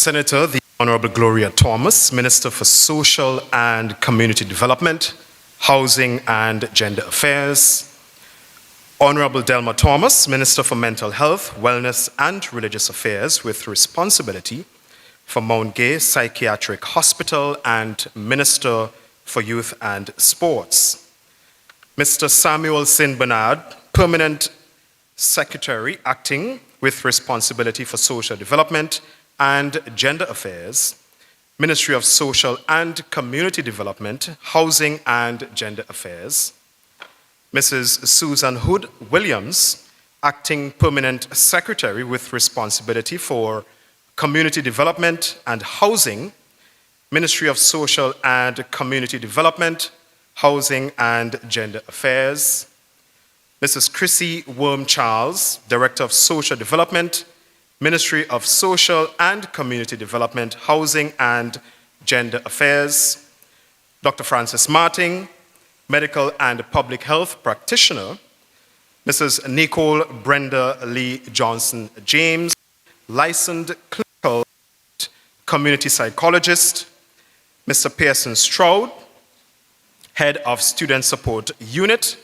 Senator, the Honorable Gloria Thomas, Minister for Social and Community Development, Housing and Gender Affairs. Honorable Delma Thomas, Minister for Mental Health, Wellness and Religious Affairs with responsibility for Mount Gay Psychiatric Hospital and Minister for Youth and Sports. Mr. Samuel St. Bernard, Permanent Secretary, acting with responsibility for social development and gender affairs, Ministry of Social and Community Development, Housing and Gender Affairs. Mrs. Susan Hood Williams, acting Permanent Secretary with responsibility for Community Development and Housing, Ministry of Social and Community Development, Housing and Gender Affairs. Mrs. Chrissy Worm-Charles, Director of Social Development, Ministry of Social and Community Development, Housing and Gender Affairs. Dr. Francis Martin, Medical and Public Health Practitioner. Mrs. Nicole Brenda Lee Johnson James, Licensed Clinical Community Psychologist. Mr. Pearson Stroud, Head of Student Support Unit.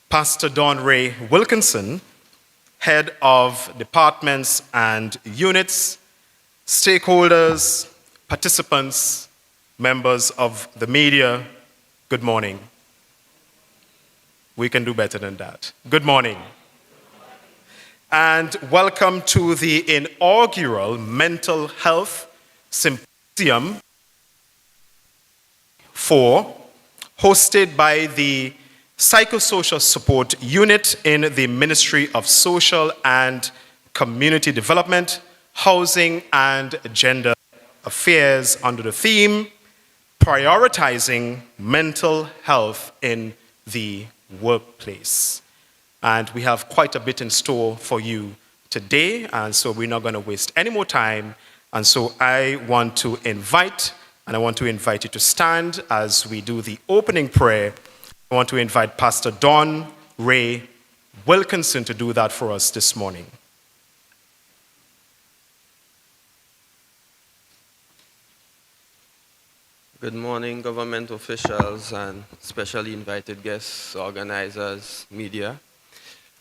Pastor Don Ray Wilkinson, Head of Departments and Units, stakeholders, participants, members of the media, good morning. We can do better than that. Good morning. And welcome to the inaugural Mental Health Symposium 4, hosted by the Psychosocial Support Unit in the Ministry of Social and Community Development, Housing and Gender Affairs under the theme, Prioritizing Mental Health in the Workplace. And we have quite a bit in store for you today, and so we're not going to waste any more time. And so I want to invite you to stand as we do the opening prayer. I want to invite Pastor Don Ray Wilkinson to do that for us this morning. Good morning, government officials and specially invited guests, organizers, media.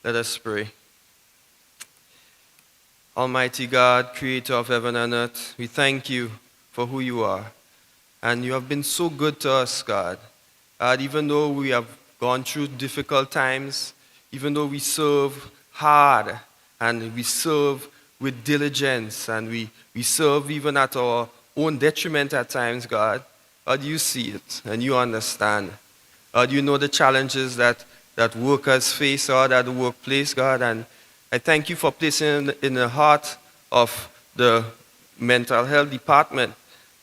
Let us pray. Almighty God, creator of heaven and earth, we thank you for who you are. And you have been so good to us, God. Even though we have gone through difficult times, even though we serve hard and we serve with diligence and we serve even at our own detriment at times, God, you see it and you understand. You know the challenges that workers face at the workplace, God, and I thank you for placing in the heart of the mental health department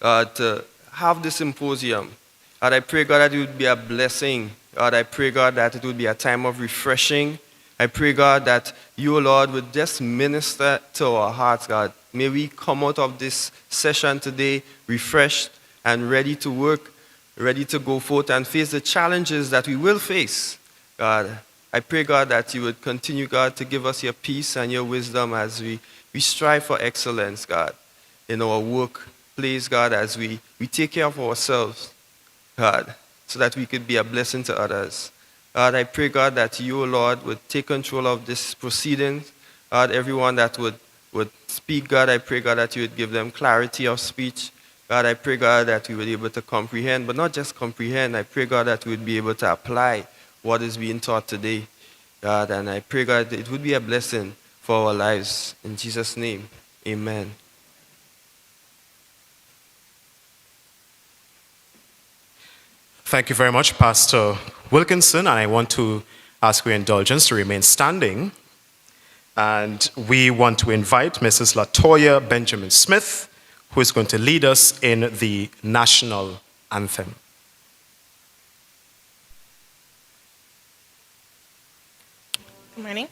to have this symposium. God, I pray, God, that it would be a blessing. God, I pray, God, that it would be a time of refreshing. I pray, God, that you, Lord, would just minister to our hearts, God. May we come out of this session today refreshed and ready to work, ready to go forth and face the challenges that we will face. God, I pray, God, that you would continue, God, to give us your peace and your wisdom as we strive for excellence, God, in our workplace, God, as we take care of ourselves, God, so that we could be a blessing to others. God, I pray, God, that you, Lord, would take control of this proceedings. God, everyone that would speak, God, I pray, God, that you would give them clarity of speech. God, I pray, God, that we would be able to comprehend, but not just comprehend. I pray, God, that we would be able to apply what is being taught today. God, and I pray, God, that it would be a blessing for our lives. In Jesus' name, amen. Thank you very much, Pastor Wilkinson, and I want to ask your indulgence to remain standing. And we want to invite Mrs. Latoya Benjamin Smith, who is going to lead us in the national anthem. Good morning.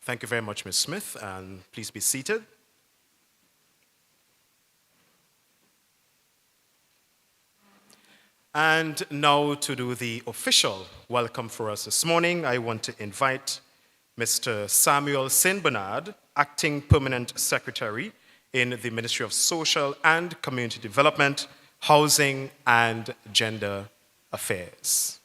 Thank you very much, Ms. Smith, and please be seated. And now to do the official welcome for us this morning, I want to invite Mr. Samuel St. Bernard, Acting Permanent Secretary in the Ministry of Social and Community Development, Housing and Gender Affairs.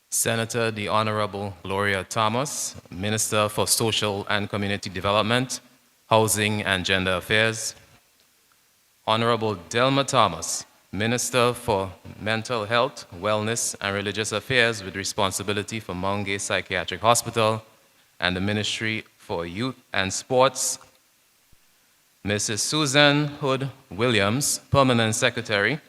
Senator the Honorable Gloria Thomas, Minister for Social and Community Development, Housing and Gender Affairs. Honorable Delma Thomas, Minister for Mental Health, Wellness and Religious Affairs with responsibility for Mount Gay Psychiatric Hospital and the Ministry for Youth and Sports. Mrs. Susan Hood Williams, Permanent Secretary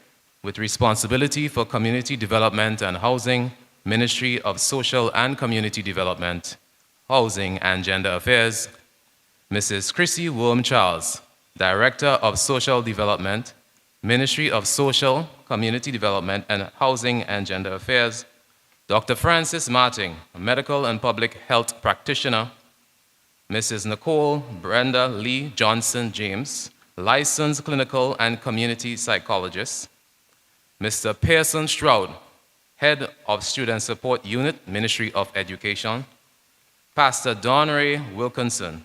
with responsibility for Community Development and Housing, Ministry of Social and Community Development, Housing and Gender Affairs. Mrs. Chrissy Worm-Charles, Director of Social Development, Ministry of Social, Community Development, and Housing and Gender Affairs. Dr. Francis Martin, a medical and public health practitioner. Mrs. Nicole Brenda Lee Johnson James, licensed clinical and community psychologist. Mr. Pearson Stroud, Head of Student Support Unit, Ministry of Education. Pastor Don Ray Wilkinson.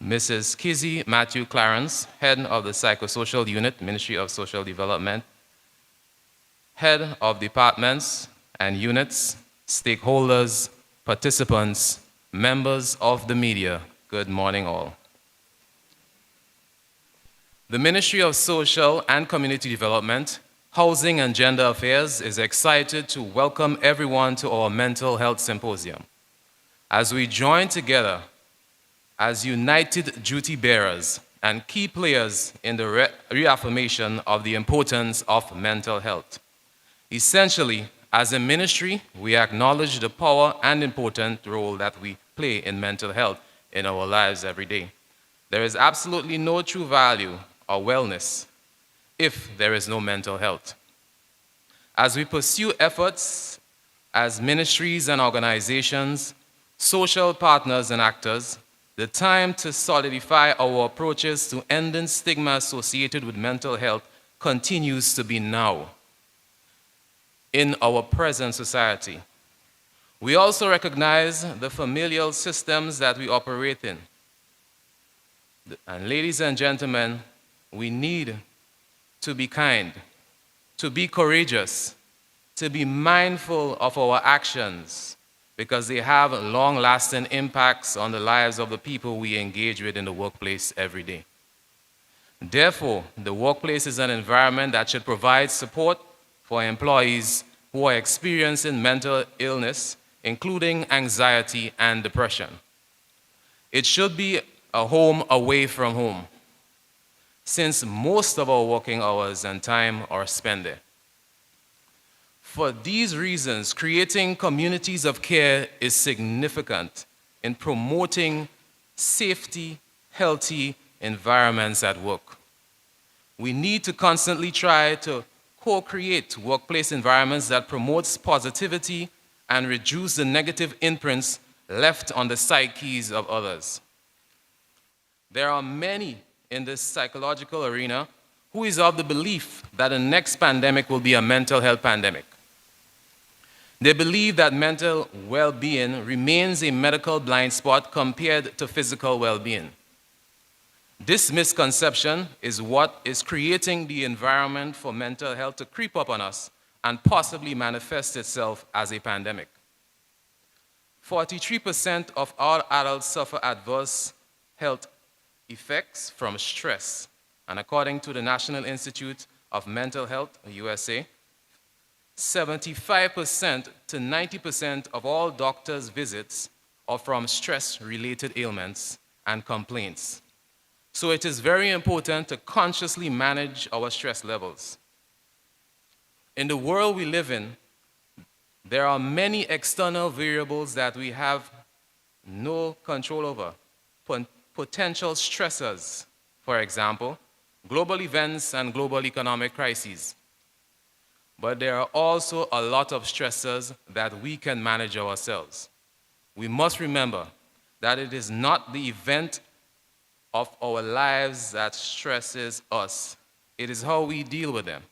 Mrs. Kizzy Matthew Clarence, Head of the Psychosocial Unit, Ministry of Social Development. Head of Departments and Units, stakeholders, participants, members of the media, good morning all. The Ministry of Social and Community Development, Housing and Gender Affairs is excited to welcome everyone to our Mental Health Symposium. As we join together as united duty bearers and key players in the reaffirmation of the importance of mental health. Essentially, as a ministry, we acknowledge the power and important role that we play in mental health in our lives every day. There is absolutely no true value or wellness if there is no mental health. As we pursue efforts as ministries and organizations, social partners and actors, the time to solidify our approaches to ending stigma associated with mental health continues to be now in our present society. We also recognize the familial systems that we operate in. And ladies and gentlemen, we need to be kind, to be courageous, to be mindful of our actions, because they have long-lasting impacts on the lives of the people we engage with in the workplace every day. Therefore, the workplace is an environment that should provide support for employees who are experiencing mental illness, including anxiety and depression. It should be a home away from home, since most of our working hours and time are spent there. For these reasons, creating communities of care is significant in promoting safety, healthy environments at work. We need to constantly try to co-create workplace environments that promotes positivity and reduce the negative imprints left on the psyches of others. There are many in this psychological arena who is of the belief that the next pandemic will be a mental health pandemic. They believe that mental well-being remains a medical blind spot compared to physical well-being. This misconception is what is creating the environment for mental health to creep up on us and possibly manifest itself as a pandemic. 43% of all adults suffer adverse health effects from stress, and according to the National Institute of Mental Health, USA, 75% to 90% of all doctors' visits are from stress-related ailments and complaints. So it is very important to consciously manage our stress levels. In the world we live in, there are many external variables that we have no control over. Potential stressors, for example, global events and global economic crises. But there are also a lot of stressors that we can manage ourselves. We must remember that it is not the event of our lives that stresses us. It is how we deal with them.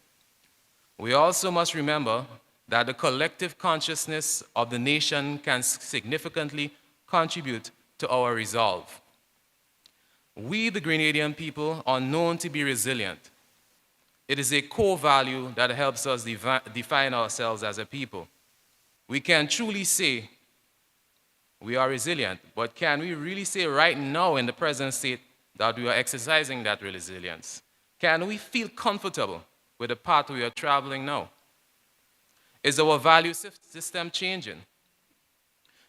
We also must remember that the collective consciousness of the nation can significantly contribute to our resolve. We, the Grenadian people, are known to be resilient. It is a core value that helps us define ourselves as a people. We can truly say we are resilient, but can we really say right now in the present state that we are exercising that resilience? Can we feel comfortable with the path we are traveling now? Is our value system changing?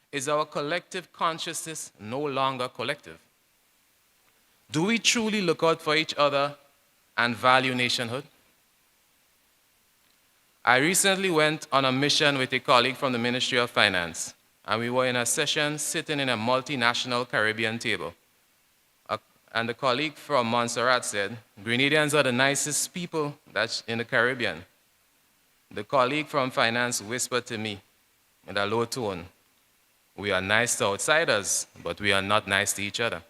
Is our collective consciousness no longer collective? Do we truly look out for each other and value nationhood? I recently went on a mission with a colleague from the Ministry of Finance, and we were in a session sitting in a multinational Caribbean table. And the colleague from Montserrat said, Grenadians are the nicest people that's in the Caribbean. The colleague from finance whispered to me in a low tone, we are nice to outsiders, but we are not nice to each other.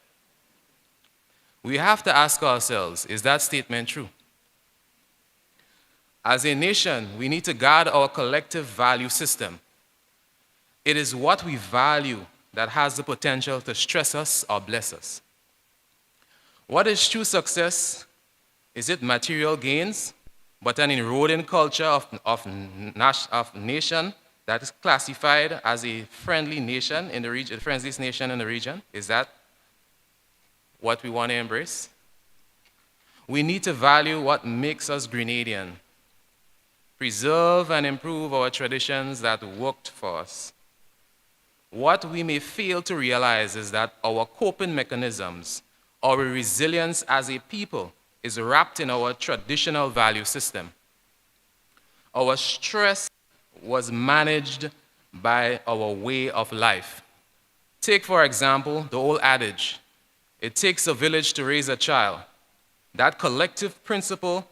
We have to ask ourselves, is that statement true? As a nation, we need to guard our collective value system. It is what we value that has the potential to stress us or bless us. What is true success? Is it material gains, but an eroding culture of nation that is classified as a friendly nation in the region, the friendliest nation in the region? Is that what we want to embrace? We need to value what makes us Grenadian, preserve and improve our traditions that worked for us. What we may fail to realize is that our coping mechanisms, our resilience as a people, is wrapped in our traditional value system. Our stress was managed by our way of life. Take, for example, the old adage, it takes a village to raise a child. That collective principle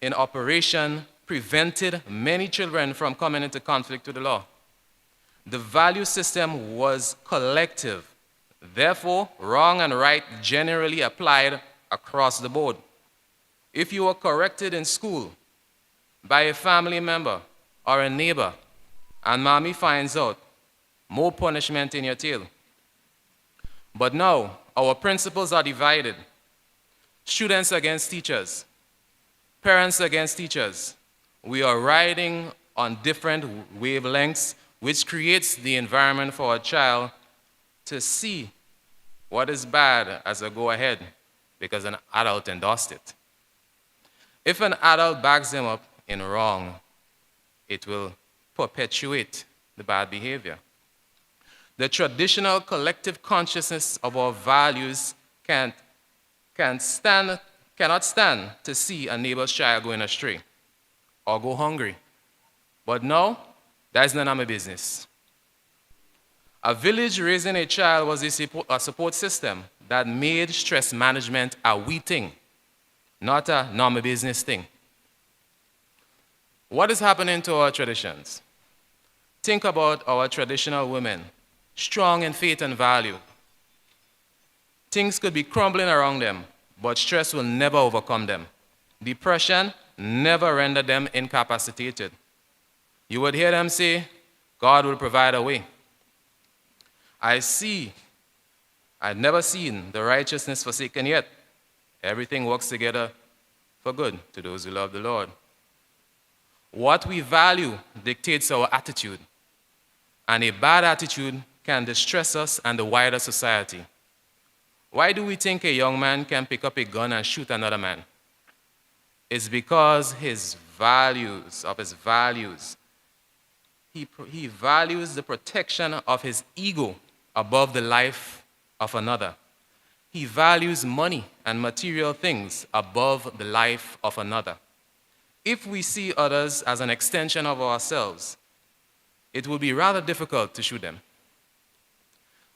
in operation prevented many children from coming into conflict with the law. The value system was collective. Therefore, wrong and right generally applied across the board. If you were corrected in school by a family member or a neighbor, and mommy finds out, more punishment in your tail. But now, our principles are divided. Students against teachers, parents against teachers. We are riding on different wavelengths, which creates the environment for a child to see what is bad as a go-ahead because an adult endorsed it. If an adult backs them up in wrong, it will perpetuate the bad behavior. The traditional collective consciousness of our values cannot stand to see a neighbor's child going astray or go hungry. But now, that's none of my business. A village raising a child was a support system that made stress management a we thing, not a normal business thing. What is happening to our traditions? Think about our traditional women, strong in faith and value. Things could be crumbling around them, but stress will never overcome them. Depression never rendered them incapacitated. You would hear them say, God will provide a way. I've never seen the righteousness forsaken yet. Everything works together for good to those who love the Lord. What we value dictates our attitude, and a bad attitude can distress us and the wider society. Why do we think a young man can pick up a gun and shoot another man? It's because his values, he values the protection of his ego above the life of another. He values money and material things above the life of another. If we see others as an extension of ourselves, it will be rather difficult to shoot them.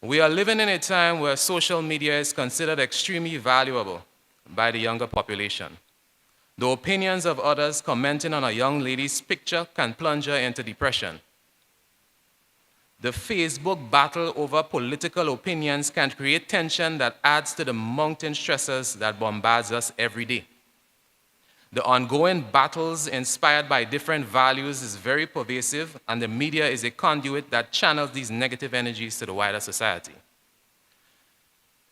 We are living in a time where social media is considered extremely valuable by the younger population. The opinions of others commenting on a young lady's picture can plunge her into depression. The Facebook battle over political opinions can create tension that adds to the mounting stressors that bombards us every day. The ongoing battles inspired by different values is very pervasive, and the media is a conduit that channels these negative energies to the wider society.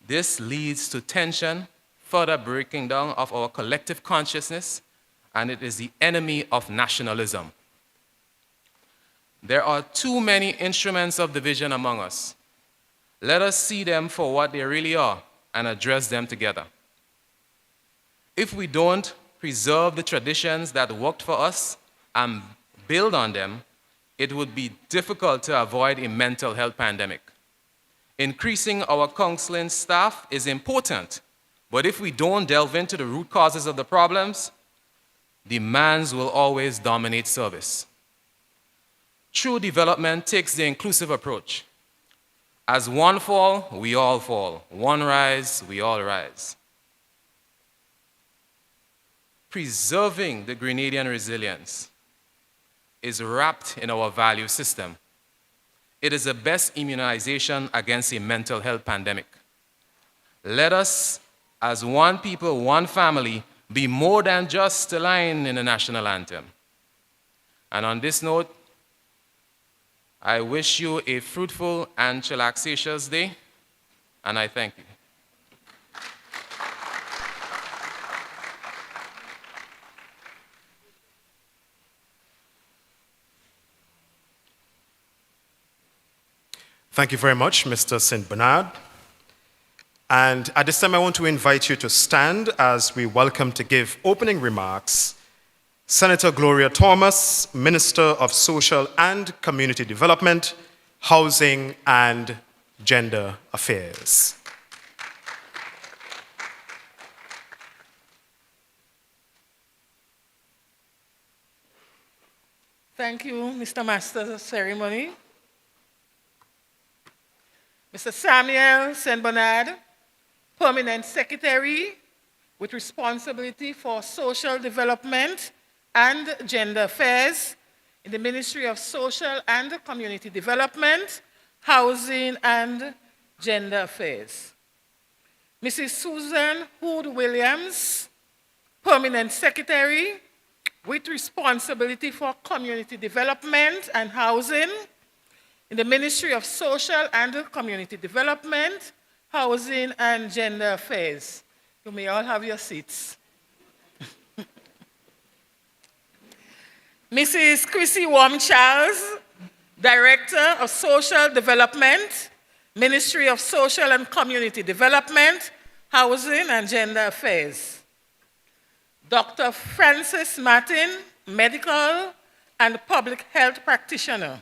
This leads to tension, further breaking down of our collective consciousness, and it is the enemy of nationalism. There are too many instruments of division among us. Let us see them for what they really are and address them together. If we don't preserve the traditions that worked for us and build on them, it would be difficult to avoid a mental health pandemic. Increasing our counseling staff is important, but if we don't delve into the root causes of the problems, demands will always dominate service. True development takes the inclusive approach. As one fall, we all fall. One rise, we all rise. Preserving the Grenadian resilience is wrapped in our value system. It is the best immunization against a mental health pandemic. Let us, as one people, one family, be more than just a line in the national anthem. And on this note, I wish you a fruitful and chillaxatious day, and I thank you. Thank you very much, Mr. St. Bernard. And at this time, I want to invite you to stand as we welcome to give opening remarks Senator Gloria Thomas, Minister of Social and Community Development, Housing and Gender Affairs. Thank you, Mr. Master of Ceremony. Mr. Samuel St. Bernard, Permanent Secretary with responsibility for social development and gender affairs in the Ministry of Social and Community Development, Housing and Gender Affairs. Mrs. Susan Hood Williams, Permanent Secretary with responsibility for community development and housing in the Ministry of Social and Community Development, Housing and Gender Affairs. You may all have your seats. Mrs. Chrissy Warm-Charles, Director of Social Development, Ministry of Social and Community Development, Housing and Gender Affairs. Dr. Frances Martin, Medical and Public Health Practitioner.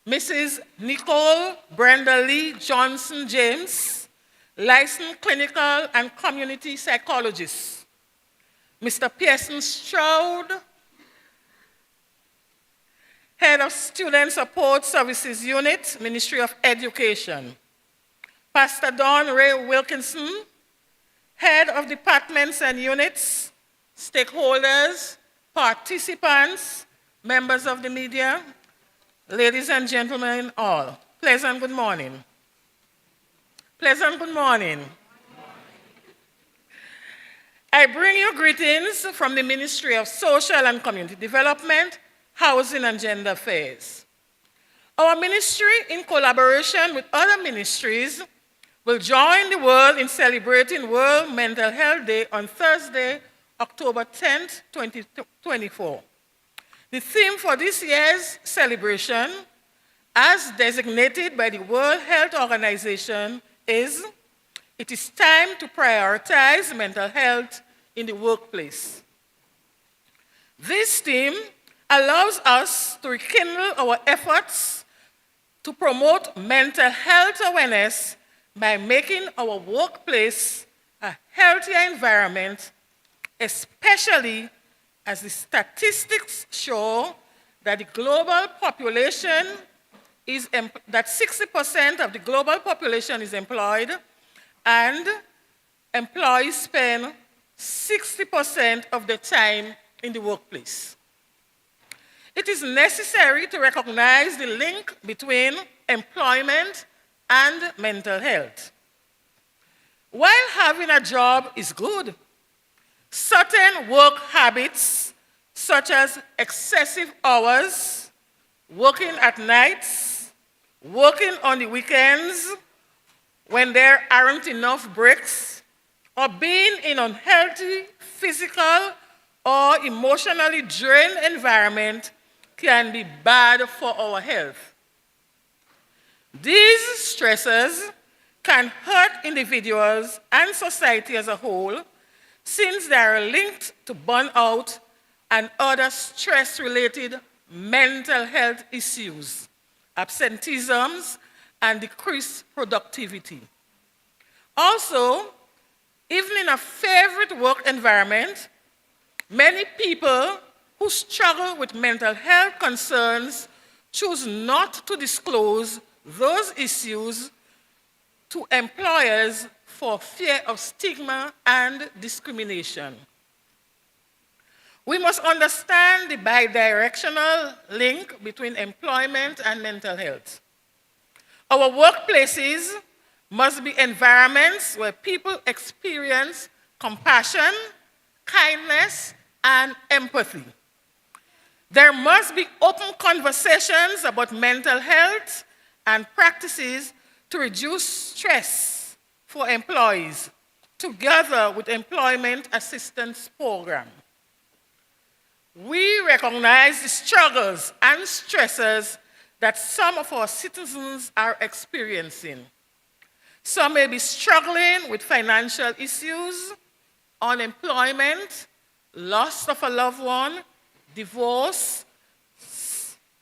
Mrs. Nicole Brenda Lee Johnson James, Licensed Clinical and Community Psychologist. Mr. Pearson Stroud, Head of Student Support Services Unit, Ministry of Education. Pastor Dawn Ray Wilkinson, Head of Departments and Units, stakeholders, participants, members of the media, ladies and gentlemen all, pleasant good morning. Pleasant good morning. I bring you greetings from the Ministry of Social and Community Development, Housing and Gender Affairs. Our ministry, in collaboration with other ministries, will join the world in celebrating World Mental Health Day on Thursday, October 10th, 2024. The theme for this year's celebration, as designated by the World Health Organization, is "It is time to prioritize mental health in the workplace." This theme allows us to rekindle our efforts to promote mental health awareness by making our workplace a healthier environment, especially as the statistics show that the global population that 60% of the global population is employed, and employees spend 60% of their time in the workplace. It is necessary to recognize the link between employment and mental health. While having a job is good, certain work habits, such as excessive hours, working at nights, working on the weekends when there aren't enough breaks, or being in an unhealthy physical or emotionally drained environment can be bad for our health. These stresses can hurt individuals and society as a whole, since they are linked to burnout and other stress-related mental health issues, absenteeisms, and decreased productivity. Also, even in a favorite work environment, many people who struggle with mental health concerns choose not to disclose those issues to employers for fear of stigma and discrimination. We must understand the bidirectional link between employment and mental health. Our workplaces must be environments where people experience compassion, kindness, and empathy. There must be open conversations about mental health and practices to reduce stress for employees, together with employment assistance program. We recognize the struggles and stresses that some of our citizens are experiencing. Some may be struggling with financial issues, unemployment, loss of a loved one, divorce,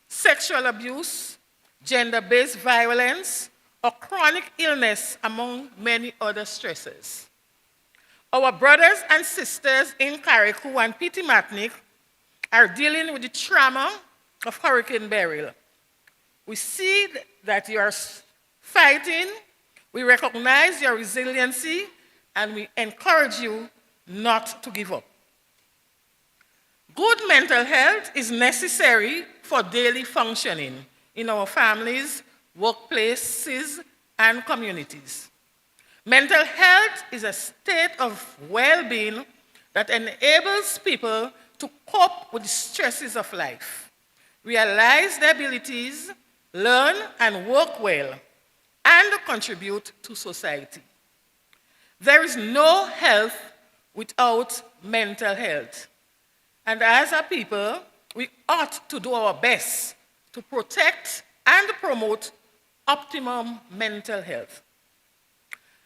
sexual abuse, gender-based violence, or chronic illness, among many other stresses. Our brothers and sisters in Carriacou and Petit-Martinique are dealing with the trauma of Hurricane Beryl. We see that you are fighting, we recognize your resiliency, and we encourage you not to give up. Good mental health is necessary for daily functioning in our families, workplaces, and communities. Mental health is a state of well-being that enables people to cope with the stresses of life, realize their abilities, learn and work well, and contribute to society. There is no health without mental health. And as a people, we ought to do our best to protect and promote optimum mental health.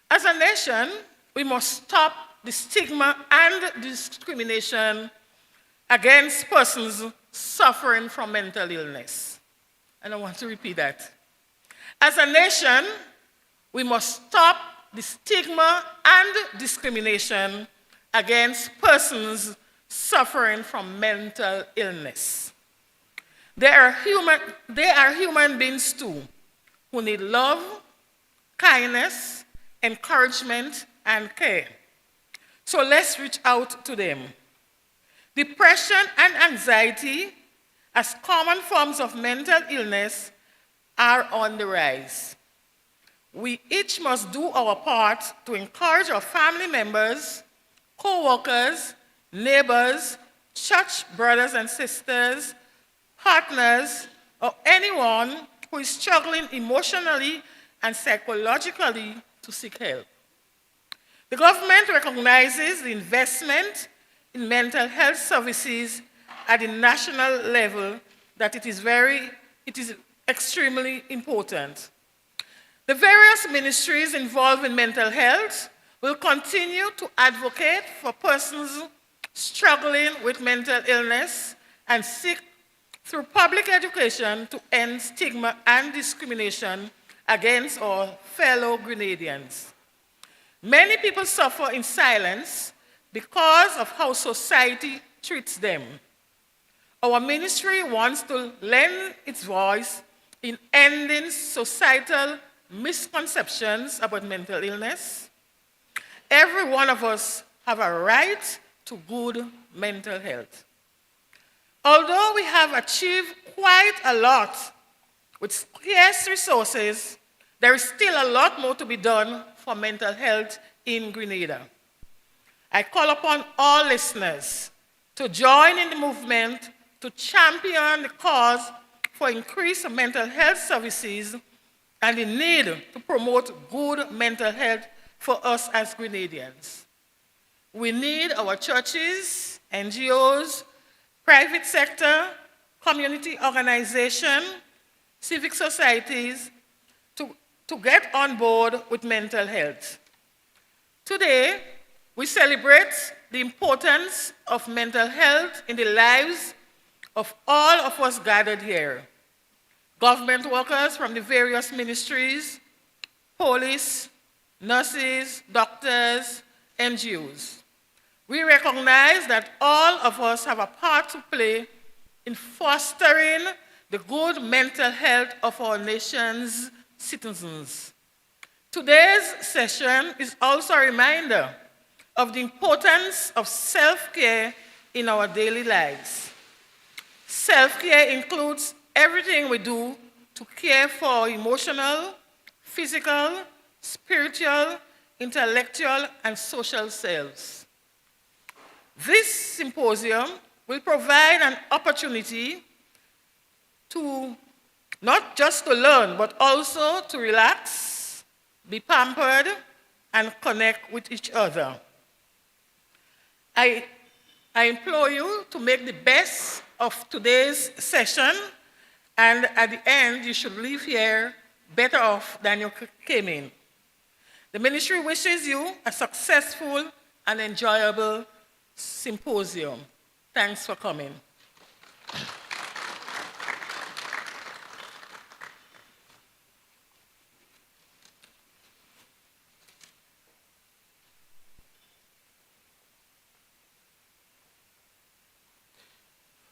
As a nation, we must stop the stigma and discrimination against persons suffering from mental illness. And I want to repeat that. As a nation, we must stop the stigma and discrimination against persons suffering from mental illness. They are human beings too, who need love, kindness, encouragement, and care. So let's reach out to them. Depression and anxiety, as common forms of mental illness, are on the rise. We each must do our part to encourage our family members, co-workers, neighbors, church brothers and sisters, partners, or anyone who is struggling emotionally and psychologically to seek help. The government recognizes the investment in mental health services at the national level, that it is extremely important. The various ministries involved in mental health will continue to advocate for persons struggling with mental illness and seek through public education to end stigma and discrimination against our fellow Grenadians. Many people suffer in silence because of how society treats them. Our ministry wants to lend its voice in ending societal misconceptions about mental illness. Every one of us have a right to good mental health. Although we have achieved quite a lot with scarce resources, there is still a lot more to be done for mental health in Grenada. I call upon all listeners to join in the movement to champion the cause for increased mental health services and the need to promote good mental health for us as Grenadians. We need our churches, NGOs, private sector, community organizations, civic societies to get on board with mental health. Today, we celebrate the importance of mental health in the lives of all of us gathered here. Government workers from the various ministries, police, nurses, doctors, NGOs. We recognize that all of us have a part to play in fostering the good mental health of our nation's citizens. Today's session is also a reminder of the importance of self-care in our daily lives. Self-care includes everything we do to care for our emotional, physical, spiritual, intellectual, and social selves. This symposium will provide an opportunity to not just to learn, but also to relax, be pampered, and connect with each other. I implore you to make the best of today's session, and at the end, you should leave here better off than you came in. The ministry wishes you a successful and enjoyable symposium. Thanks for coming.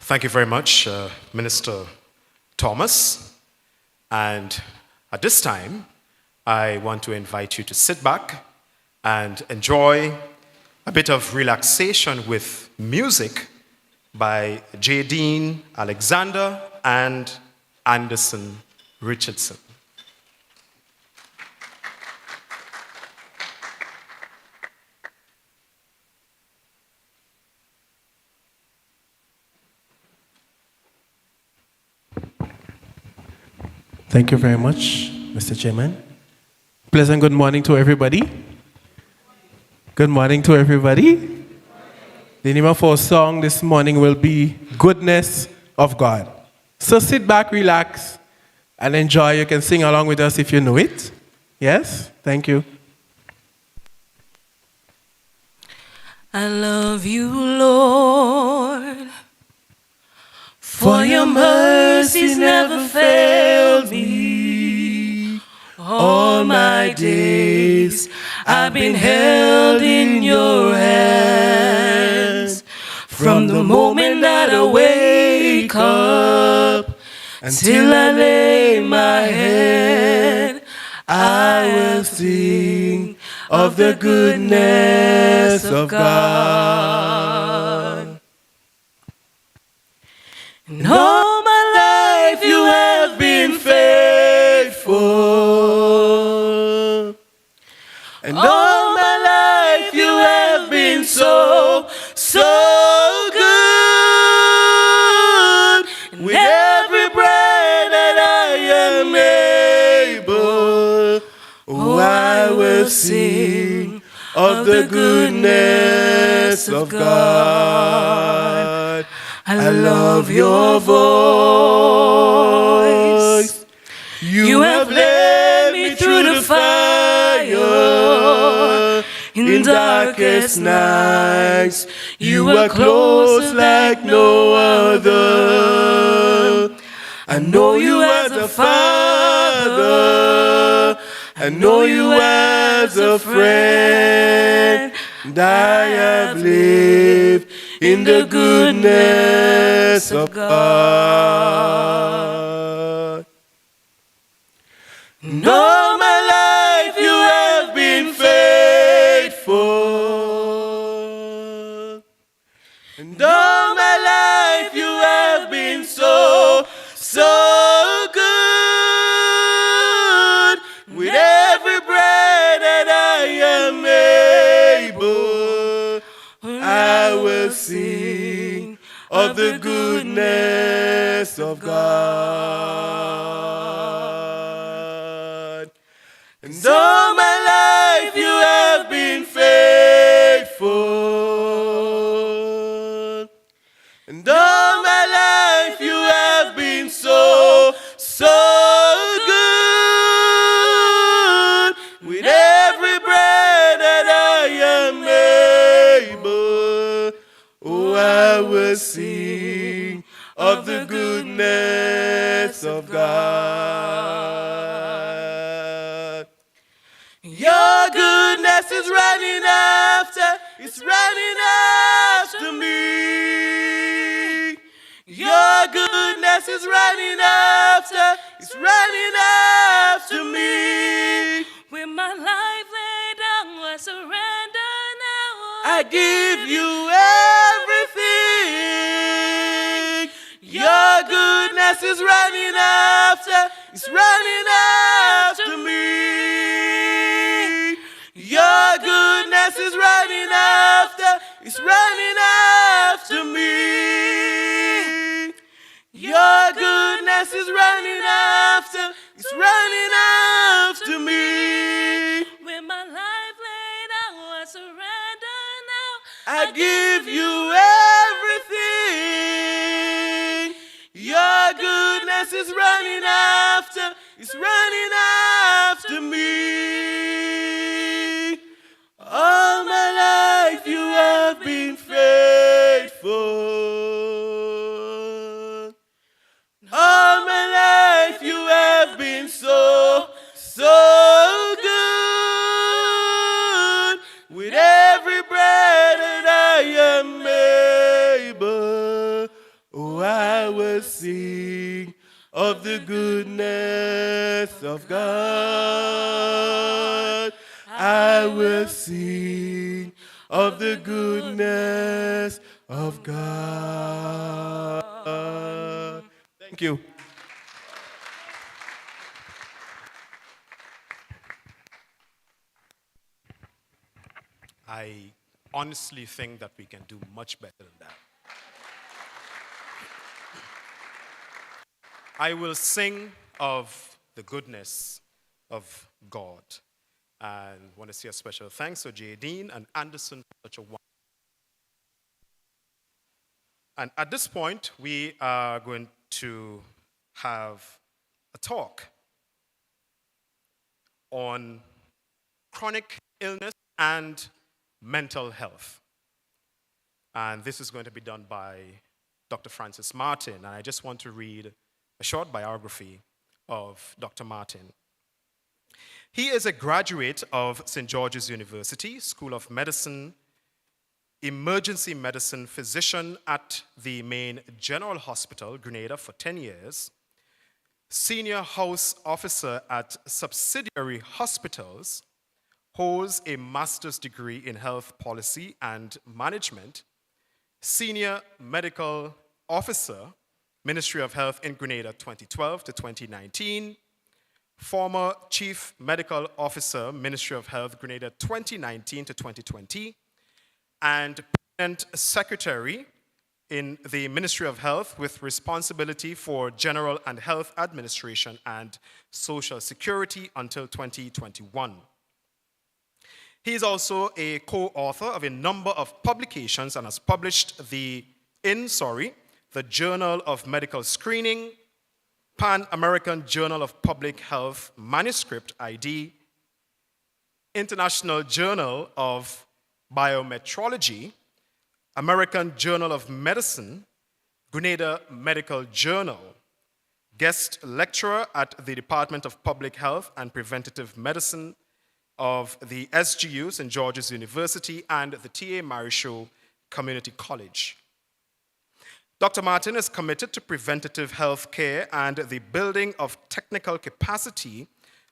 Thank you very much, Minister Thomas. And at this time, I want to invite you to sit back and enjoy a bit of relaxation with music by J. Dean Alexander and Anderson Richardson. Thank you very much, Mr. Chairman. Pleasant good morning to everybody. Good morning to everybody. The name of our song this morning will be Goodness of God. So sit back, relax, and enjoy. You can sing along with us if you know it. Yes? Thank you. I love you, Lord, for your mercies never failed me. All my days I've been held in your hands. From the moment that I wake up until I lay my head, I will sing of the goodness of God. And all my life you have been faithful. And all my life you have been so, so good. And with every breath that I am able, oh, I will sing of the goodness of God. I love your voice. You have led me through the fire. In darkest nights, you were close like no other. I know you as a father. I know you as a friend. And I have lived in the goodness of God. And all my life you have been faithful. And all my life you have been so, so good. With every breath that I am able, I will sing of the goodness of God. And all my life you have been faithful. And all my life you have been so, so good. With every breath that I am able, oh, I will sing of the goodness of God. Your goodness is running after, it's running after me. Your goodness is running after, it's running after me. With my life laid down, I surrender now. I give you everything. Your goodness is running after, it's running after me. Your goodness is running after, it's running after me. Your goodness is running after, it's running after me. With my life laid down, I surrender now. I give you everything. Your goodness is running after, it's running after me. All my life you have been faithful. All my life you have been so, so good. With every breath that I am able, oh, I will sing of the goodness of God. I will sing of the goodness of God. Thank you. I honestly think that we can do much better than that. I will sing of the goodness of God. And want to say a special thanks to J. Dean and Anderson for such a wonderful. And at this point, we are going to have a talk on chronic illness and mental health. And this is going to be done by Dr. Francis Martin. And I just want to read a short biography of Dr. Martin. He is a graduate of St. George's University, School of Medicine, emergency medicine physician at the main General Hospital, Grenada, for 10 years, senior house officer at subsidiary hospitals, holds a master's degree in health policy and management, senior medical officer, Ministry of Health in Grenada 2012 to 2019, former chief medical officer, Ministry of Health, Grenada 2019 to 2020, and permanent secretary in the Ministry of Health with responsibility for general and health administration and social security until 2021. He is also a co-author of a number of publications and has published the Journal of Medical Screening, Pan-American Journal of Public Health Manuscript ID, International Journal of Biometrology, American Journal of Medicine, Grenada Medical Journal, guest lecturer at the Department of Public Health and Preventative Medicine of the SGU, St. George's University, and the T.A. Marichaud Community College. Dr. Martin is committed to preventative health care and the building of technical capacity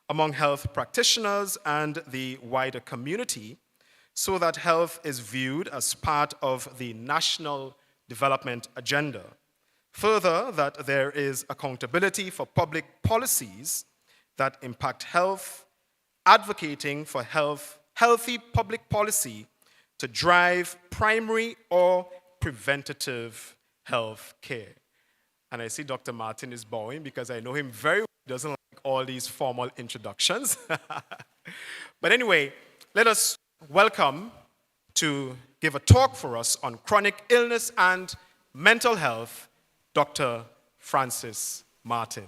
among health practitioners and the wider community so that health is viewed as part of the national development agenda. Further, that there is accountability for public policies that impact health, advocating for healthy public policy to drive primary or preventative health care. And I see Dr. Martin is bowing because I know him very well. He doesn't like all these formal introductions. But anyway, let us welcome to give a talk for us on chronic illness and mental health, Dr. Francis Martin.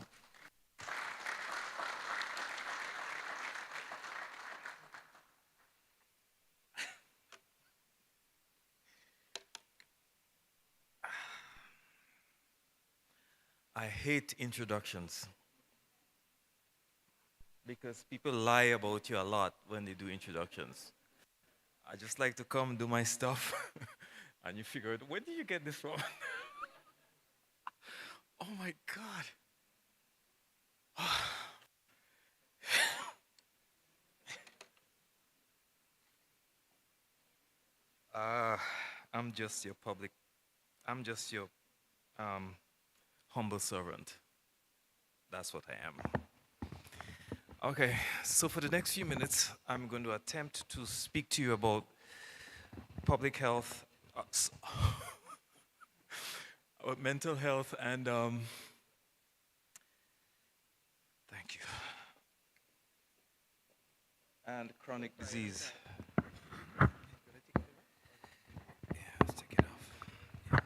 I hate introductions because people lie about you a lot when they do introductions. I just like to come do my stuff and you figure out, where did you get this from? Oh my God. I'm just your humble servant. That's what I am. Okay, so for the next few minutes, I'm going to attempt to speak to you about public health, about mental health, and thank you, and chronic disease. Yeah, let's take it off. Yeah.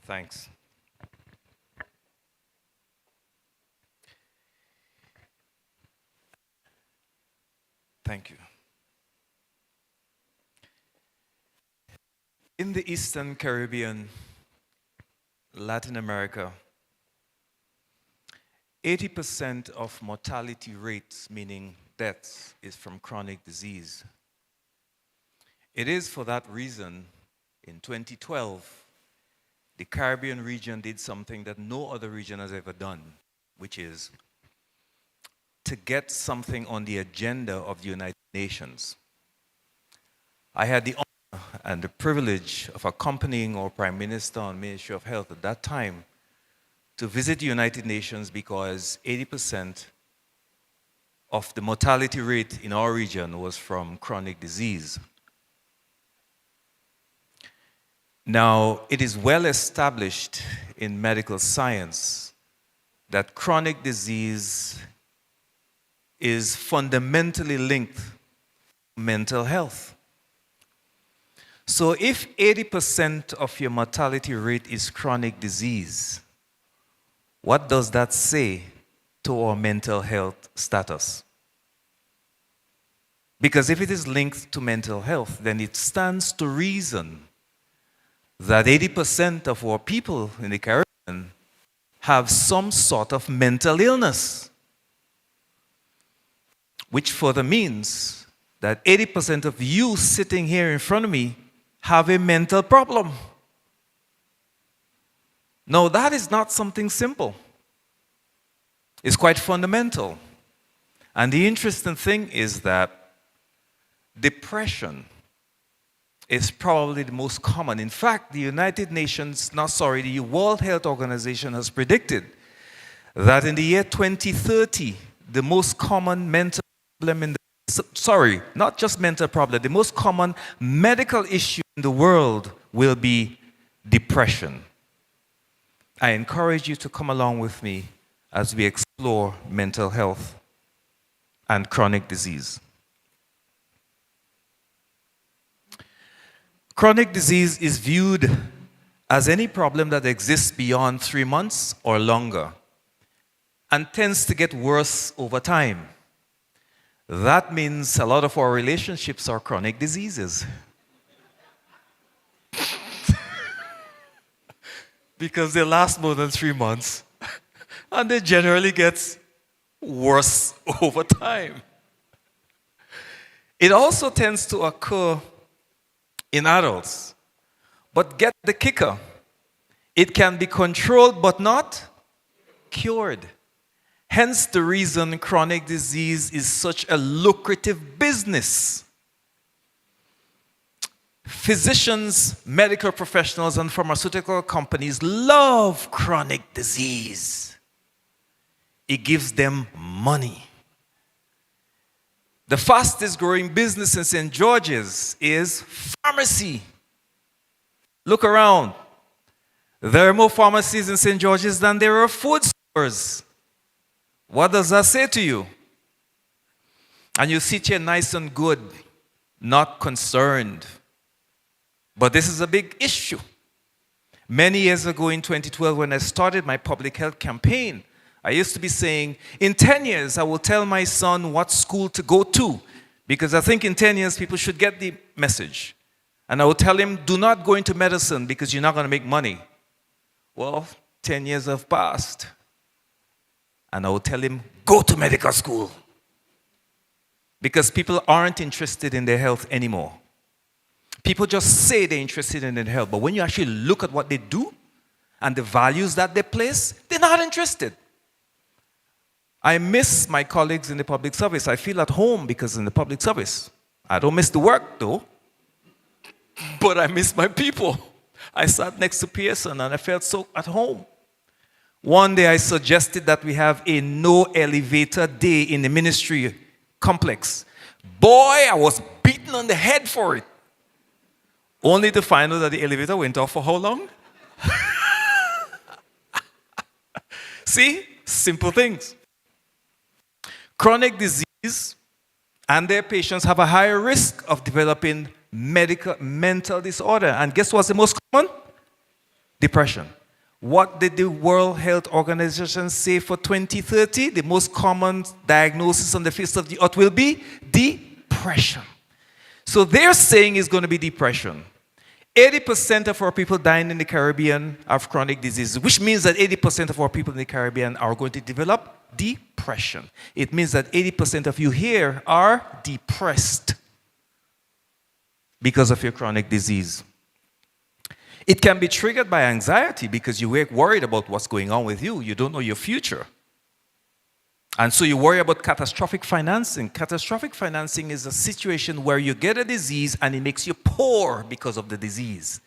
Thanks. Thank you. In the Eastern Caribbean, Latin America, 80% of mortality rates, meaning deaths, is from chronic disease. It is for that reason, in 2012, the Caribbean region did something that no other region has ever done, which is to get something on the agenda of the United Nations. I had the honor and the privilege of accompanying our Prime Minister and Ministry of Health at that time to visit the United Nations because 80% of the mortality rate in our region was from chronic disease. Now, it is well established in medical science that chronic disease is fundamentally linked to mental health. So if 80% of your mortality rate is chronic disease, what does that say to our mental health status? Because if it is linked to mental health, then it stands to reason that 80% of our people in the Caribbean have some sort of mental illness, which further means that 80% of you sitting here in front of me have a mental problem. No, that is not something simple. It's quite fundamental. And the interesting thing is that depression is probably the most common. In fact, the the World Health Organization has predicted that in the year 2030, the most common mental problem not just mental problem, the most common medical issue in the world will be depression. I encourage you to come along with me as we explore mental health and chronic disease. Chronic disease is viewed as any problem that exists beyond 3 months or longer and tends to get worse over time. That means a lot of our relationships are chronic diseases. Because they last more than 3 months and they generally get worse over time. It also tends to occur in adults. But get the kicker. It can be controlled but not cured. Hence the reason chronic disease is such a lucrative business. Physicians, medical professionals, and pharmaceutical companies love chronic disease. It gives them money. The fastest growing business in St. George's is pharmacy. Look around. There are more pharmacies in St. George's than there are food stores. What does that say to you? And you sit here nice and good, not concerned. But this is a big issue. Many years ago in 2012, when I started my public health campaign, I used to be saying, in 10 years, I will tell my son what school to go to, because I think in 10 years, people should get the message. And I will tell him, do not go into medicine because you're not going to make money. Well, 10 years have passed. And I will tell him, go to medical school. Because people aren't interested in their health anymore. People just say they're interested in their health, but when you actually look at what they do and the values that they place, they're not interested. I miss my colleagues in the public service. I feel at home because in the public service. I don't miss the work though, but I miss my people. I sat next to Pearson and I felt so at home. One day I suggested that we have a no elevator day in the ministry complex. Boy, I was beaten on the head for it. Only to find out that the elevator went off for how long? See? Simple things. Chronic disease and their patients have a higher risk of developing mental disorder. And guess what's the most common? Depression. What did the World Health Organization say for 2030? The most common diagnosis on the face of the earth will be depression. So they're saying it's going to be depression. 80% of our people dying in the Caribbean have chronic diseases, which means that 80% of our people in the Caribbean are going to develop depression. It means that 80% of you here are depressed because of your chronic disease. It can be triggered by anxiety because you were worried about what's going on with you. You don't know your future. And so you worry about catastrophic financing. Catastrophic financing is a situation where you get a disease and it makes you poor because of the disease.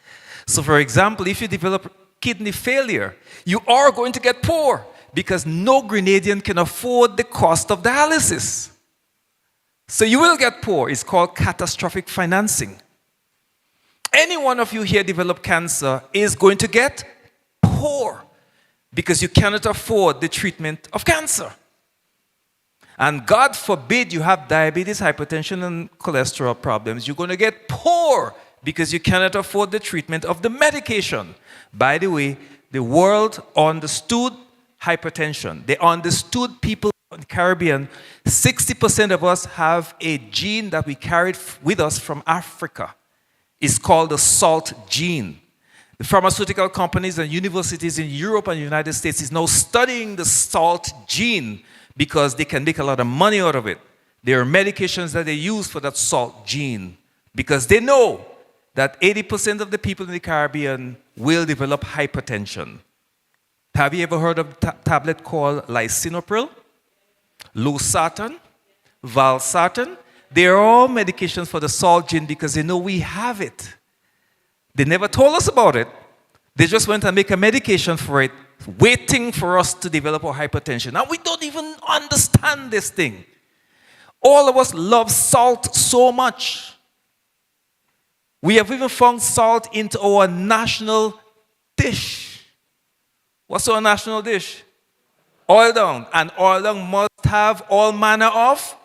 So for example, if you develop kidney failure, you are going to get poor because no Grenadian can afford the cost of dialysis. So you will get poor. It's called catastrophic financing. Any one of you here develop cancer is going to get poor because you cannot afford the treatment of cancer. And God forbid you have diabetes, hypertension, and cholesterol problems. You're going to get poor because you cannot afford the treatment of the medication. By the way, the world understood hypertension. They understood people in the Caribbean. 60% of us have a gene that we carried with us from Africa. It's called the SALT gene. The pharmaceutical companies and universities in Europe and the United States is now studying the SALT gene because they can make a lot of money out of it. There are medications that they use for that SALT gene because they know that 80% of the people in the Caribbean will develop hypertension. Have you ever heard of a tablet called lisinopril, losartan, valsartan? They are all medications for the SALT gene because they know we have it. They never told us about it. They just went and make a medication for it, waiting for us to develop our hypertension. Now we don't even understand this thing. All of us love salt so much. We have even found salt into our national dish. What's our national dish? Oil down. And oil down must have all manner of.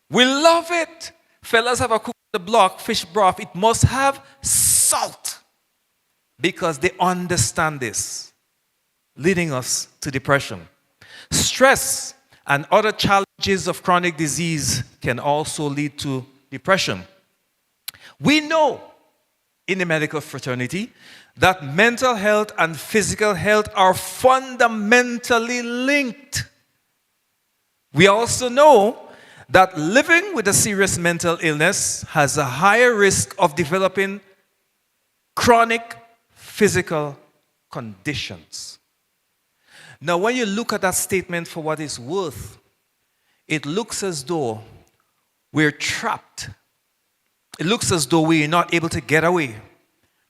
We love it. Fellas have a cook the block, fish broth. It must have salt. Because they understand this, leading us to depression. Stress and other challenges of chronic disease can also lead to depression. We know in the medical fraternity that mental health and physical health are fundamentally linked. We also know that living with a serious mental illness has a higher risk of developing chronic physical conditions. Now, when you look at that statement for what it's worth, it looks as though we're trapped. It looks as though we are not able to get away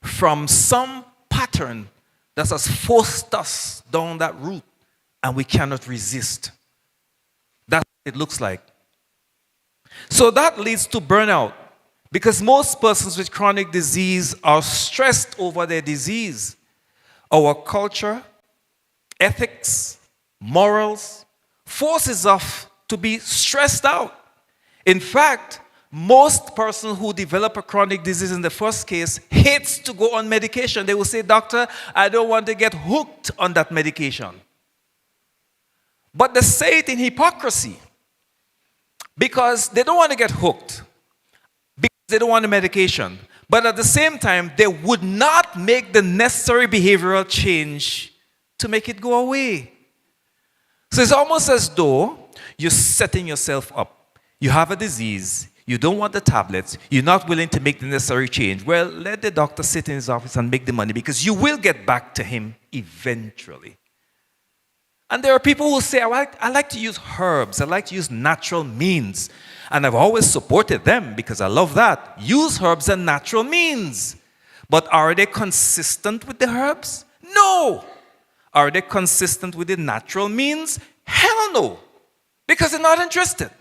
from some pattern that has forced us down that route and we cannot resist. That's what it looks like. So that leads to burnout because most persons with chronic disease are stressed over their disease. Our culture, ethics, morals forces us to be stressed out. In fact, most persons who develop a chronic disease in the first case hates to go on medication. They will say, "Doctor, I don't want to get hooked on that medication." But they say it in hypocrisy because they don't want to get hooked, because they don't want the medication. But at the same time, they would not make the necessary behavioral change to make it go away. So it's almost as though you're setting yourself up. You have a disease. You don't want the tablets. You're not willing to make the necessary change. Well, let the doctor sit in his office and make the money because you will get back to him eventually. And there are people who say, I like to use herbs. I like to use natural means. And I've always supported them because I love that. Use herbs and natural means. But are they consistent with the herbs? No. Are they consistent with the natural means? Hell no. Because they're not interested.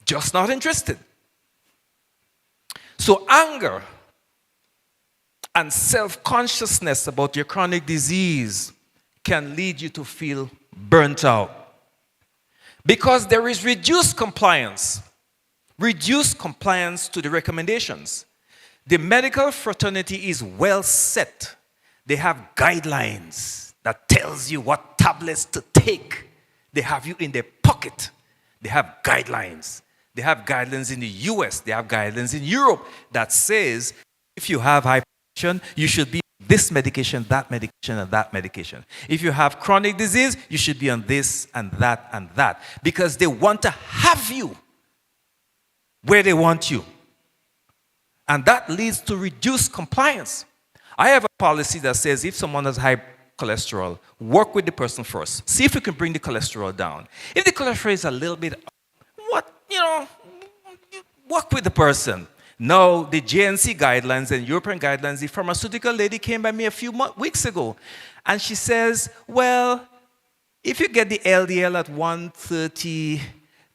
Just not interested. So anger and self-consciousness about your chronic disease can lead you to feel burnt out. Because there is reduced compliance to the recommendations. The medical fraternity is well set. They have guidelines that tells you what tablets to take. They have you in their pocket. They have guidelines. They have guidelines in the US. They have guidelines in Europe that says if you have hypertension, you should be on this medication, that medication, and that medication. If you have chronic disease, you should be on this and that and that. Because they want to have you where they want you. And that leads to reduced compliance. I have a policy that says if someone has high cholesterol, work with the person first. See if you can bring the cholesterol down. If the cholesterol is a little bit up, work with the person. Now, the JNC guidelines and European guidelines, the pharmaceutical lady came by me a few weeks ago, and she says, well, if you get the LDL at 130,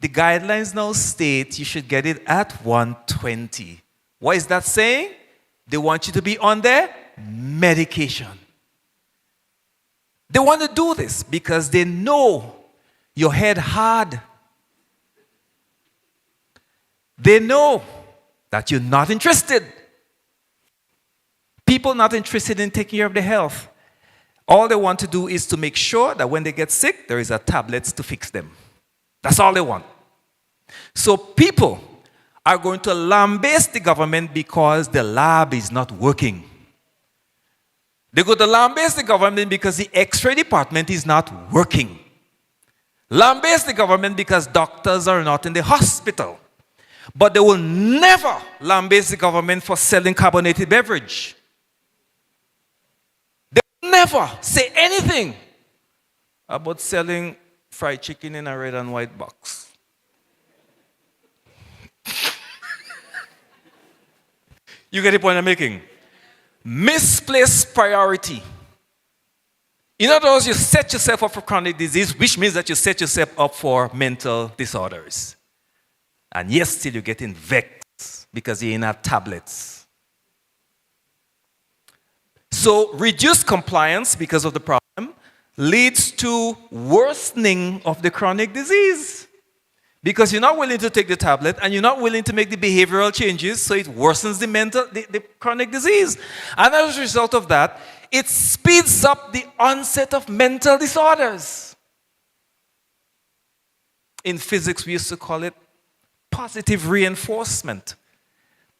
the guidelines now state you should get it at 120. What is that saying? They want you to be on their medication. They want to do this because they know your head hard. They know that you're not interested. People not interested in taking care of their health. All they want to do is to make sure that when they get sick, there is a tablet to fix them. That's all they want. So people are going to lambaste the government because the lab is not working. They go to lambaste the government because the X-ray department is not working. Lambaste the government because doctors are not in the hospital. But they will never lambaste the government for selling carbonated beverage. They will never say anything about selling fried chicken in a red and white box. You get the point I'm making? Misplaced priority. In other words, you set yourself up for chronic disease, which means that you set yourself up for mental disorders. And yes, still you're getting vexed because you're in our tablets. So reduced compliance because of the problem leads to worsening of the chronic disease. Because you're not willing to take the tablet and you're not willing to make the behavioral changes, so it worsens the chronic disease. And as a result of that, it speeds up the onset of mental disorders. In physics, we used to call it positive reinforcement.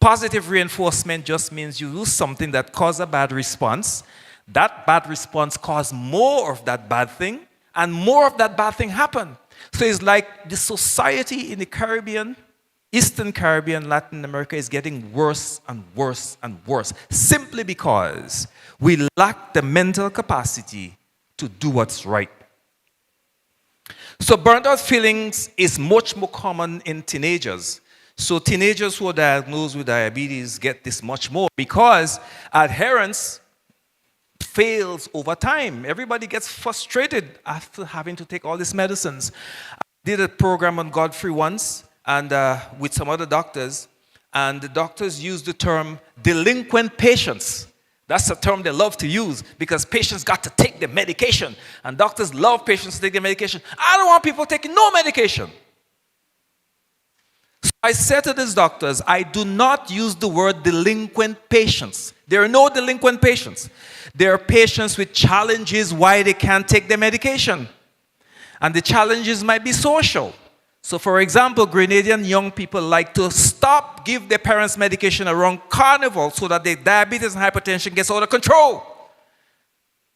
Positive reinforcement just means you do something that caused a bad response. That bad response caused more of that bad thing, and more of that bad thing happened. So it's like the society in the Caribbean, Eastern Caribbean, Latin America is getting worse and worse and worse simply because we lack the mental capacity to do what's right. So burnt out feelings is much more common in teenagers. So teenagers who are diagnosed with diabetes get this much more because adherence fails over time. Everybody gets frustrated after having to take all these medicines. I did a program on Godfrey once and with some other doctors, and the doctors used the term delinquent patients. That's a term they love to use because patients got to take the medication, and doctors love patients to take the medication. I don't want people taking no medication. So I said to these doctors, I do not use the word delinquent patients. There are no delinquent patients. There are patients with challenges why they can't take their medication. And the challenges might be social. So for example, Grenadian young people like to give their parents medication around carnival so that their diabetes and hypertension gets out of control.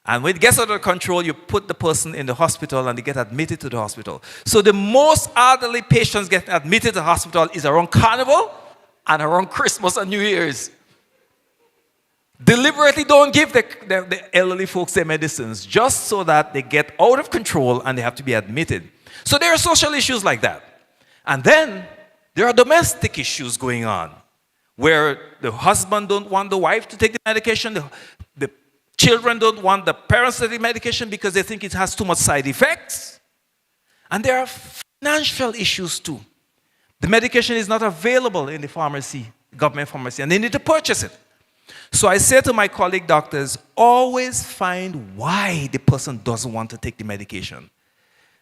And when it gets out of control, you put the person in the hospital and they get admitted to the hospital. So the most elderly patients get admitted to the hospital is around carnival and around Christmas and New Year's. Deliberately don't give the elderly folks their medicines just so that they get out of control and they have to be admitted. So there are social issues like that. And then there are domestic issues going on where the husband don't want the wife to take the medication, the children don't want the parents to take the medication because they think it has too much side effects. And there are financial issues too. The medication is not available in the pharmacy, government pharmacy, and they need to purchase it. So I say to my colleague doctors, always find why the person doesn't want to take the medication.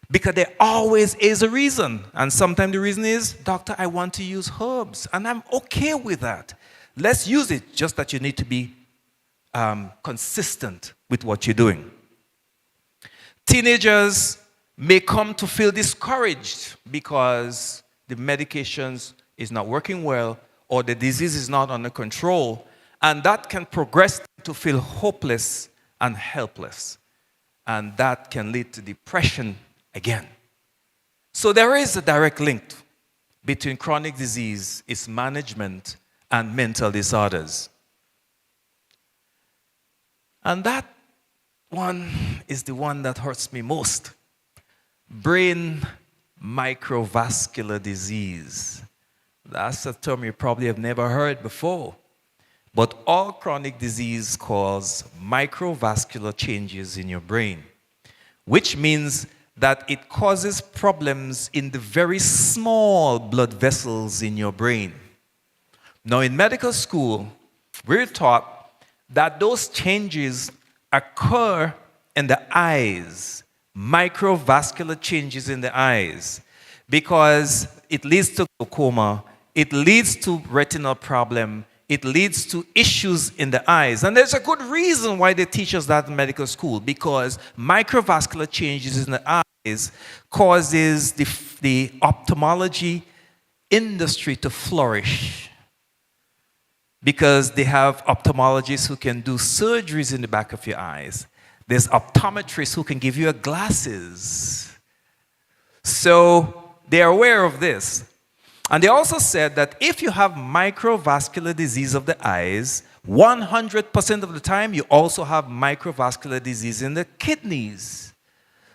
Because there always is a reason. And sometimes the reason is, doctor, I want to use herbs. And I'm okay with that. Let's use it, just that you need to be consistent with what you're doing. Teenagers may come to feel discouraged because the medications is not working well or the disease is not under control. And that can progress to feel hopeless and helpless. And that can lead to depression again. So there is a direct link between chronic disease, its management, and mental disorders. And that one is the one that hurts me most. Brain microvascular disease. That's a term you probably have never heard before. But all chronic disease cause microvascular changes in your brain, which means that it causes problems in the very small blood vessels in your brain. Now, in medical school, we're taught that those changes occur in the eyes, microvascular changes in the eyes, because it leads to glaucoma, it leads to retinal problem, it leads to issues in the eyes. And there's a good reason why they teach us that in medical school, because microvascular changes in the eyes causes the ophthalmology industry to flourish. Because they have ophthalmologists who can do surgeries in the back of your eyes. There's optometrists who can give you glasses. So they're aware of this. And they also said that if you have microvascular disease of the eyes, 100% of the time you also have microvascular disease in the kidneys.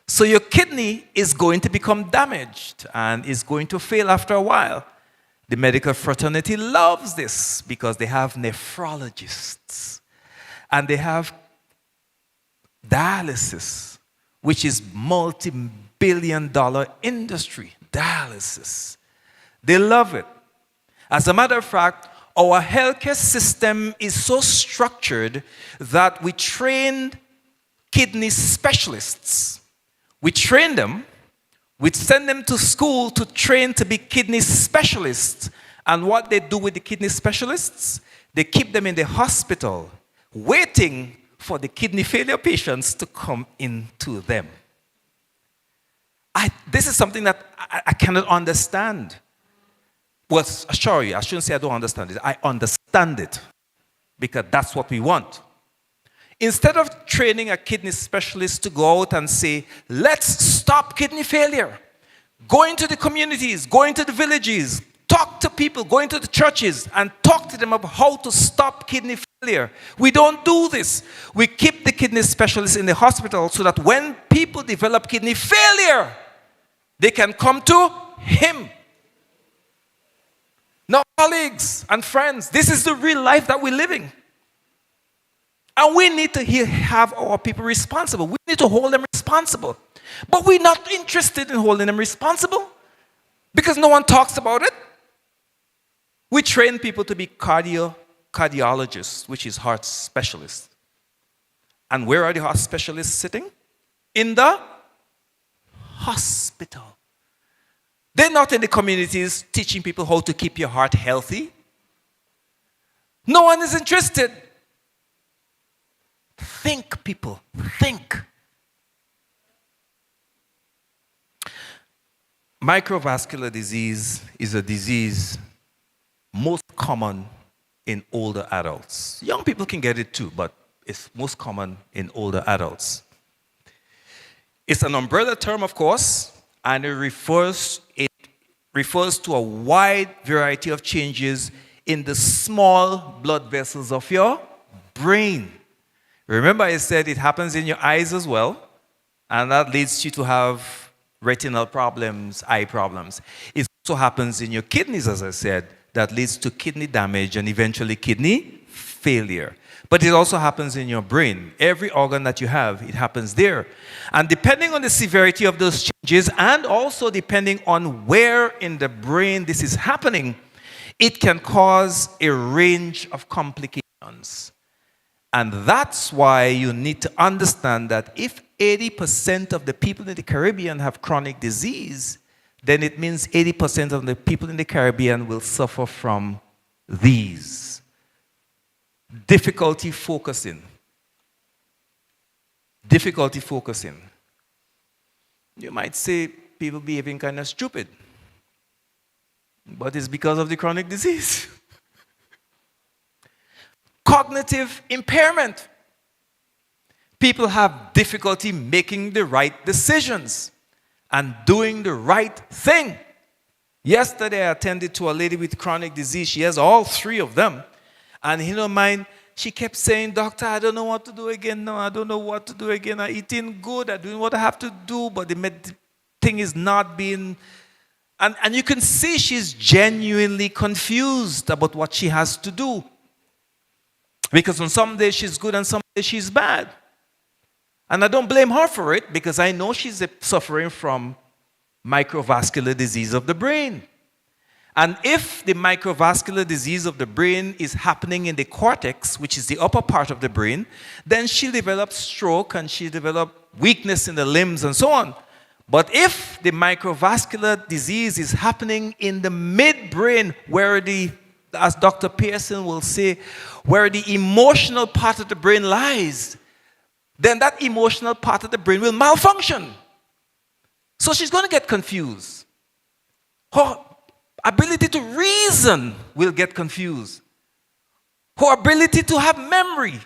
So your kidney is going to become damaged and is going to fail after a while. The medical fraternity loves this because they have nephrologists and they have dialysis, which is multi-billion-dollar industry, dialysis. They love it. As a matter of fact, our healthcare system is so structured that we trained kidney specialists. We train them, we send them to school to train to be kidney specialists. And what they do with the kidney specialists, they keep them in the hospital, waiting for the kidney failure patients to come into them. This is something that I cannot understand. Well, sorry, I shouldn't say I don't understand it. I understand it because that's what we want. Instead of training a kidney specialist to go out and say, let's stop kidney failure, Go into the communities, go into the villages, talk to people, go into the churches and talk to them about how to stop kidney failure. We don't do this. We keep the kidney specialists in the hospital so that when people develop kidney failure, they can come to him. Now, colleagues and friends, this is the real life that we're living. And we need to have our people responsible. We need to hold them responsible. But we're not interested in holding them responsible because no one talks about it. We train people to be cardiologists, which is heart specialists. And where are the heart specialists sitting? In the hospital. They're not in the communities teaching people how to keep your heart healthy. No one is interested. Think, people, think. Microvascular disease is a disease most common in older adults. Young people can get it too, but it's most common in older adults. It's an umbrella term, of course, and it refers to a wide variety of changes in the small blood vessels of your brain. Remember I said it happens in your eyes as well, and that leads you to have retinal problems, eye problems. It also happens in your kidneys, as I said, that leads to kidney damage and eventually kidney failure. But it also happens in your brain. Every organ that you have, it happens there. And depending on the severity of those changes and also depending on where in the brain this is happening, it can cause a range of complications. And that's why you need to understand that if 80% of the people in the Caribbean have chronic disease, then it means 80% of the people in the Caribbean will suffer from these. Difficulty focusing. Difficulty focusing. You might say people behaving kind of stupid, but it's because of the chronic disease. Cognitive impairment. People have difficulty making the right decisions and doing the right thing. Yesterday, I attended to a lady with chronic disease. She has all three of them. And you know, mine, she kept saying, "Doctor, I don't know what to do again. No, I don't know what to do again. I'm eating good. I'm doing what I have to do, but the thing is not being..." And you can see she's genuinely confused about what she has to do. Because on some days she's good and some days she's bad. And I don't blame her for it because I know she's suffering from microvascular disease of the brain. And if the microvascular disease of the brain is happening in the cortex, which is the upper part of the brain, then she'll develop stroke and she'll develop weakness in the limbs and so on. But if the microvascular disease is happening in the midbrain, where as Dr. Pearson will say, where the emotional part of the brain lies, then that emotional part of the brain will malfunction. So she's going to get confused. Her ability to reason will get confused. Her ability to have memory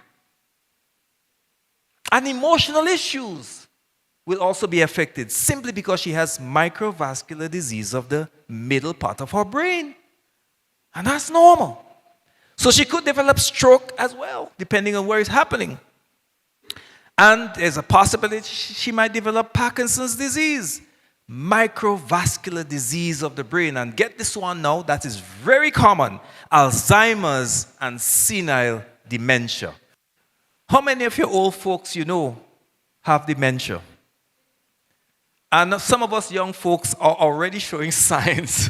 and emotional issues will also be affected simply because she has microvascular disease of the middle part of her brain. And that's normal. So she could develop stroke as well, depending on where it's happening. And there's a possibility she might develop Parkinson's disease, microvascular disease of the brain. And get this one now, that is very common, Alzheimer's and senile dementia. How many of your old folks you know have dementia? And some of us young folks are already showing signs.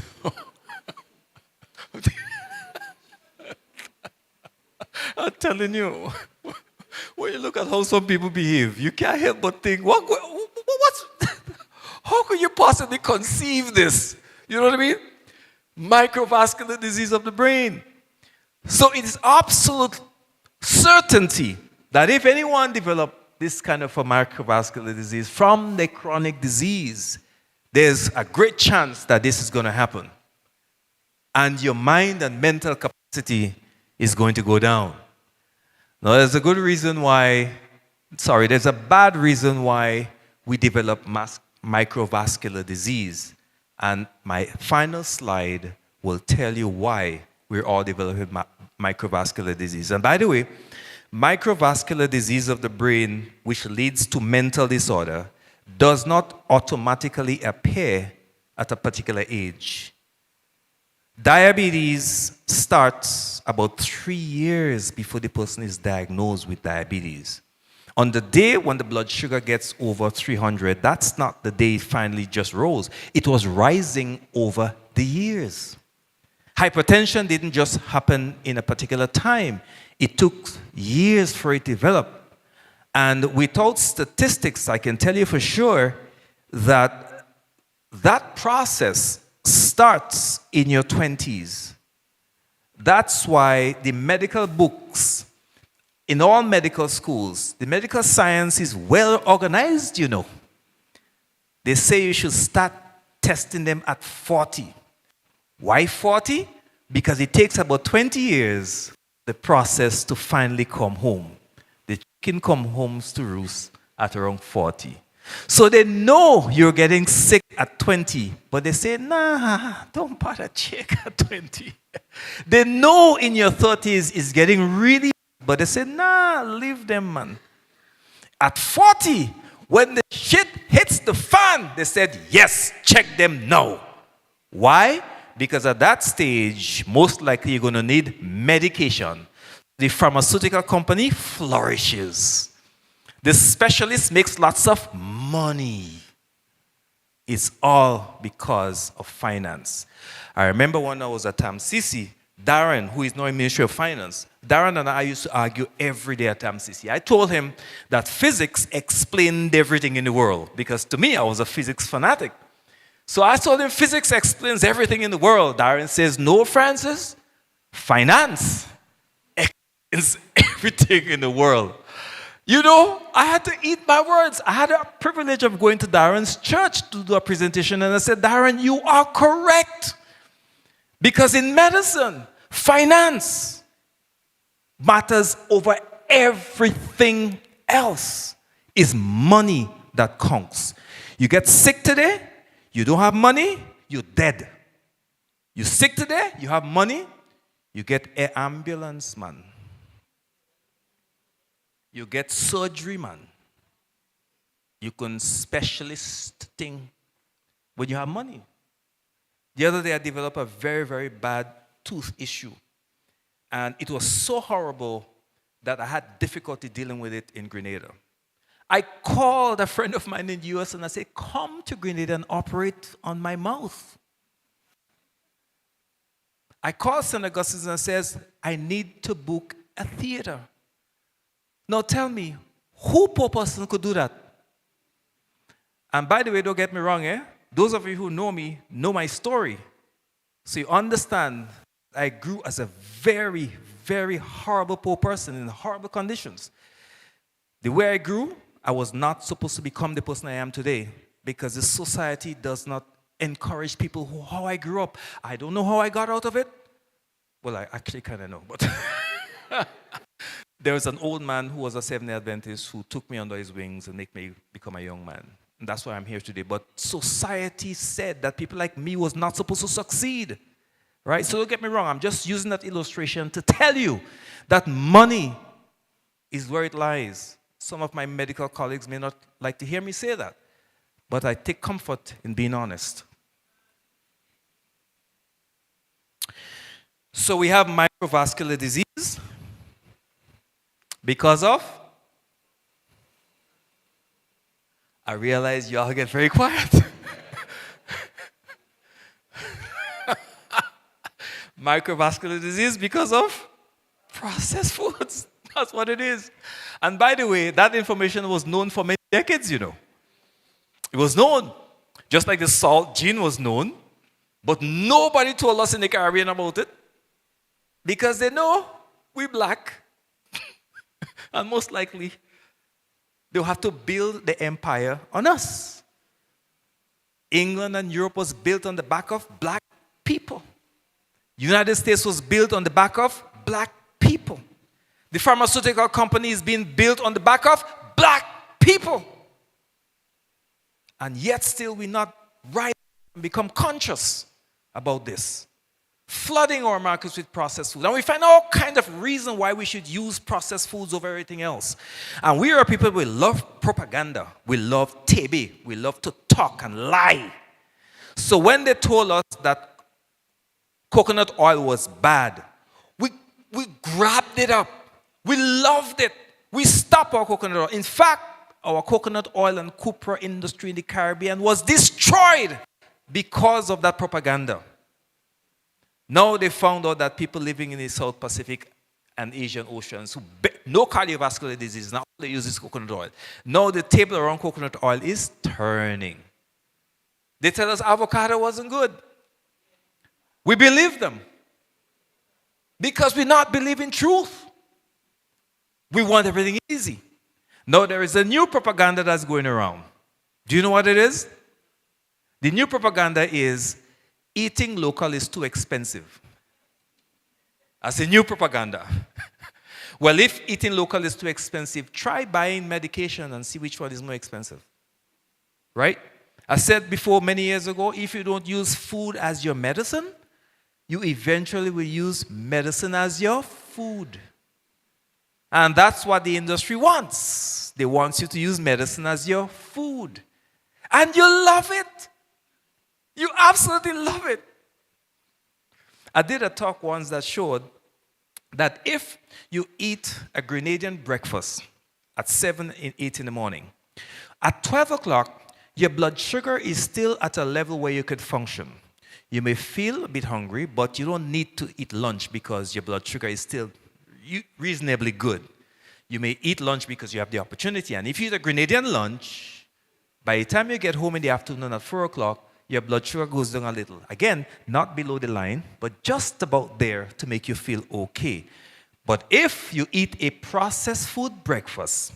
I'm telling you, when you look at how some people behave, you can't help but think, how could you possibly conceive this? You know what I mean? Microvascular disease of the brain. So it is absolute certainty that if anyone develops this kind of a microvascular disease from the chronic disease, there's a great chance that this is going to happen. And your mind and mental capacity is going to go down. Now, there's a good reason why, there's a bad reason why we develop microvascular disease. And my final slide will tell you why we're all developing microvascular disease. And by the way, microvascular disease of the brain, which leads to mental disorder, does not automatically appear at a particular age. Diabetes starts about 3 years before the person is diagnosed with diabetes. On the day when the blood sugar gets over 300, that's not the day it finally just rose. It was rising over the years. Hypertension didn't just happen in a particular time. It took years for it to develop. And without statistics, I can tell you for sure that that process starts in your 20s. That's why the medical books in all medical schools, the medical science is well organized, you know. They say you should start testing them at 40. Why 40? Because it takes about 20 years, the process to finally come home. The chicken comes home to roost at around 40. So they know you're getting sick at 20, but they say, nah, don't bother check at 20. They know in your 30s it's getting really, but they say, nah, leave them, man. At 40, when the shit hits the fan, they said, yes, check them now. Why? Because at that stage, most likely you're going to need medication. The pharmaceutical company flourishes. The specialist makes lots of money. It's all because of finance. I remember when I was at TAMCC, Darren, who is now in Ministry of Finance, Darren and I used to argue every day at TAMCC. I told him that physics explained everything in the world, because to me, I was a physics fanatic. So I told him physics explains everything in the world. Darren says, no, Francis, finance explains everything in the world. You know, I had to eat my words. I had a privilege of going to Darren's church to do a presentation, and I said, Darren, you are correct. Because in medicine, finance matters over everything else. It's money that counts. You get sick today, you don't have money, you're dead. You're sick today, you have money, you get an ambulance, man. You get surgery, man. You can specialist thing when you have money. The other day, I developed a very, very bad tooth issue. And it was so horrible that I had difficulty dealing with it in Grenada. I called a friend of mine in the US and I said, come to Grenada and operate on my mouth. I called St. Augustine and says, I need to book a theater. Now tell me, who poor person could do that? And by the way, don't get me wrong, those of you who know me know my story. So you understand, I grew as a very, very horrible poor person in horrible conditions. The way I grew, I was not supposed to become the person I am today, because the society does not encourage people how I grew up. I don't know how I got out of it. Well, I actually kind of know, but there was an old man who was a Seventh-day Adventist who took me under his wings and made me become a young man. And that's why I'm here today. But society said that people like me was not supposed to succeed. Right? So don't get me wrong. I'm just using that illustration to tell you that money is where it lies. Some of my medical colleagues may not like to hear me say that, but I take comfort in being honest. So we have microvascular disease because of, I realize y'all get very quiet. Microvascular disease because of processed foods. That's what it is. And by the way, that information was known for many decades, you know. It was known. Just like the salt gene was known. But nobody told us in the Caribbean about it. Because they know we're black. And most likely, they'll have to build the empire on us. England and Europe was built on the back of black people. United States was built on the back of black people. The pharmaceutical company is being built on the back of black people. And yet still we're not right and become conscious about this. Flooding our markets with processed food. And we find all kinds of reasons why we should use processed foods over everything else. And we are people, we love propaganda. We love TV. We love to talk and lie. So when they told us that coconut oil was bad, we grabbed it up. We loved it. We stopped our coconut oil. In fact, our coconut oil and copra industry in the Caribbean was destroyed because of that propaganda. Now they found out that people living in the South Pacific and Asian oceans who no cardiovascular disease, now they use this coconut oil. Now the table around coconut oil is turning. They tell us avocado wasn't good. We believe them because we not believe in truth. We want everything easy. Now there is a new propaganda that's going around. Do you know what it is? The new propaganda is eating local is too expensive. That's a new propaganda. Well, if eating local is too expensive, try buying medication and see which one is more expensive. Right? I said before many years ago, if you don't use food as your medicine, you eventually will use medicine as your food. And that's what the industry wants. They want you to use medicine as your food. And you love it. You absolutely love it. I did a talk once that showed that if you eat a Grenadian breakfast at 7 and 8 in the morning, at 12 o'clock, your blood sugar is still at a level where you could function. You may feel a bit hungry, but you don't need to eat lunch because your blood sugar is still reasonably good. You may eat lunch because you have the opportunity. And if you eat a Grenadian lunch, by the time you get home in the afternoon at 4 o'clock, your blood sugar goes down a little. Again, not below the line, but just about there to make you feel okay. But if you eat a processed food breakfast,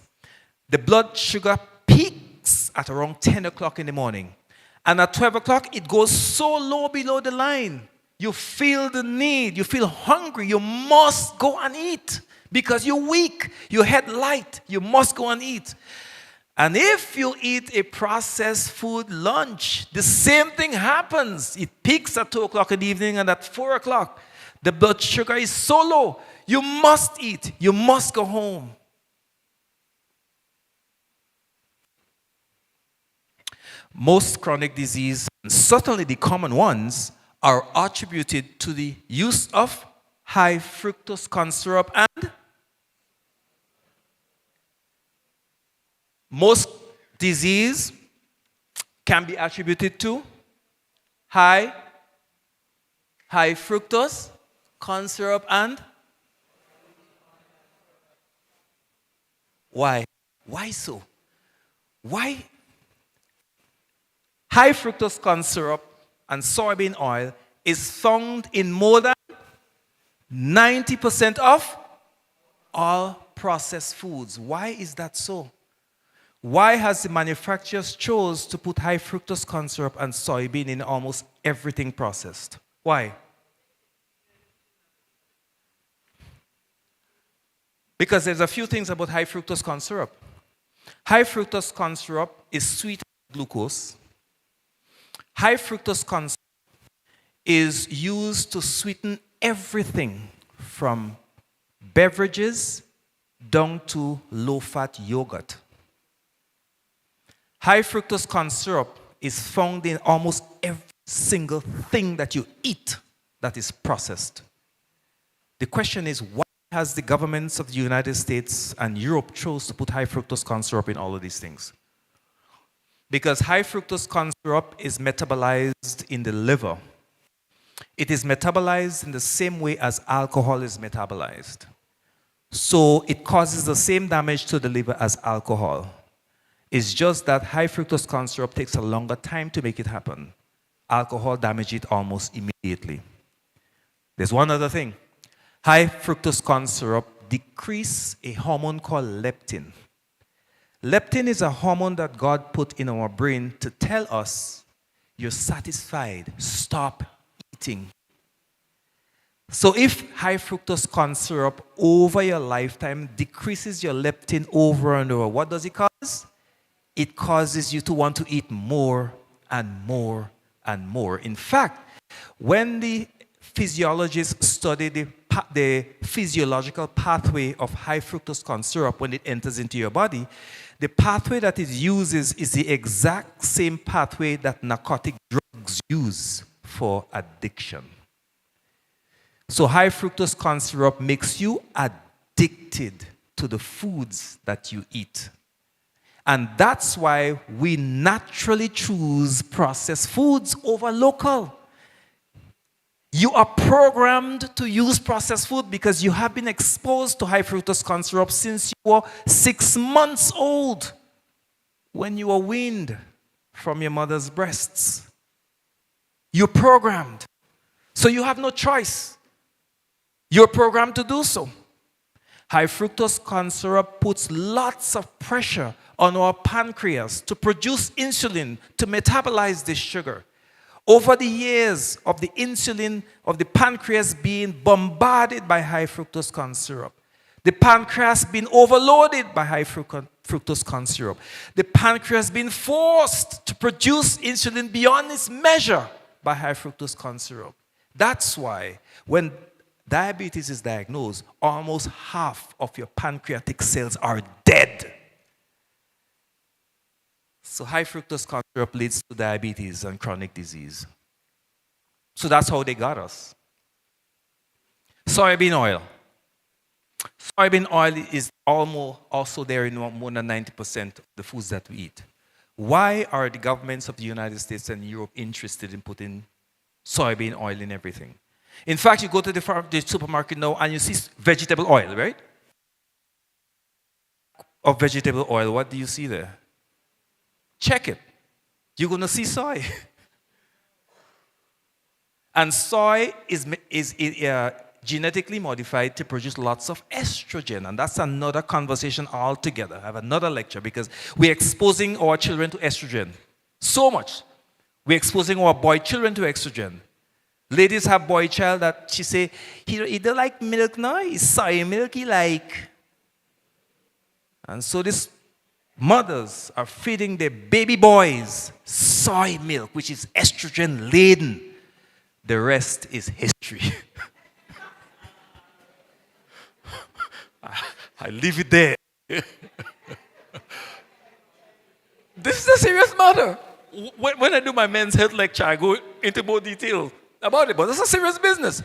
the blood sugar peaks at around 10 o'clock in the morning. And at 12 o'clock, it goes so low below the line. You feel the need. You feel hungry. You must go and eat because you're weak. Your head light. You must go and eat. And if you eat a processed food lunch, the same thing happens. It peaks at 2 o'clock in the evening, and at 4 o'clock, the blood sugar is so low. You must eat. You must go home. Most chronic disease, and certainly the common ones, are attributed to the use of high fructose corn syrup and most disease can be attributed to high fructose corn syrup and why? Why so? Why? High fructose corn syrup and soybean oil is found in more than 90% of all processed foods. Why is that so? Why has the manufacturers chose to put high fructose corn syrup and soybean in almost everything processed? Why? Because there's a few things about high fructose corn syrup. High fructose corn syrup is sweet glucose. High fructose corn syrup is used to sweeten everything from beverages down to low-fat yogurt. High fructose corn syrup is found in almost every single thing that you eat that is processed. The question is, why has the governments of the United States and Europe chose to put high fructose corn syrup in all of these things? Because high fructose corn syrup is metabolized in the liver. It is metabolized in the same way as alcohol is metabolized. So it causes the same damage to the liver as alcohol. It's just that high fructose corn syrup takes a longer time to make it happen. Alcohol damages it almost immediately. There's one other thing. High fructose corn syrup decreases a hormone called leptin. Leptin is a hormone that God put in our brain to tell us, you're satisfied, stop eating. So if high fructose corn syrup over your lifetime decreases your leptin over and over, what does it cause? It causes you to want to eat more and more and more. In fact, when the physiologists study the physiological pathway of high fructose corn syrup when it enters into your body, the pathway that it uses is the exact same pathway that narcotic drugs use for addiction. So high fructose corn syrup makes you addicted to the foods that you eat. And that's why we naturally choose processed foods over local. You are programmed to use processed food because you have been exposed to high fructose corn syrup since you were 6 months old, when you were weaned from your mother's breasts. You're programmed. So you have no choice. You're programmed to do so. High fructose corn syrup puts lots of pressure on our pancreas to produce insulin to metabolize this sugar. Over the years of the insulin of the pancreas being bombarded by high fructose corn syrup, the pancreas being overloaded by high fructose corn syrup, the pancreas being forced to produce insulin beyond its measure by high fructose corn syrup. That's why when diabetes is diagnosed, almost half of your pancreatic cells are dead. So high fructose corn syrup leads to diabetes and chronic disease. So that's how they got us. Soybean oil. Soybean oil is also there in more than 90% of the foods that we eat. Why are the governments of the United States and Europe interested in putting soybean oil in everything? In fact, you go to the supermarket now and you see vegetable oil, right? Of vegetable oil, what do you see there? Check it. You're going to see soy. And soy is genetically modified to produce lots of estrogen. And that's another conversation altogether. I have another lecture because we're exposing our children to estrogen. So much. We're exposing our boy children to estrogen. Ladies have boy child that she say, he don't like milk now, it's soy milk he like. And so these mothers are feeding their baby boys soy milk, which is estrogen laden. The rest is history. I leave it there. This is a serious matter. When I do my men's health lecture, I go into more detail about it, but this is serious business.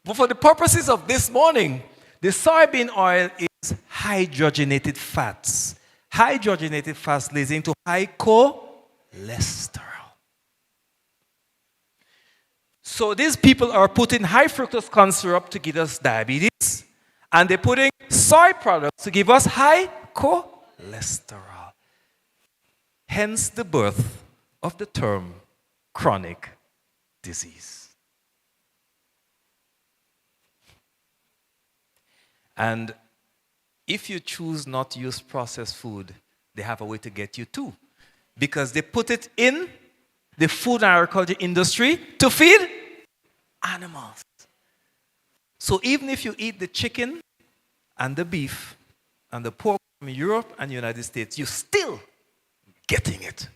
But for the purposes of this morning, the soybean oil is hydrogenated fats. Hydrogenated fats leads into high cholesterol. So these people are putting high fructose corn syrup to give us diabetes, and they're putting soy products to give us high cholesterol. Hence the birth of the term chronic disease. And if you choose not to use processed food, they have a way to get you too. Because they put it in the food and agriculture industry to feed animals. So even if you eat the chicken and the beef and the pork from Europe and the United States, you're still getting it.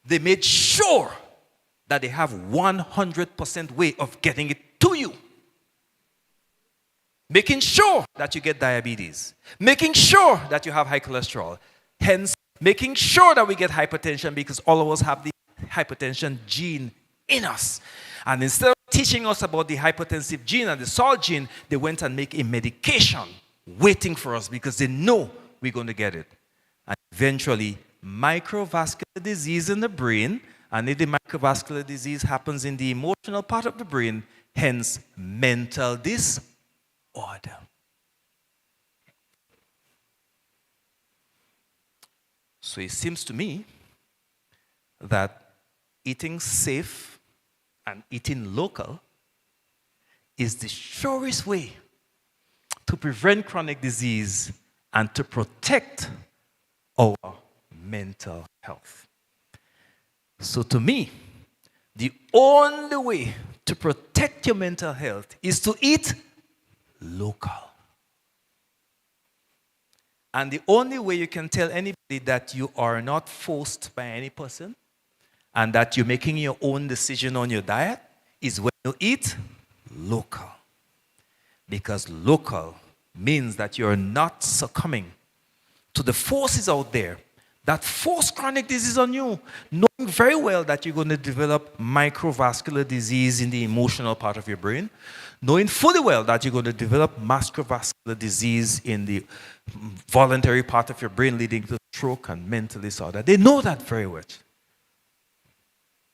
They made sure that they have 100% way of getting it to you. Making sure that you get diabetes. Making sure that you have high cholesterol. Hence, making sure that we get hypertension because all of us have the hypertension gene in us. And instead of teaching us about the hypertensive gene and the salt gene, they went and make a medication waiting for us because they know we're going to get it. And eventually, microvascular disease in the brain, and if the microvascular disease happens in the emotional part of the brain, hence mental disorder. So it seems to me that eating safe and eating local is the surest way to prevent chronic disease and to protect our mental health. So to me, the only way to protect your mental health is to eat local. And the only way you can tell anybody that you are not forced by any person and that you're making your own decision on your diet is when you eat local. Because local means that you're not succumbing to the forces out there that force chronic disease on you, knowing very well that you're going to develop microvascular disease in the emotional part of your brain, knowing fully well that you're going to develop macrovascular disease in the voluntary part of your brain, leading to stroke and mental disorder. They know that very well.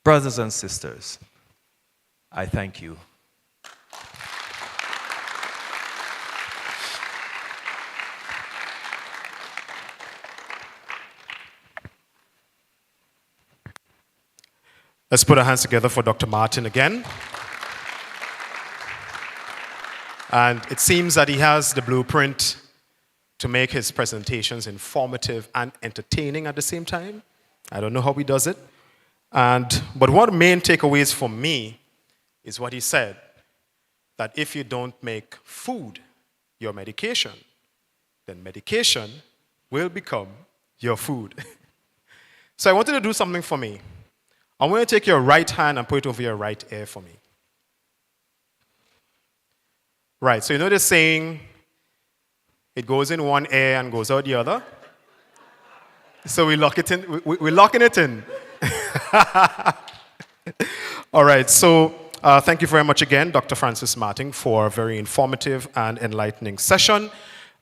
Brothers and sisters, I thank you. Let's put our hands together for Dr. Martin again. And it seems that he has the blueprint to make his presentations informative and entertaining at the same time. I don't know how he does it. But one of the main takeaways for me is what he said, that if you don't make food your medication, then medication will become your food. So I want you to do something for me. I want you to take your right hand and put it over your right ear for me. Right, so you know the saying, it goes in one ear and goes out the other? So we lock it in, we're locking it in. All right, so thank you very much again, Dr. Francis Martin, for a very informative and enlightening session.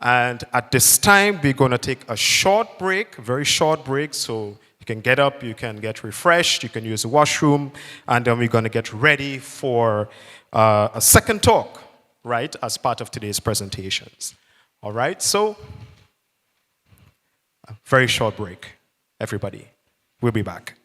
And at this time, we're going to take a short break, a very short break, so you can get up, you can get refreshed, you can use the washroom, and then we're going to get ready for a second talk, right, as part of today's presentations. All right, so a very short break, everybody. We'll be back.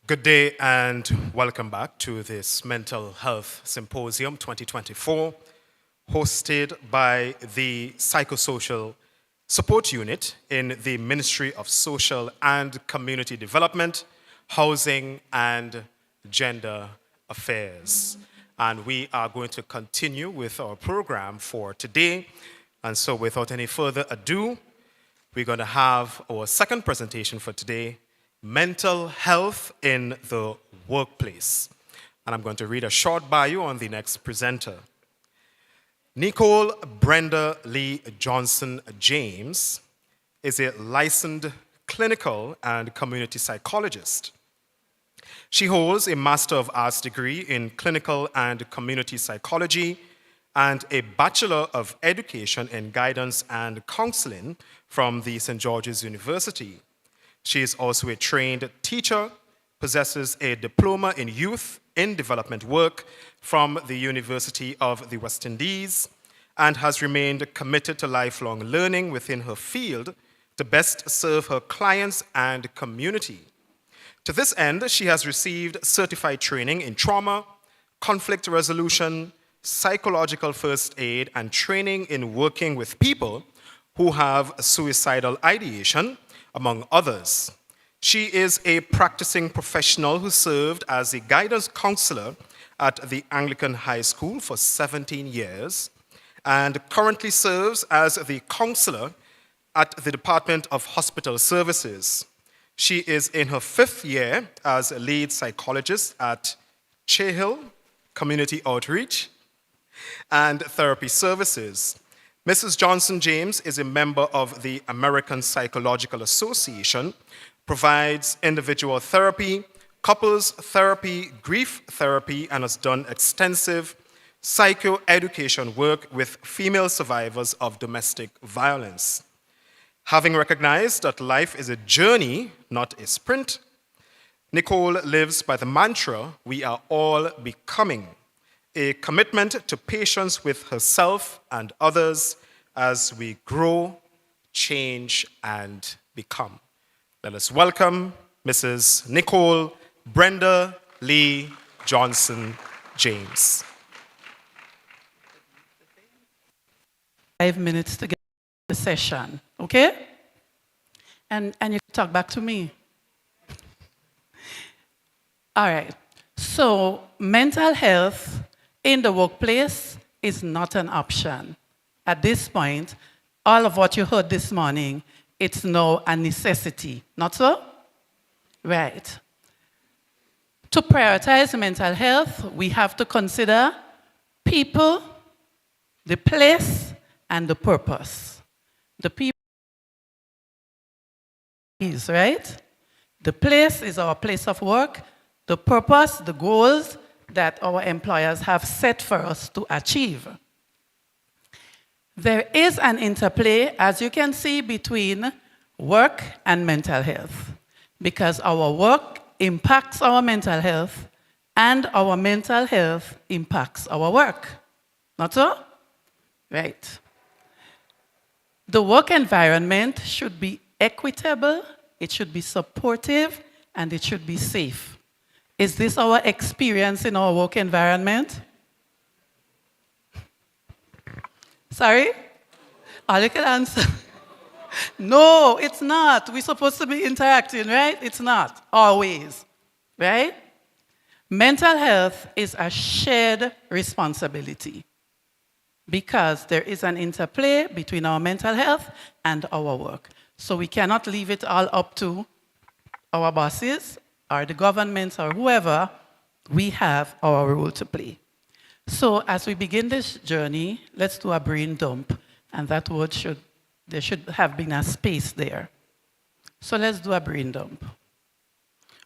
Good day and welcome back to this Mental Health Symposium 2024, hosted by the Psychosocial Support Unit in the Ministry of Social and Community Development, Housing and Gender Affairs. And we are going to continue with our program for today. And so without any further ado, we're going to have our second presentation for today, Mental Health in the Workplace. And I'm going to read a short bio on the next presenter. Nicole Brenda Lee Johnson James is a licensed clinical and community psychologist. She holds a Master of Arts degree in clinical and community psychology and a Bachelor of Education in Guidance and Counseling from the St. George's University. She is also a trained teacher, possesses a diploma in youth in development work from the University of the West Indies, and has remained committed to lifelong learning within her field to best serve her clients and community. To this end, she has received certified training in trauma, conflict resolution, psychological first aid, and training in working with people who have suicidal ideation, among others. She is a practicing professional who served as a guidance counselor at the Anglican High School for 17 years and currently serves as the counselor at the Department of Hospital Services. She is in her 5th year as a lead psychologist at Chehill Community Outreach and Therapy Services. Mrs. Johnson James is a member of the American Psychological Association, provides individual therapy, couples therapy, grief therapy, and has done extensive psychoeducation work with female survivors of domestic violence. Having recognized that life is a journey, not a sprint, Nicole lives by the mantra, "We are all becoming," a commitment to patience with herself and others as we grow, change, and become. Let us welcome Mrs. Nicole Brenda Lee Johnson James. 5 minutes to get the session, okay? And you talk back to me. All right. So mental health in the workplace is not an option. At this point, all of what you heard this morning, it's now a necessity. Not so? Right. To prioritize mental health, we have to consider people, the place, and the purpose. The people is, right? The place is our place of work. The purpose, the goals that our employers have set for us to achieve. There is an interplay, as you can see, between work and mental health, because our work impacts our mental health and our mental health impacts our work. Not so? Right. The work environment should be equitable, it should be supportive, and it should be safe. Is this our experience in our work environment? Sorry? All you can answer. No, it's not. We're supposed to be interacting, right? It's not, always, right? Mental health is a shared responsibility because there is an interplay between our mental health and our work. So we cannot leave it all up to our bosses or the governments or whoever. We have our role to play. So as we begin this journey, let's do a brain dump. And that word there should have been a space there. So let's do a brain dump.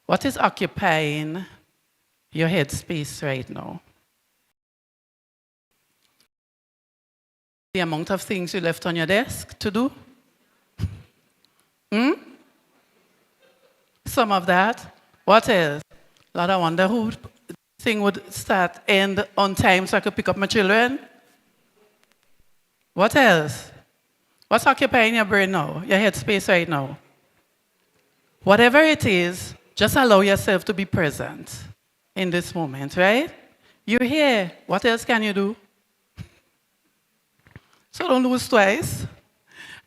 What is occupying your head space right now? The amount of things you left on your desk to do? Some of that. What else? Lord, I wonder who thing would end on time so I could pick up my children. What else? What's occupying your brain now, your head space right now? Whatever it is, Just allow yourself to be present in this moment, right? You're here. What else can you do? So don't lose twice.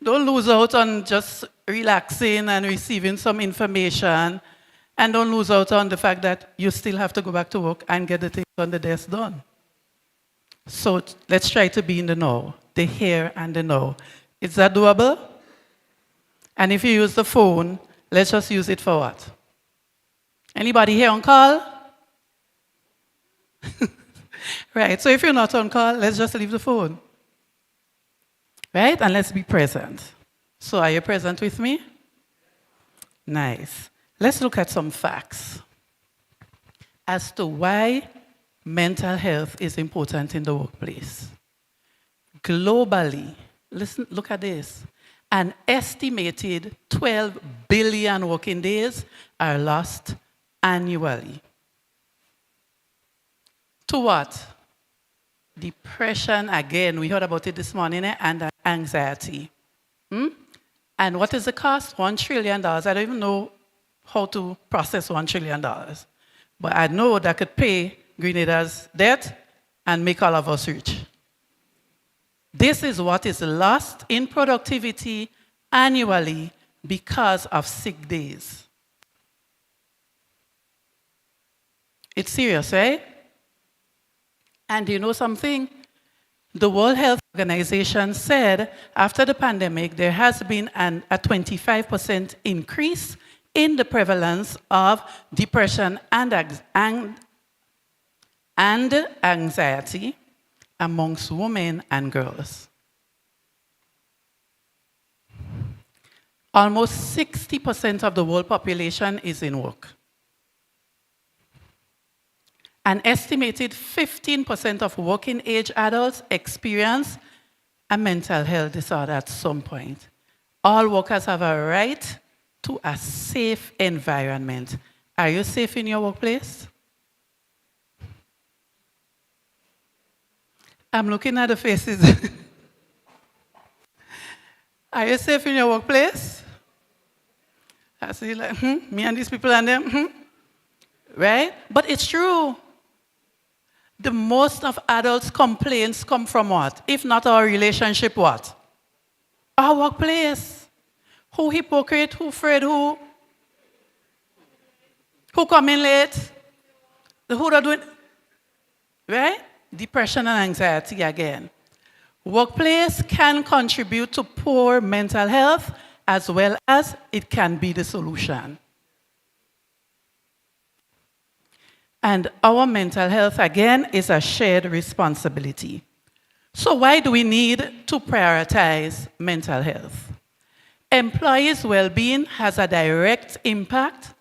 Don't lose out on just relaxing and receiving some information. And don't lose out on the fact that you still have to go back to work and get the things on the desk done. So let's try to be in the now, the here and the now. Is that doable? And if you use the phone, let's just use it for what? Anybody here on call? Right, so if you're not on call, let's just leave the phone. Right, and let's be present. So are you present with me? Nice. Let's look at some facts as to why mental health is important in the workplace. Globally, listen, look at this. An estimated 12 billion working days are lost annually. To what? Depression, again, we heard about it this morning, and anxiety. And what is the cost? $1 trillion. I don't even know how to process $1 trillion. But I know that could pay Grenada's debt and make all of us rich. This is what is lost in productivity annually because of sick days. It's serious, right? And you know something? The World Health Organization said after the pandemic, there has been a 25% increase in the prevalence of depression and anxiety amongst women and girls. Almost 60% of the world population is in work. An estimated 15% of working age adults experience a mental health disorder at some point. All workers have a right to a safe environment. Are you safe in your workplace? I'm looking at the faces. Are you safe in your workplace? I see like, me and these people and them, right? But it's true. The most of adults' complaints come from what? If not our relationship, what? Our workplace. Who hypocrite, who afraid, who come in late, who are doing, right? Depression and anxiety again. Workplace can contribute to poor mental health as well as it can be the solution. And our mental health, again, is a shared responsibility. So why do we need to prioritize mental health? Employees' well-being has a direct impact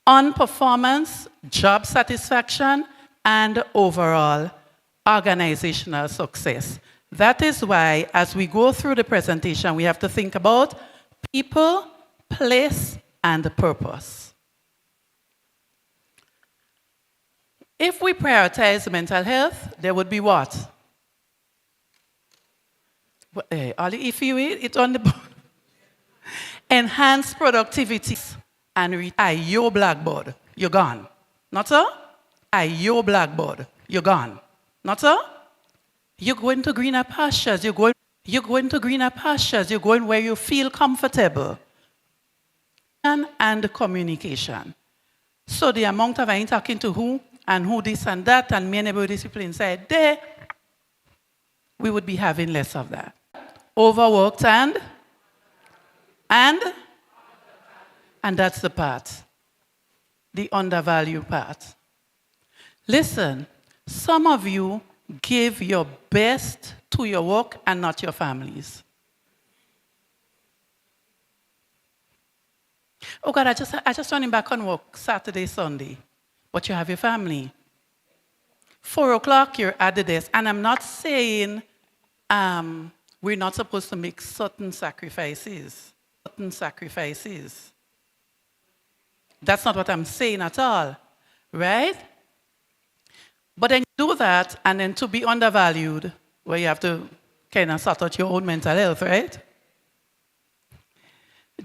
on performance, job satisfaction, and overall organizational success. That is why, as we go through the presentation, we have to think about people, place, and purpose. If we prioritize mental health, there would be what? If you eat, it's on the board. Enhance productivity and your blackboard, you're gone. Not so? Your blackboard, you're gone. Not so? You're going to greener pastures. You're going to greener pastures. You're going where you feel comfortable. And communication. So the amount of I talking to who and who this and that and me and everybody people inside there, we would be having less of that. Overworked and that's the part, the undervalued part. Listen, some of you give your best to your work and not your families. Oh God, I just running back on work Saturday, Sunday, but you have your family. 4 o'clock, you're at the desk, and I'm not saying we're not supposed to make certain sacrifices. That's not what I'm saying at all, right? But then you do that, and then to be undervalued, where you have to kind of sort out your own mental health, right?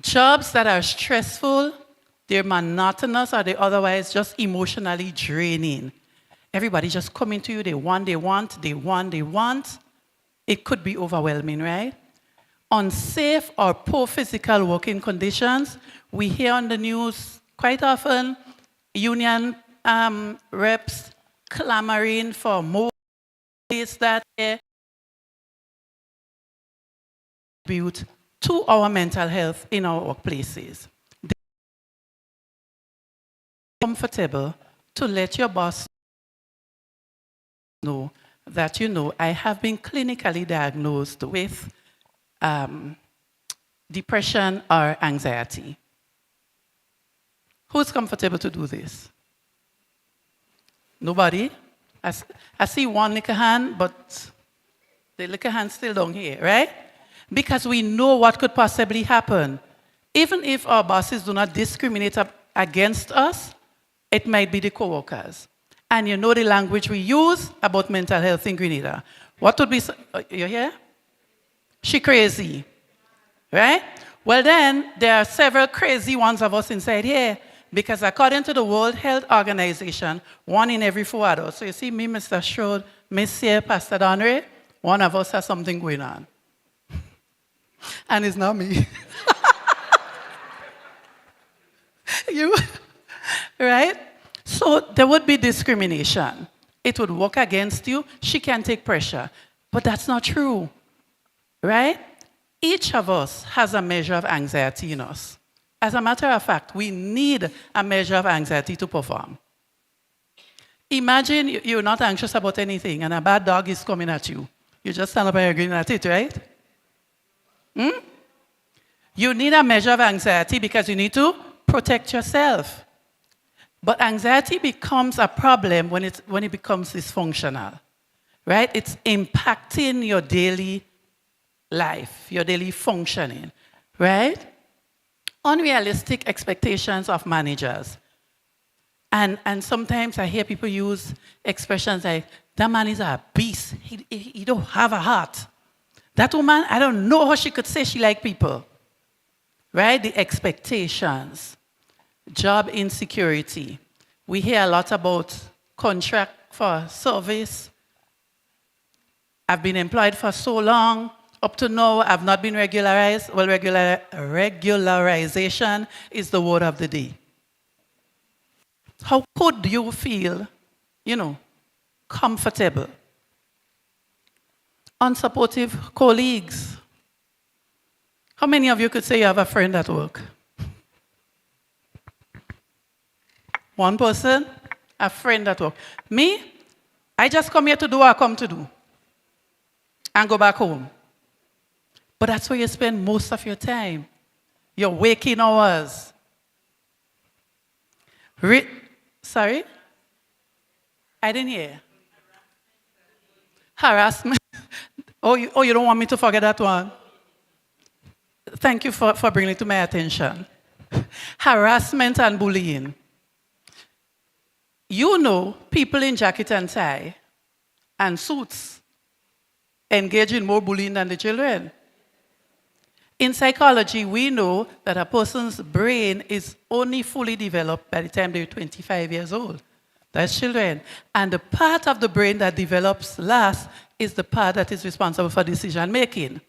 Jobs that are stressful They're monotonous or they're otherwise just emotionally draining. Everybody just coming to you, they want. It could be overwhelming, right? Unsafe or poor physical working conditions. We hear on the news quite often union reps clamoring for more days that contribute to our mental health in our workplaces. Comfortable to let your boss know that, I have been clinically diagnosed with depression or anxiety. Who's comfortable to do this? Nobody? I see one little hand, but the little hand still down here, right? Because we know what could possibly happen. Even if our bosses do not discriminate against us, it might be the co-workers. And you know the language we use about mental health in Grenada. What would be, you hear? She crazy, right? Well then, there are several crazy ones of us inside here, because according to the World Health Organization, 1 in every 4 adults. So you see me, Mr. Strode, Miss here, Pastor Donre, one of us has something going on. And it's not me. You, right? So there would be discrimination. It would work against you. She can take pressure. But that's not true, right? Each of us has a measure of anxiety in us. As a matter of fact, we need a measure of anxiety to perform. Imagine you're not anxious about anything and a bad dog is coming at you. You just stand up and you're grinning at it, right? You need a measure of anxiety because you need to protect yourself. But anxiety becomes a problem when it becomes dysfunctional, right? It's impacting your daily life, your daily functioning, right? Unrealistic expectations of managers. And sometimes I hear people use expressions like, that man is a beast. He don't have a heart. That woman, I don't know how she could say she like people. Right? The expectations. Job insecurity. We hear a lot about contract for service. I've been employed for so long. Up to now, I've not been regularized. Well, regularization is the word of the day. How could you feel, comfortable? Unsupportive colleagues. How many of you could say you have a friend at work? One person, a friend at work. Me, I just come here to do what I come to do and go back home. But that's where you spend most of your time, your waking hours. Sorry? I didn't hear. Harassment. Oh, you don't want me to forget that one? Thank you for bringing it to my attention. Harassment and bullying. People in jacket and tie and suits engage in more bullying than the children. In psychology, we know that a person's brain is only fully developed by the time they're 25 years old. That's children. And the part of the brain that develops last is the part that is responsible for decision making.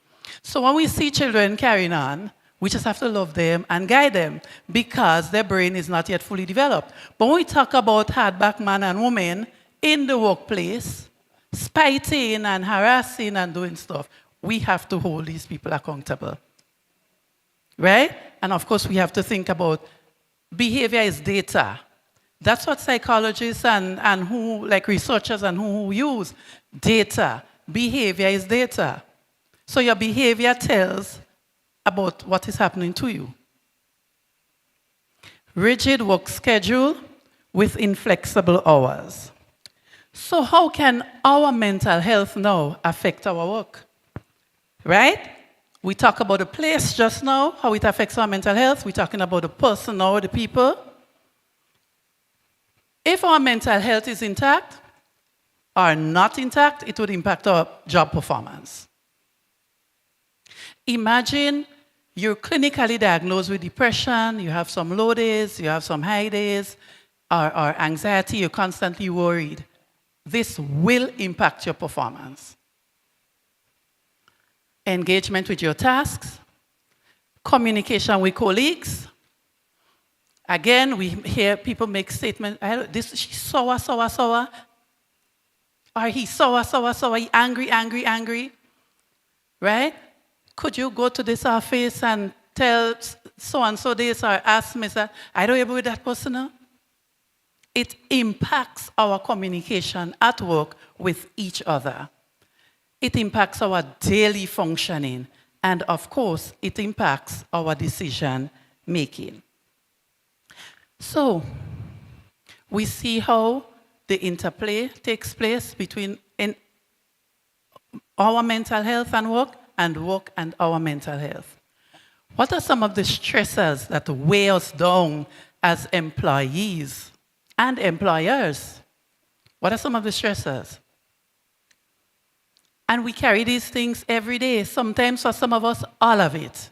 So when we see children carrying on, we just have to love them and guide them because their brain is not yet fully developed. But when we talk about hardback man and woman in the workplace, spiting and harassing and doing stuff, we have to hold these people accountable. Right? And of course, we have to think about behavior is data. That's what psychologists and researchers and who use data. Behavior is data. So your behavior tells about what is happening to you. Rigid work schedule with inflexible hours. So how can our mental health now affect our work? Right? We talk about the place just now, how it affects our mental health. We're talking about the person now, the people. If our mental health is intact or not intact, it would impact our job performance. Imagine you're clinically diagnosed with depression, you have some low days, you have some high days, or anxiety, you're constantly worried, this will impact your performance. Engagement with your tasks, communication with colleagues. Again, we hear people make statements, she's sour, sour, sour. Or he's sour, sour, sour, he angry, angry, angry. Right? Could you go to this office and tell so-and-so this or ask me that? I don't agree with that person now. It impacts our communication at work with each other. It impacts our daily functioning. And of course, it impacts our decision making. So, we see how the interplay takes place between our mental health and work and our mental health. What are some of the stressors that weigh us down as employees and employers? What are some of the stressors? And we carry these things every day. Sometimes for some of us, all of it.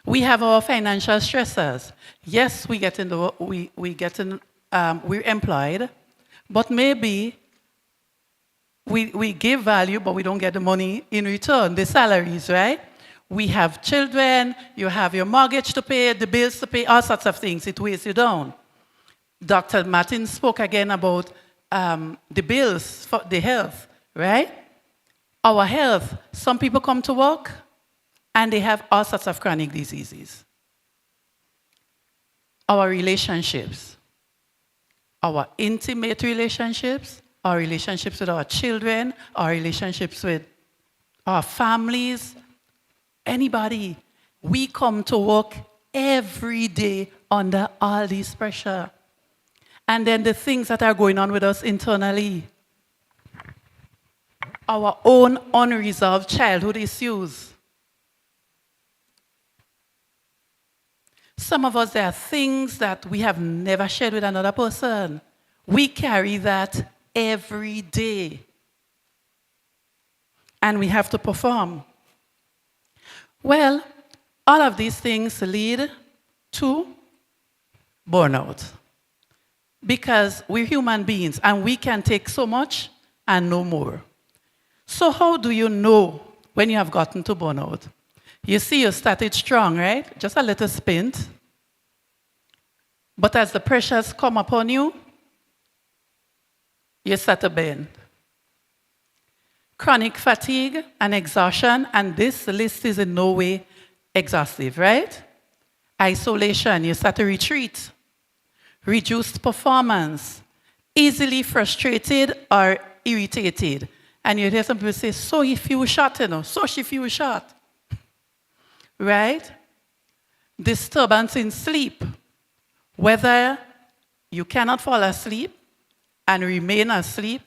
We have our financial stressors. Yes, we're employed, but maybe we give value, but we don't get the money in return, the salaries, right? We have children, you have your mortgage to pay, the bills to pay, all sorts of things. It weighs you down. Dr. Martin spoke again about the bills for the health, right? Our health. Some people come to work and they have all sorts of chronic diseases. Our relationships, our intimate relationships, our relationships with our children, our relationships with our families, anybody. We come to work every day under all this pressure. And then the things that are going on with us internally. Our own unresolved childhood issues. Some of us, there are things that we have never shared with another person. We carry that every day. And we have to perform. Well, all of these things lead to burnout. Because we're human beings and we can take so much and no more. So how do you know when you have gotten to burnout? You see you started strong, right? Just a little spint. But as the pressures come upon you, you start to bend. Chronic fatigue and exhaustion, and this list is in no way exhaustive, right? Isolation, you start to retreat. Reduced performance, easily frustrated or irritated. And you hear some people say, so he feels shot, so she feels shot. Right? Disturbance in sleep. Whether you cannot fall asleep and remain asleep,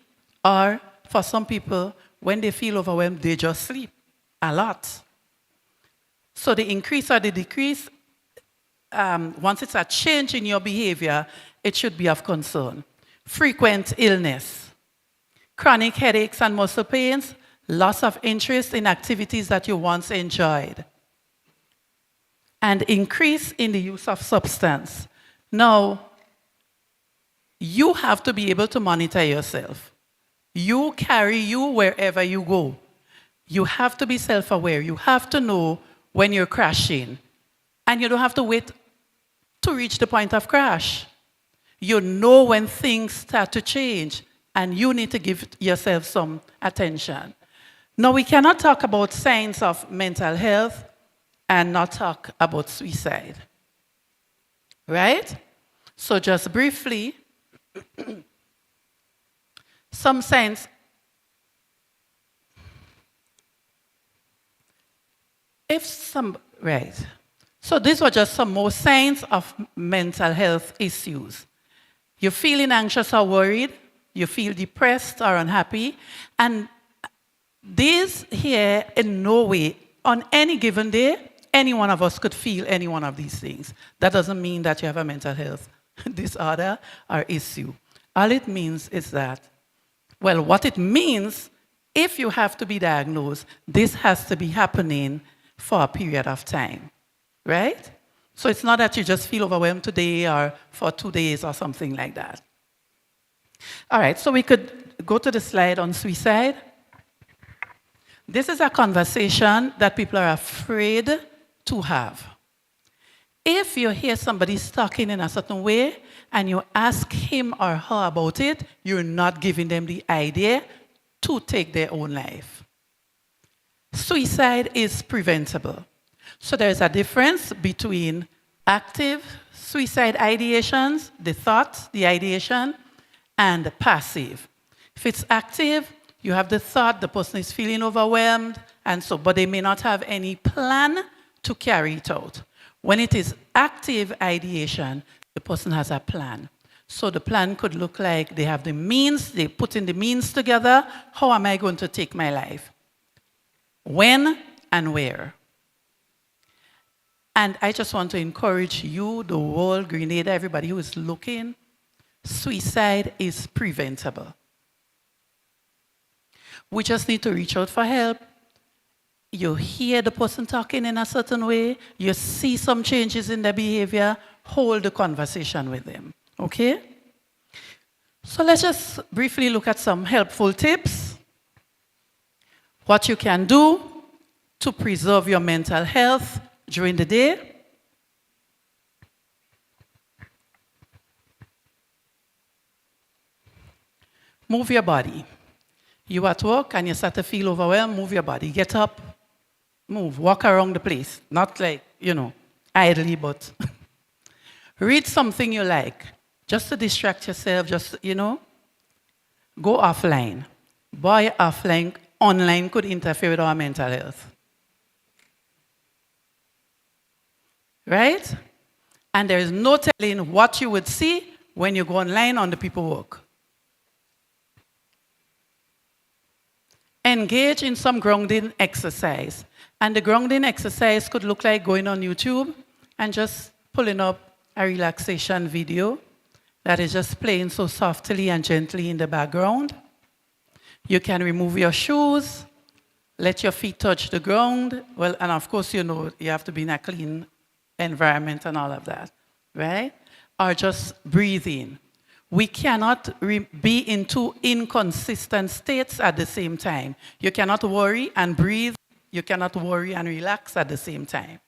or for some people, when they feel overwhelmed, they just sleep a lot. So the increase or the decrease, once it's a change in your behavior, it should be of concern. Frequent illness, chronic headaches and muscle pains, loss of interest in activities that you once enjoyed, and increase in the use of substance. Now, you have to be able to monitor yourself. You carry you wherever you go. You have to be self-aware. You have to know when you're crashing. And you don't have to wait to reach the point of crash. You know when things start to change, and you need to give yourself some attention. Now, we cannot talk about signs of mental health and not talk about suicide. Right? So just briefly, some signs. Right. So these were just some more signs of mental health issues. You're feeling anxious or worried, you feel depressed or unhappy, and these here in no way, on any given day, any one of us could feel any one of these things. That doesn't mean that you have a mental health disorder or issue. All it means is that, well, what it means, if you have to be diagnosed, this has to be happening for a period of time, right? So it's not that you just feel overwhelmed today or for 2 days or something like that. All right, so we could go to the slide on suicide. This is a conversation that people are afraid to have. If you hear somebody talking in a certain way and you ask him or her about it, you're not giving them the idea to take their own life. Suicide is preventable. So there's a difference between active suicide ideations, the thought, the ideation, and passive. If it's active, you have the thought, the person is feeling overwhelmed, but they may not have any plan to carry it out. When it is active ideation, the person has a plan. So the plan could look like they have the means, they put in the means together. How am I going to take my life? When and where? And I just want to encourage you, the whole Grenada, everybody who is looking, suicide is preventable. We just need to reach out for help. You hear the person talking in a certain way, you see some changes in their behavior, hold the conversation with them, okay? So let's just briefly look at some helpful tips. What you can do to preserve your mental health during the day. Move your body. You at work and you start to feel overwhelmed, move your body. Get up, move, walk around the place. Not like, idly, but read something you like. Just to distract yourself, go offline. Boy, offline, online could interfere with our mental health. Right? And there is no telling what you would see when you go online on the people work. Engage in some grounding exercise. And the grounding exercise could look like going on YouTube and just pulling up a relaxation video that is just playing so softly and gently in the background. You can remove your shoes, let your feet touch the ground. Well, and of course, you have to be in a clean environment and all of that, right? Or just breathe in. We cannot be in two inconsistent states at the same time. You cannot worry and breathe. You cannot worry and relax at the same time.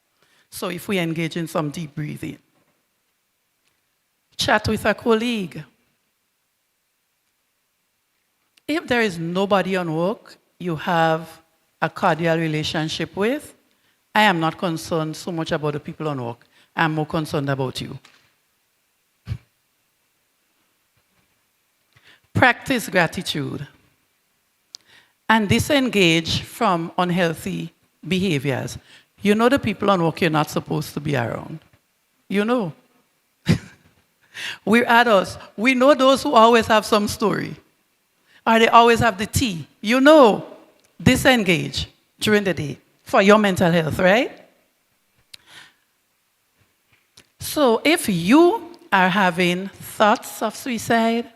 So if we engage in some deep breathing. Chat with a colleague. If there is nobody on work you have a cordial relationship with, I am not concerned so much about the people on work. I'm more concerned about you. Practice gratitude. And disengage from unhealthy behaviors. You know the people on work you're not supposed to be around. You know. We're adults. We know those who always have some story. Or they always have the tea. You know. Disengage during the day for your mental health, right? So if you are having thoughts of suicide,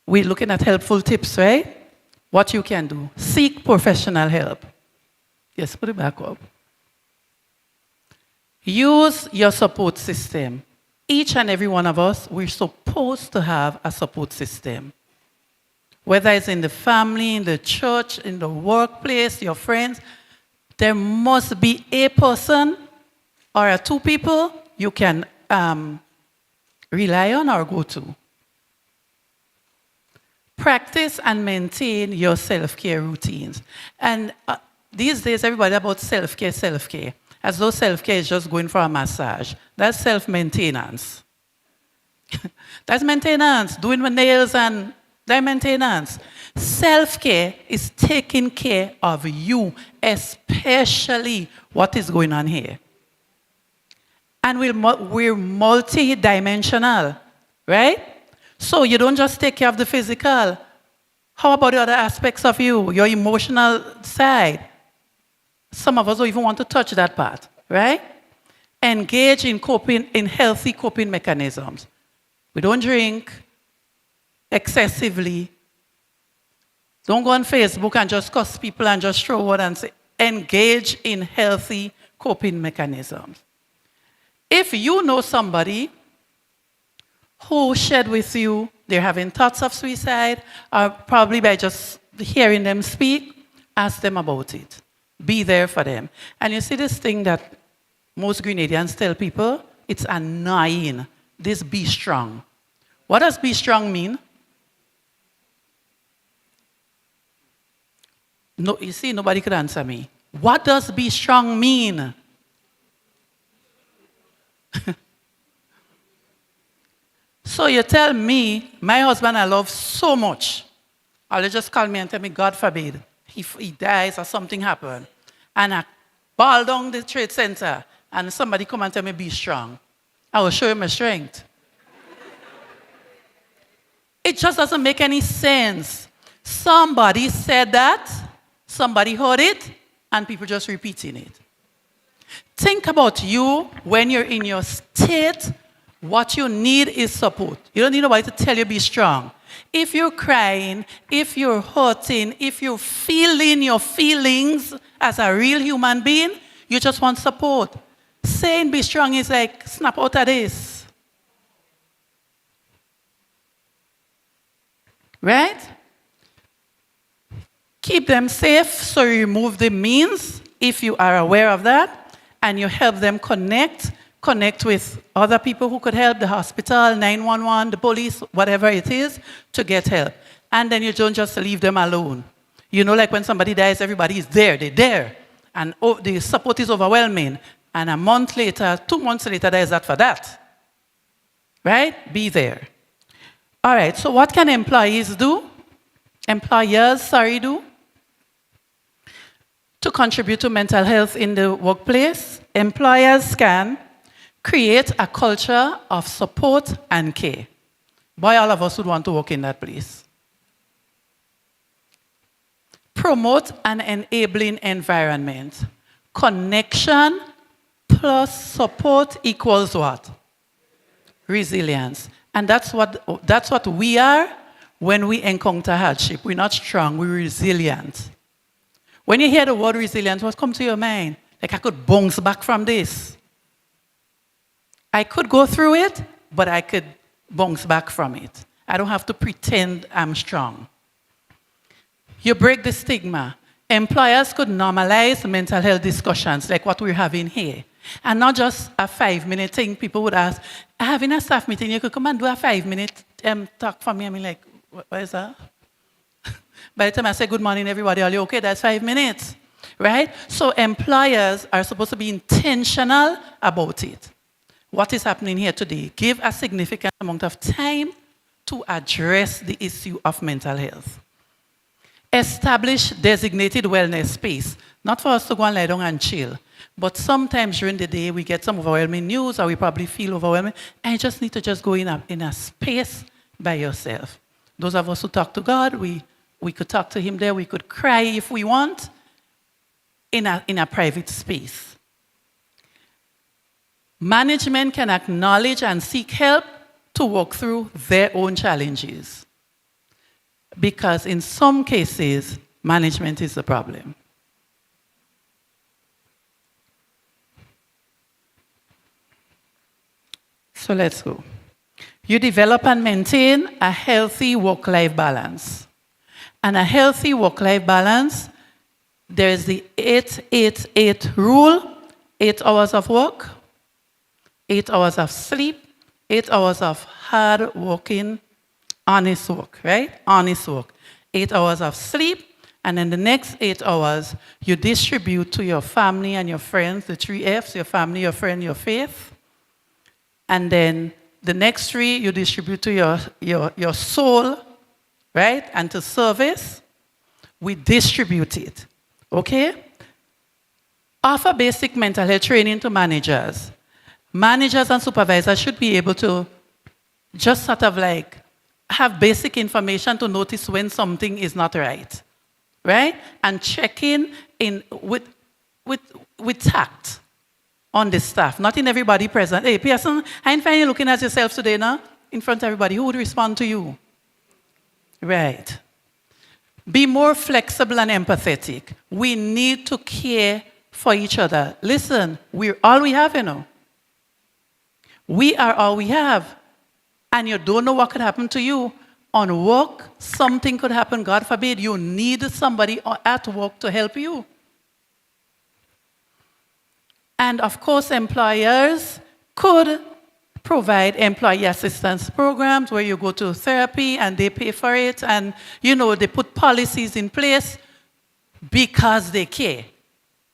we're looking at helpful tips, right? What you can do. Seek professional help. Yes, put it back up. Use your support system. Each and every one of us, we're supposed to have a support system. Whether it's in the family, in the church, in the workplace, your friends, there must be a person or two people you can rely on or go to. Practice and maintain your self-care routines. And these days, everybody about self-care. As though self-care is just going for a massage. That's self-maintenance. That's maintenance, doing my nails and that maintenance. Self-care is taking care of you, especially what is going on here. And we're multi-dimensional, right? So you don't just take care of the physical. How about the other aspects of you, your emotional side? Some of us don't even want to touch that part, right? Engage in healthy coping mechanisms. We don't drink excessively. Don't go on Facebook and just cuss people and just throw word and say, engage in healthy coping mechanisms. If you know somebody who shared with you they're having thoughts of suicide, or probably by just hearing them speak, ask them about it. Be there for them. And you see this thing that most Grenadians tell people, it's annoying. This be strong. What does be strong mean? No, you see, nobody could answer me. What does be strong mean? So you tell me, my husband I love so much. I'll just call me and tell me, God forbid, he dies or something happen. And I ball down the trade center and somebody come and tell me, be strong. I will show you my strength. It just doesn't make any sense. Somebody said that, somebody heard it, and people just repeating it. Think about you when you're in your state. What you need is support. You don't need nobody to tell you be strong. If you're crying, if you're hurting, if you're feeling your feelings as a real human being, you just want support. Saying be strong is like, snap out of this. Right? Keep them safe, so you remove the means if you are aware of that, and you help them connect with other people who could help, the hospital, 911, the police, whatever it is, to get help. And then you don't just leave them alone. You know, like when somebody dies, everybody is there, they're there. And the support is overwhelming. And a month later, 2 months later, there's that for that. Right? Be there. All right, so what can employers do? Do? To contribute to mental health in the workplace, employers can create a culture of support and care. Boy, all of us would want to work in that place. Promote an enabling environment. Connection plus support equals what? Resilience. And that's what we are when we encounter hardship. We're not strong, we're resilient. When you hear the word resilience, what comes to your mind? Like, I could bounce back from this. I could go through it, but I could bounce back from it. I don't have to pretend I'm strong. You break the stigma. Employers could normalize mental health discussions like what we're having here. And not just a 5-minute thing. People would ask, I have in a staff meeting, you could come and do a 5-minute talk for me. I mean, like, what is that? By the time I say good morning, everybody, are you okay? That's 5 minutes, right? So employers are supposed to be intentional about it. What is happening here today? Give a significant amount of time to address the issue of mental health. Establish designated wellness space. Not for us to go and lie down and chill, but sometimes during the day we get some overwhelming news or we probably feel overwhelming, and you just need to just go in a space by yourself. Those of us who talk to God, we could talk to him there, we could cry if we want, in a private space. Management can acknowledge and seek help to work through their own challenges. Because in some cases, management is the problem. So let's go. You develop and maintain a healthy work-life balance. And a healthy work-life balance, there is the 8-8-8 rule, 8 hours of work, 8 hours of sleep, 8 hours of hard working, honest work, right? Honest work. 8 hours of sleep, and then the next 8 hours, you distribute to your family and your friends, the 3 Fs, your family, your friend, your faith. And then the next 3, you distribute to your soul, right? And to service. We distribute it, okay? Offer basic mental health training to managers. Managers and supervisors should be able to just sort of like have basic information to notice when something is not right, right? And check in with tact on the staff, not in everybody present. Hey, Pearson, I ain't find you looking at yourself today now, in front of everybody. Who would respond to you? Right. Be more flexible and empathetic. We need to care for each other. Listen, we're all we have, you know. We are all we have. And you don't know what could happen to you. On work, something could happen, God forbid. You need somebody at work to help you. And of course, employers could provide employee assistance programs where you go to therapy and they pay for it. And, you know, they put policies in place because they care.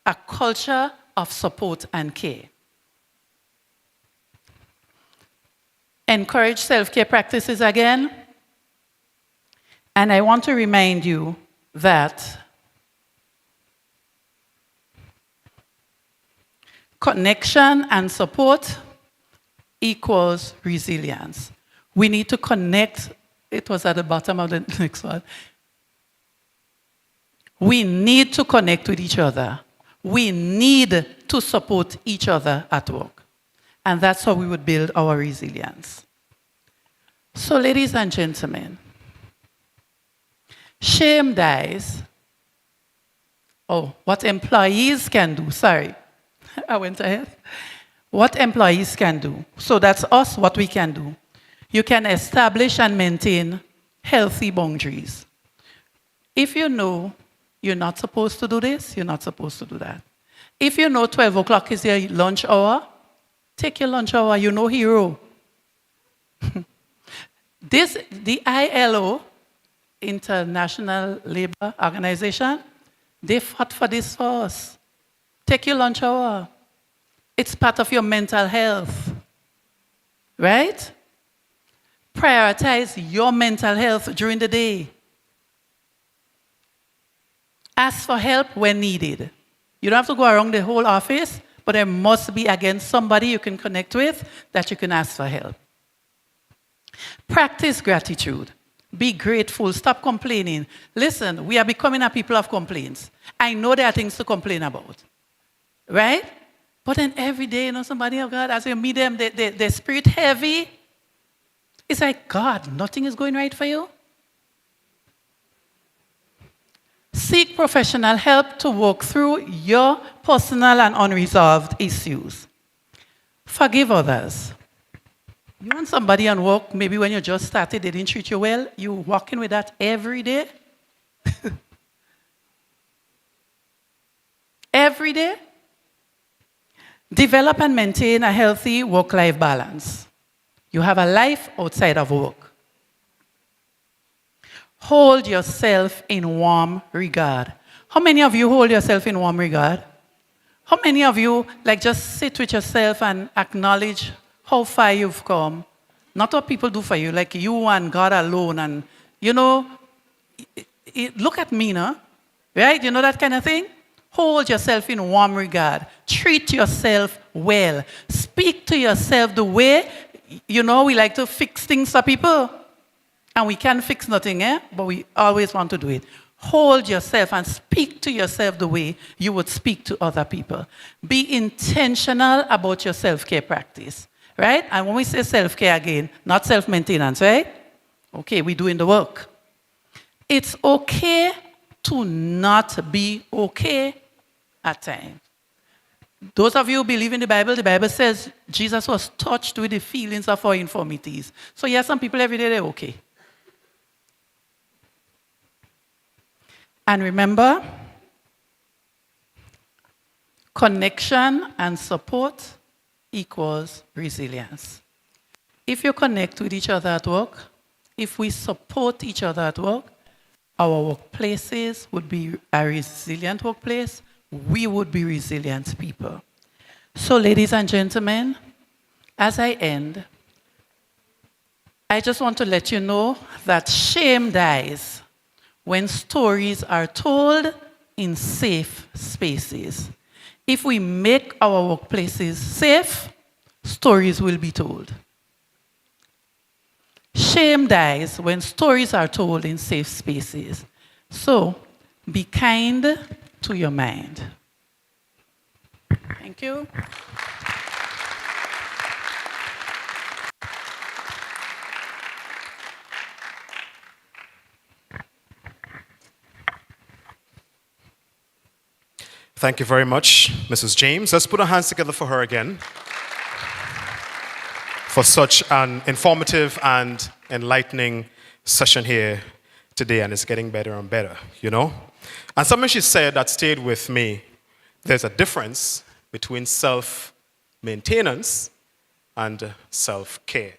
A culture of support and care. Encourage self-care practices again. And I want to remind you that connection and support equals resilience. We need to connect. It was at the bottom of the next one. We need to connect with each other. We need to support each other at work. And that's how we would build our resilience. So, ladies and gentlemen, shame dies. Oh, what employees can do. Sorry, I went ahead. What employees can do. So that's us, what we can do. You can establish and maintain healthy boundaries. If you know you're not supposed to do this, you're not supposed to do that. If you know 12 o'clock is your lunch hour, take your lunch hour, you know hero. The ILO, International Labour Organization, they fought for this for us. Take your lunch hour. It's part of your mental health, right? Prioritize your mental health during the day. Ask for help when needed. You don't have to go around the whole office, but there must be, again, somebody you can connect with that you can ask for help. Practice gratitude. Be grateful. Stop complaining. Listen, we are becoming a people of complaints. I know there are things to complain about, right? But then every day, you know, somebody, oh God, as you meet them, their spirit heavy. It's like, God, nothing is going right for you. Seek professional help to work through your personal and unresolved issues. Forgive others. You want somebody on work, maybe when you just started, they didn't treat you well, you walking with that every day? Every day? Develop and maintain a healthy work-life balance. You have a life outside of work. Hold yourself in warm regard. How many of you hold yourself in warm regard? How many of you just sit with yourself and acknowledge how far you've come? Not what people do for you, like you and God alone. And, you know, look at me now, right? You know that kind of thing? Hold yourself in warm regard. Treat yourself well. Speak to yourself the way, you know, we like to fix things for people. And we can't fix nothing, but we always want to do it. Hold yourself and speak to yourself the way you would speak to other people. Be intentional about your self-care practice, right? And when we say self-care again, not self-maintenance, right? Okay, we're doing the work. It's okay to not be okay at times. Those of you who believe in the Bible says Jesus was touched with the feelings of our infirmities. So yeah, some people every day they're okay. And remember, connection and support equals resilience. If you connect with each other at work, if we support each other at work, our workplaces would be a resilient workplace. We would be resilient people. So, ladies and gentlemen, as I end, I just want to let you know that shame dies when stories are told in safe spaces. If we make our workplaces safe, stories will be told. Shame dies when stories are told in safe spaces. So, be kind to your mind. Thank you. Thank you very much, Mrs. James. Let's put our hands together for her again for such an informative and enlightening session here today, and it's getting better and better, you know? And something she said that stayed with me, there's a difference between self-maintenance and self-care.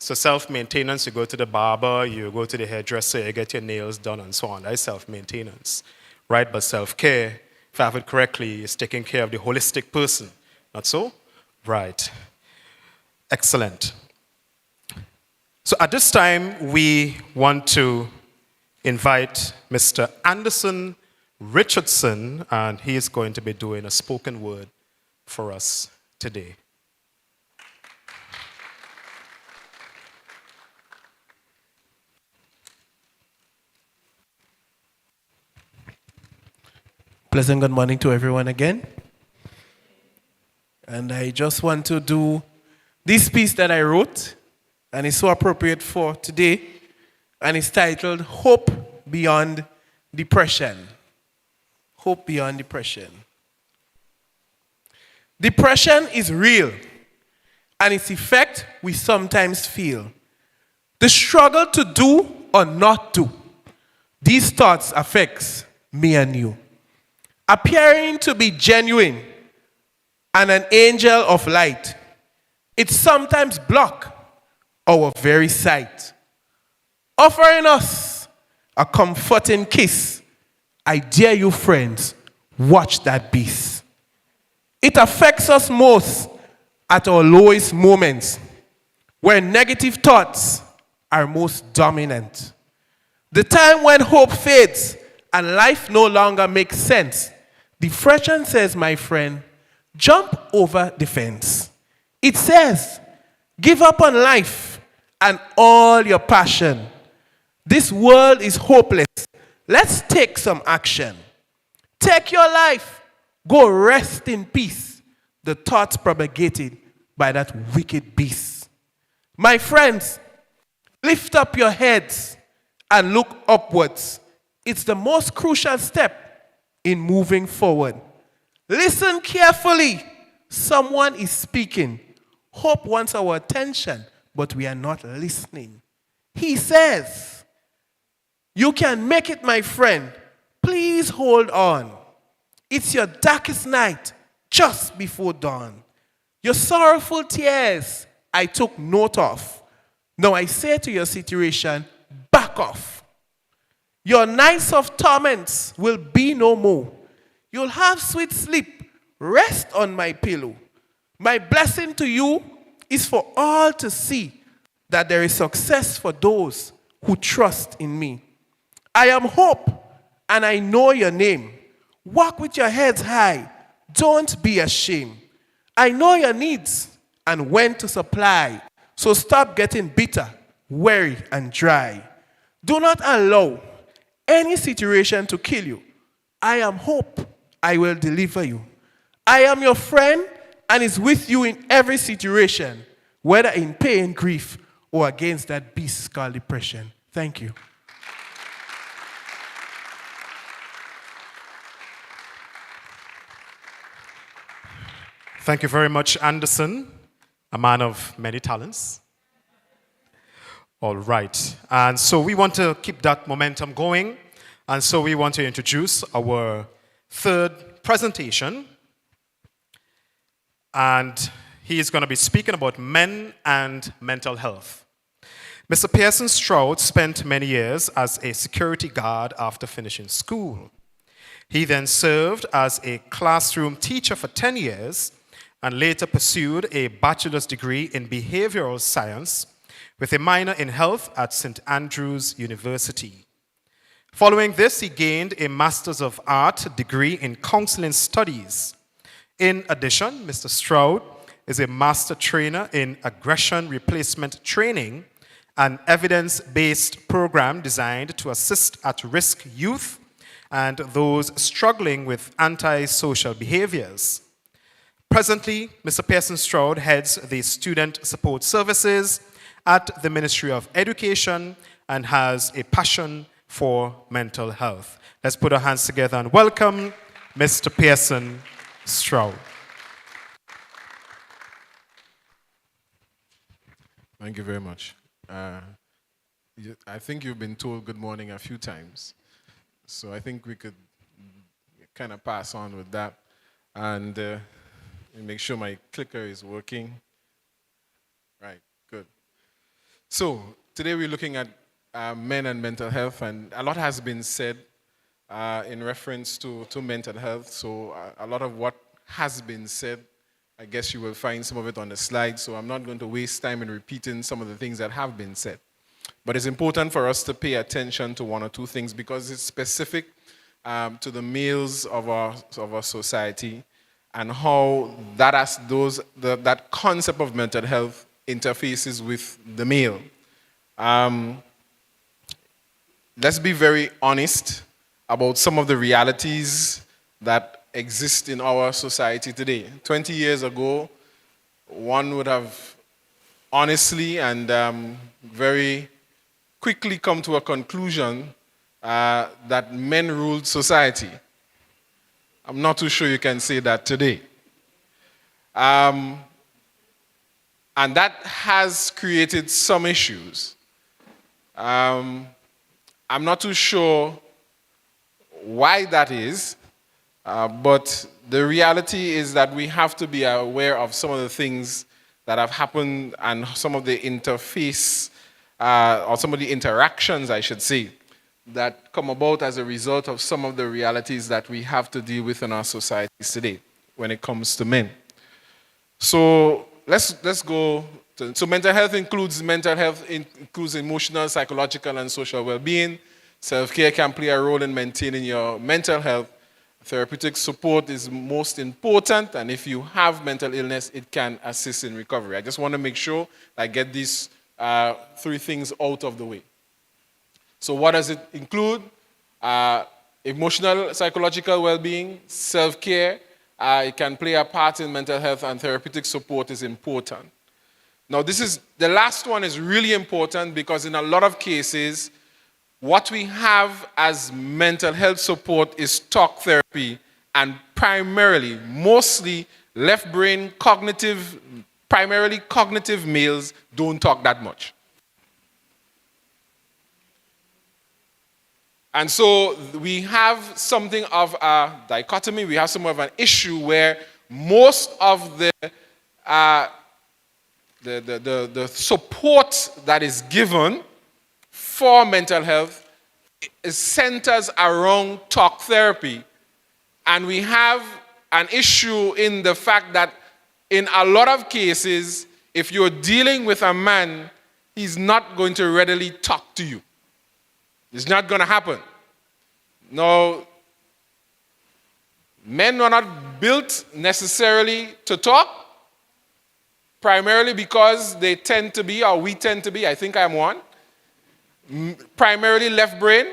So self-maintenance, you go to the barber, you go to the hairdresser, you get your nails done and so on. That's self-maintenance, right? But self-care, if I have it correctly, is taking care of the holistic person. Not so? Right. Excellent. So at this time, we want to invite Mr. Anderson Richardson, and he is going to be doing a spoken word for us today. Pleasant good morning to everyone again. And I just want to do this piece that I wrote, and it's so appropriate for today, and it's titled Hope Beyond Depression. Hope Beyond Depression. Depression is real, and its effect we sometimes feel. The struggle to do or not do. These thoughts affects me and you. Appearing to be genuine and an angel of light, it sometimes blocks our very sight. Offering us a comforting kiss, I dare you friends, watch that beast. It affects us most at our lowest moments, where negative thoughts are most dominant. The time when hope fades and life no longer makes sense, depression says, my friend, jump over the fence. It says, give up on life and all your passion. This world is hopeless. Let's take some action. Take your life. Go rest in peace. The thoughts propagated by that wicked beast. My friends, lift up your heads and look upwards. It's the most crucial step in moving forward. Listen carefully. Someone is speaking. Hope wants our attention, but we are not listening. He says, you can make it, my friend. Please hold on. It's your darkest night, just before dawn. Your sorrowful tears, I took note of. Now I say to your situation, back off. Your nights of torments will be no more. You'll have sweet sleep. Rest on my pillow. My blessing to you is for all to see that there is success for those who trust in me. I am hope, and I know your name. Walk with your heads high. Don't be ashamed. I know your needs and when to supply. So stop getting bitter, weary, and dry. Do not allow any situation to kill you. I am hope. I will deliver you. I am your friend and is with you in every situation, whether in pain, grief, or against that beast called depression. Thank you. Thank you very much, Anderson, a man of many talents. All right. And so we want to keep that momentum going. And so we want to introduce our third presentation. And he is going to be speaking about men and mental health. Mr. Pearson Stroud spent many years as a security guard after finishing school. He then served as a classroom teacher for 10 years and later pursued a bachelor's degree in behavioral science with a minor in health at St. Andrews University. Following this, he gained a Master's of Art degree in counseling studies. In addition, Mr. Stroud is a master trainer in aggression replacement training, an evidence-based program designed to assist at-risk youth and those struggling with antisocial behaviors. Presently, Mr. Pearson Stroud heads the Student Support Services at the Ministry of Education and has a passion for mental health. Let's put our hands together and welcome Mr. Pearson Stroud. Thank you very much. I think you've been told good morning a few times, so I think we could kind of pass on with that and make sure my clicker is working. Right, good. So today we're looking at men and mental health, and a lot has been said in reference to mental health. So a lot of what has been said, I guess you will find some of it on the slide, so I'm not going to waste time in repeating some of the things that have been said. But it's important for us to pay attention to one or two things because it's specific to the males of our society and how that concept of mental health interfaces with the male. Let's be very honest about some of the realities that exist in our society today. 20 years ago, one would have honestly and very quickly come to a conclusion that men ruled society. I'm not too sure you can say that today. And that has created some issues. I'm not too sure why that is, but the reality is that we have to be aware of some of the things that have happened and some of the interface, or some of the interactions, I should say, that come about as a result of some of the realities that we have to deal with in our societies today when it comes to men. So let's go to, so mental health includes emotional, psychological, and social well-being. Self-care can play a role in maintaining your mental health. Therapeutic support is most important, and if you have mental illness, it can assist in recovery. I just want to make sure I get these three things out of the way. So what does it include? Emotional, psychological well-being, self-care. It can play a part in mental health, and therapeutic support is important. Now, the last one is really important because in a lot of cases, what we have as mental health support is talk therapy, and primarily, mostly left brain cognitive, primarily cognitive males don't talk that much. And so we have something of a dichotomy, we have some of an issue where most of the support that is given for mental health centers around talk therapy. And we have an issue in the fact that in a lot of cases, if you're dealing with a man, he's not going to readily talk to you. It's not going to happen. Now, men are not built necessarily to talk, primarily because they tend to be, or we tend to be, I think I'm one, primarily left brain,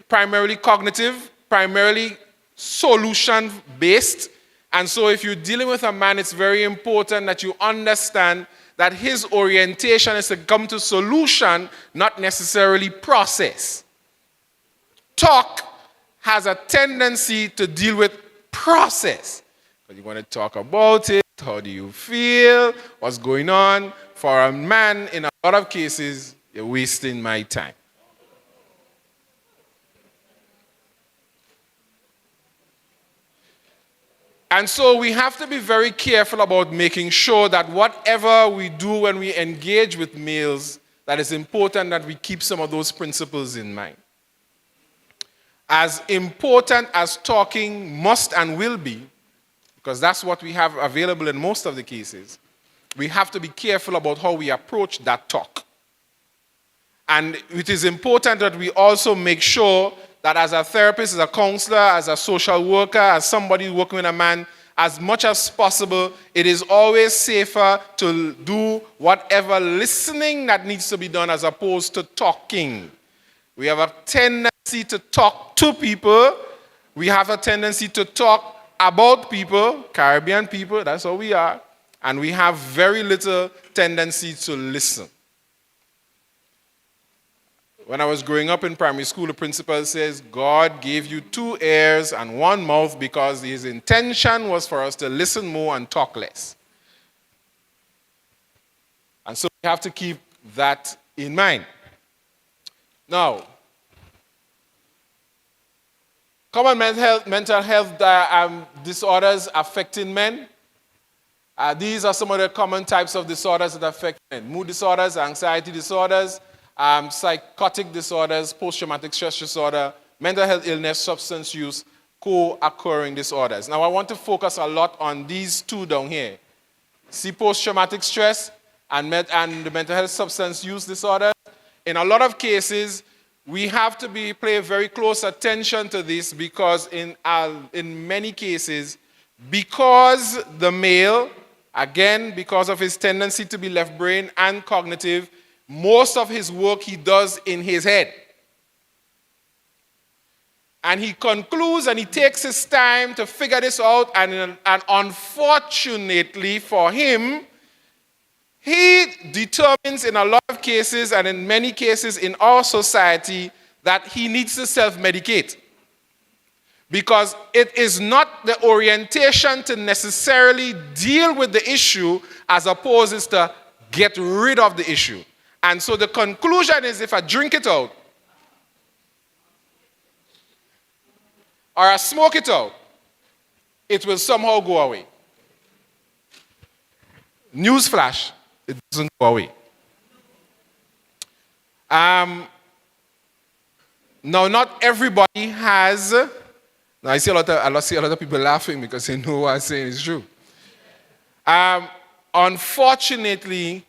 primarily cognitive, primarily solution-based. And so if you're dealing with a man, it's very important that you understand that his orientation is to come to solution, not necessarily process. Talk has a tendency to deal with process. Because you want to talk about it, how do you feel, what's going on. For a man, in a lot of cases, you're wasting my time. And so we have to be very careful about making sure that whatever we do when we engage with males, that it's important that we keep some of those principles in mind. As important as talking must and will be, because that's what we have available in most of the cases, we have to be careful about how we approach that talk. And it is important that we also make sure that as a therapist, as a counselor, as a social worker, as somebody working with a man, as much as possible, it is always safer to do whatever listening that needs to be done as opposed to talking. We have a tendency to talk to people. We have a tendency to talk about people, Caribbean people, that's how we are. And we have very little tendency to listen. When I was growing up in primary school, the principal says, God gave you 2 ears and 1 mouth because his intention was for us to listen more and talk less. And so we have to keep that in mind. Now, common mental health disorders affecting men. These are some of the common types of disorders that affect men. Mood disorders, anxiety disorders, psychotic disorders, post-traumatic stress disorder, mental health illness, substance use, co-occurring disorders. Now I want to focus a lot on these 2 down here. See post-traumatic stress and the mental health substance use disorder. In a lot of cases, we have to pay very close attention to this because in many cases, because the male, again, because of his tendency to be left brain and cognitive, most of his work he does in his head. And he concludes and he takes his time to figure this out, and unfortunately for him, he determines in a lot of cases and in many cases in our society that he needs to self-medicate. Because it is not the orientation to necessarily deal with the issue as opposed to get rid of the issue. And so the conclusion is if I drink it out or I smoke it out, it will somehow go away. Newsflash, it doesn't go away. Now, not everybody has. Now, I see a lot of people laughing because they know what I'm saying is true. Unfortunately,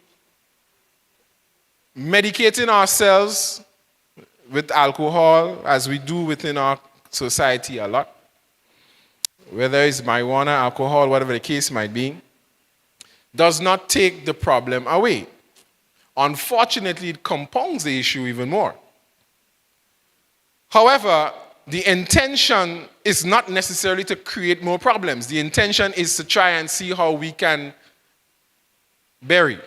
medicating ourselves with alcohol, as we do within our society a lot, whether it's marijuana, alcohol, whatever the case might be, does not take the problem away. Unfortunately, it compounds the issue even more. However, the intention is not necessarily to create more problems. The intention is to try and see how we can bury.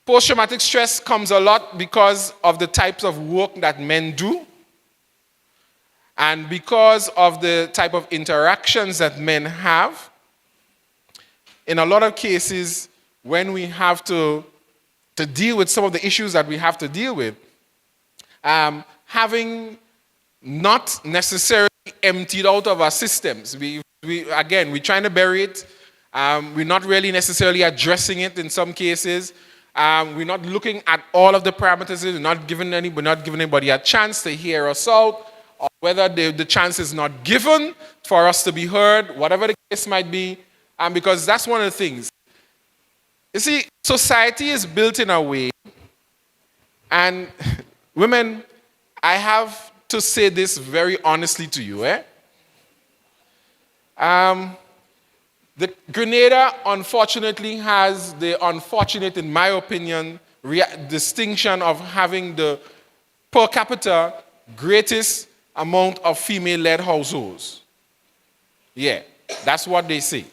Post-traumatic stress comes a lot because of the types of work that men do and because of the type of interactions that men have. In a lot of cases, when we have to deal with some of the issues that we have to deal with, having not necessarily emptied out of our systems. We're trying to bury it. We're not really necessarily addressing it in some cases. We're not looking at all of the parameters. We're not giving anybody a chance to hear us out, or whether the chance is not given for us to be heard, whatever the case might be. Because that's one of the things. You see, society is built in a way, and women, I have to say this very honestly to you. The Grenada, unfortunately, has the unfortunate, in my opinion, distinction of having the per capita greatest amount of female-led households. Yeah, that's what they say.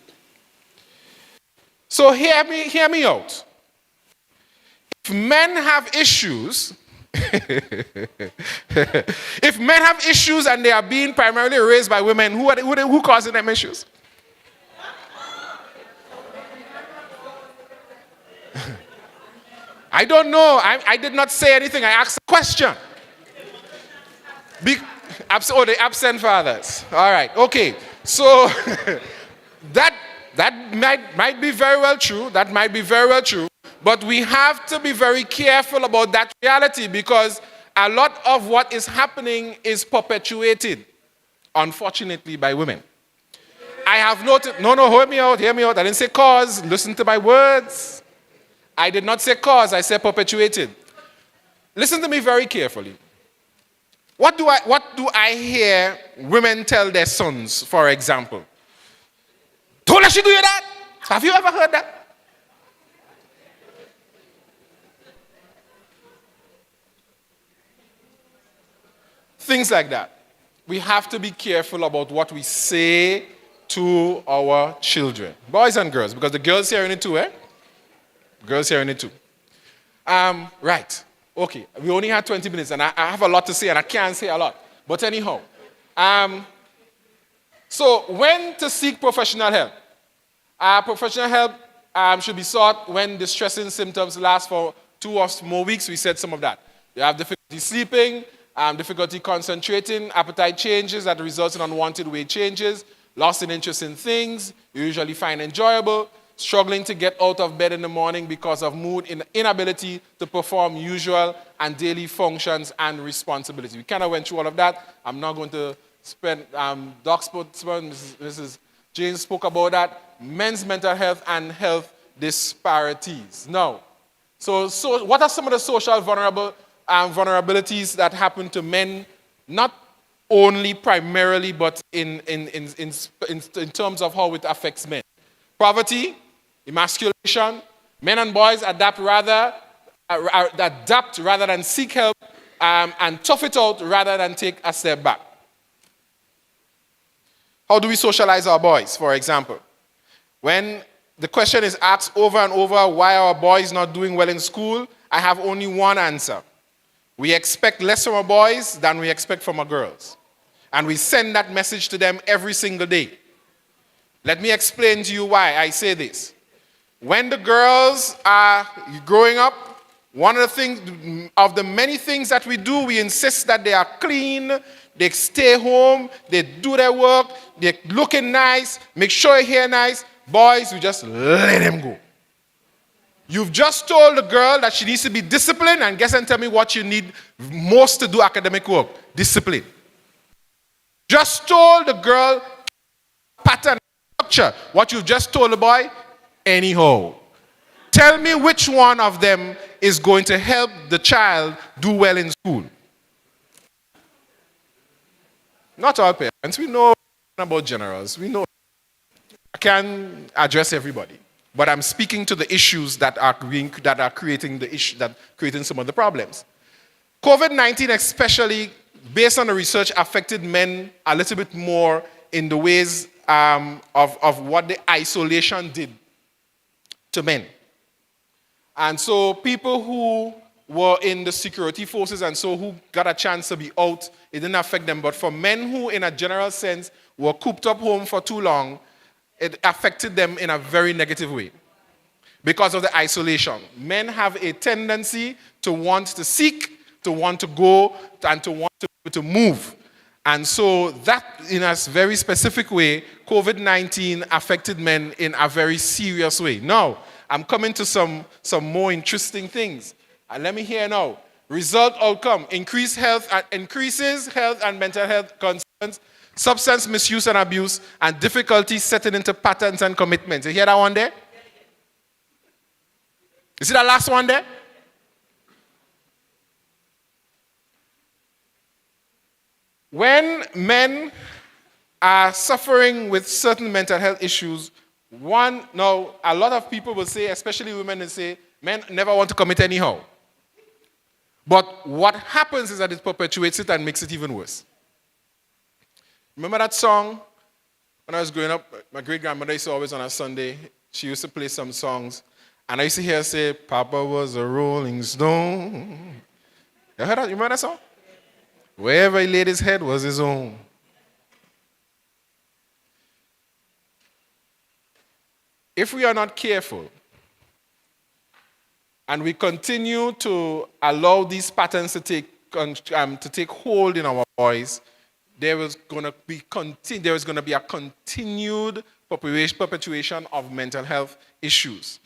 So hear me out. If men have issues, if men have issues and they are being primarily raised by women, who causing them issues? I don't know. I did not say anything. I asked a question. The absent fathers. All right. Okay. So that might be very well true. That might be very well true. But we have to be very careful about that reality because a lot of what is happening is perpetuated, unfortunately, by women. I have noted, no, hear me out. I didn't say cause. Listen to my words. I did not say cause, I said perpetuated. Listen to me very carefully. What do I hear women tell their sons, for example? Don't let you do that. Have you ever heard that? Things like that. We have to be careful about what we say to our children, boys and girls, because the girls hearing it too, Girls hearing it too. Right. Okay. We only had 20 minutes, and I have a lot to say, and I can't say a lot. But anyhow, so when to seek professional help? Professional help should be sought when distressing symptoms last for 2 or more weeks. We said some of that. You have difficulty sleeping, difficulty concentrating, appetite changes that result in unwanted weight changes, loss in interest in things you usually find enjoyable, struggling to get out of bed in the morning because of mood, inability to perform usual and daily functions and responsibilities. We kind of went through all of that. I'm not going to spend, Doc spokesman, Mrs. James spoke about that. Men's mental health and health disparities. Now, so what are some of the social vulnerabilities that happen to men, not only primarily, but in terms of how it affects men? Poverty, emasculation, men and boys adapt rather than seek help, and tough it out rather than take a step back. How do we socialize our boys, for example? When the question is asked over and over, why are our boys not doing well in school? I have only one answer. We expect less from our boys than we expect from our girls. And we send that message to them every single day. Let me explain to you why I say this. When the girls are growing up, one of the many things that we do, we insist that they are clean, they stay home, they do their work, they're looking nice, make sure your hair nice. Boys, we just let them go. You've just told the girl that she needs to be disciplined, and guess and tell me what you need most to do academic work. Discipline. Just told the girl pattern, structure. What you've just told the boy, anyhow. Tell me which one of them is going to help the child do well in school. Not all parents. We know about generals. We know I can't address everybody, but I'm speaking to the issues that are creating creating some of the problems. COVID-19, especially based on the research, affected men a little bit more in the ways of what the isolation did to men. And so people who were in the security forces and so who got a chance to be out, it didn't affect them. But for men who, in a general sense, were cooped up home for too long, it affected them in a very negative way because of the isolation. Men have a tendency to want to seek, to want to go, and to want to move. And so that, in a very specific way, COVID-19 affected men in a very serious way. Now, I'm coming to some more interesting things. And let me hear now. Result outcome, increases health and mental health concerns, substance misuse and abuse, and difficulty setting into patterns and commitments. You hear that one there? You see that last one there? When men are suffering with certain mental health issues, now a lot of people will say, especially women, will say, men never want to commit anyhow. But what happens is that it perpetuates it and makes it even worse. Remember that song? When I was growing up, my great-grandmother used to always on a Sunday, she used to play some songs, and I used to hear her say, Papa was a rolling stone. You heard that? You remember that song? Wherever he laid his head was his own. If we are not careful, and we continue to allow these patterns to take hold in our boys, there is going to be a continued perpetuation of mental health issues.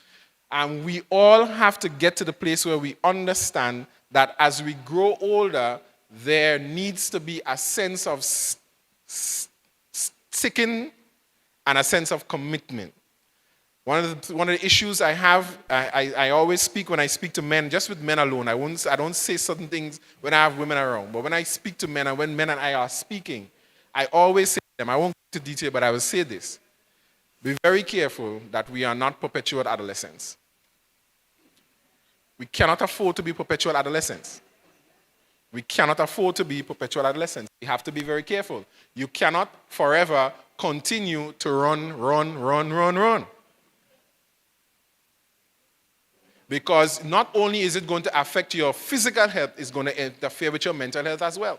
And we all have to get to the place where we understand that as we grow older, there needs to be a sense of sticking and a sense of commitment. One of the issues I have, I always speak when I speak to men, just with men alone. I don't say certain things when I have women around. But when I speak to men and when men and I are speaking, I always say to them, I won't go into detail, but I will say this. Be very careful that we are not perpetual adolescents. We cannot afford to be perpetual adolescents. We cannot afford to be perpetual adolescents. We have to be very careful. You cannot forever continue to run. Because not only is it going to affect your physical health, it's going to interfere with your mental health as well.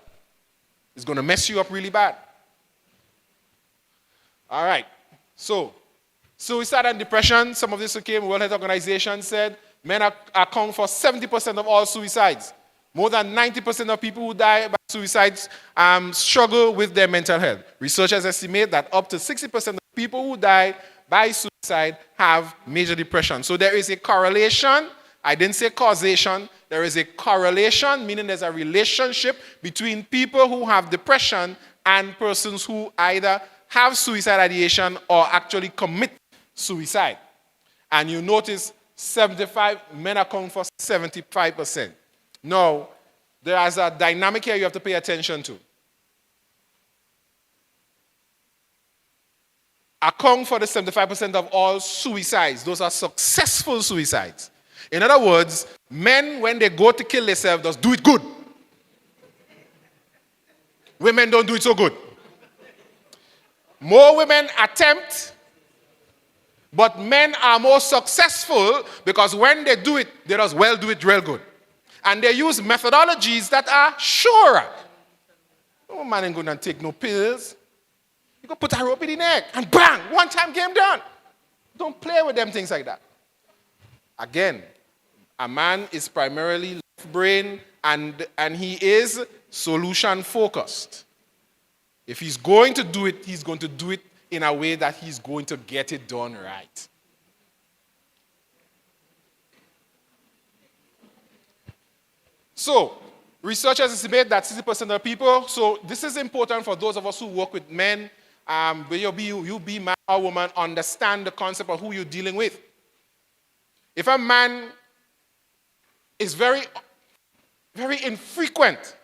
It's going to mess you up really bad. All right. So, suicide and depression, some of this came, World Health Organization said, men account for 70% of all suicides. More than 90% of people who die by suicides struggle with their mental health. Researchers estimate that up to 60% of people who die by suicide have major depression. So there is a correlation. I didn't say causation. There is a correlation, meaning there's a relationship between people who have depression and persons who either have suicide ideation or actually commit suicide. And you notice 75 men account for 75%. Now, there is a dynamic here you have to pay attention to. Account for the 75% of all suicides. Those are successful suicides. In other words, men, when they go to kill themselves, just do it good. Women don't do it so good. More women attempt, but men are more successful because when they do it, they just well do it real good. And they use methodologies that are sure. No man ain't going to take no pills. You go put a rope in the neck and bang, one time game done. Don't play with them things like that. Again, a man is primarily left brain and he is solution focused. If he's going to do it, he's going to do it in a way that he's going to get it done right. So, researchers estimate that 60% of people, so this is important for those of us who work with men, where you be man or woman, understand the concept of who you're dealing with. If a man is very, very infrequent,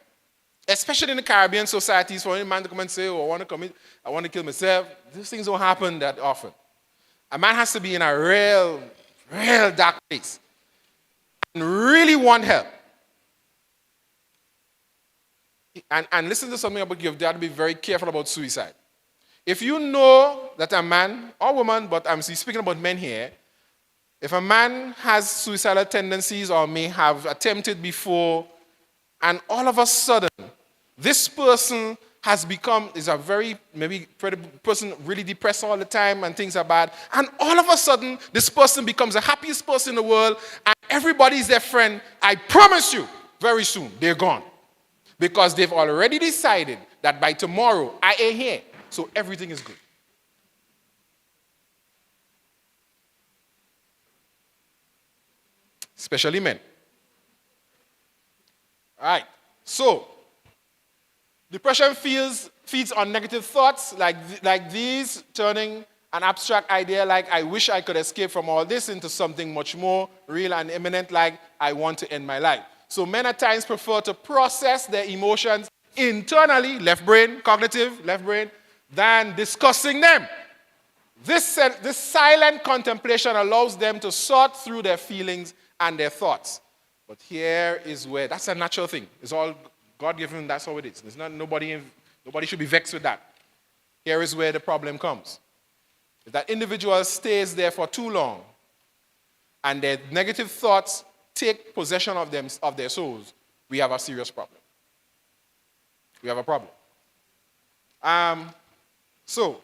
especially in the Caribbean societies, for any man to come and say, oh, I want to kill myself, these things don't happen that often. A man has to be in a real dark place and really want help. And listen to something about you have got to be very careful about suicide. If you know that a man or woman, but I'm speaking about men here, if a man has suicidal tendencies or may have attempted before, and all of a sudden, this person is a very, maybe person really depressed all the time and things are bad, and all of a sudden, this person becomes the happiest person in the world, and everybody's their friend, I promise you, very soon, they're gone. Because they've already decided that by tomorrow, I ain't here. So everything is good. Especially men. All right. So, depression feeds on negative thoughts like these, turning an abstract idea like, I wish I could escape from all this, into something much more real and imminent, like, I want to end my life. So men at times prefer to process their emotions internally, left brain, cognitive, left brain, than discussing them. This silent contemplation allows them to sort through their feelings and their thoughts. But here is where, that's a natural thing. It's all God-given, that's how it is. There's not, nobody should be vexed with that. Here is where the problem comes. If that individual stays there for too long, and their negative thoughts take possession of their souls, we have a serious problem. We have a problem. So,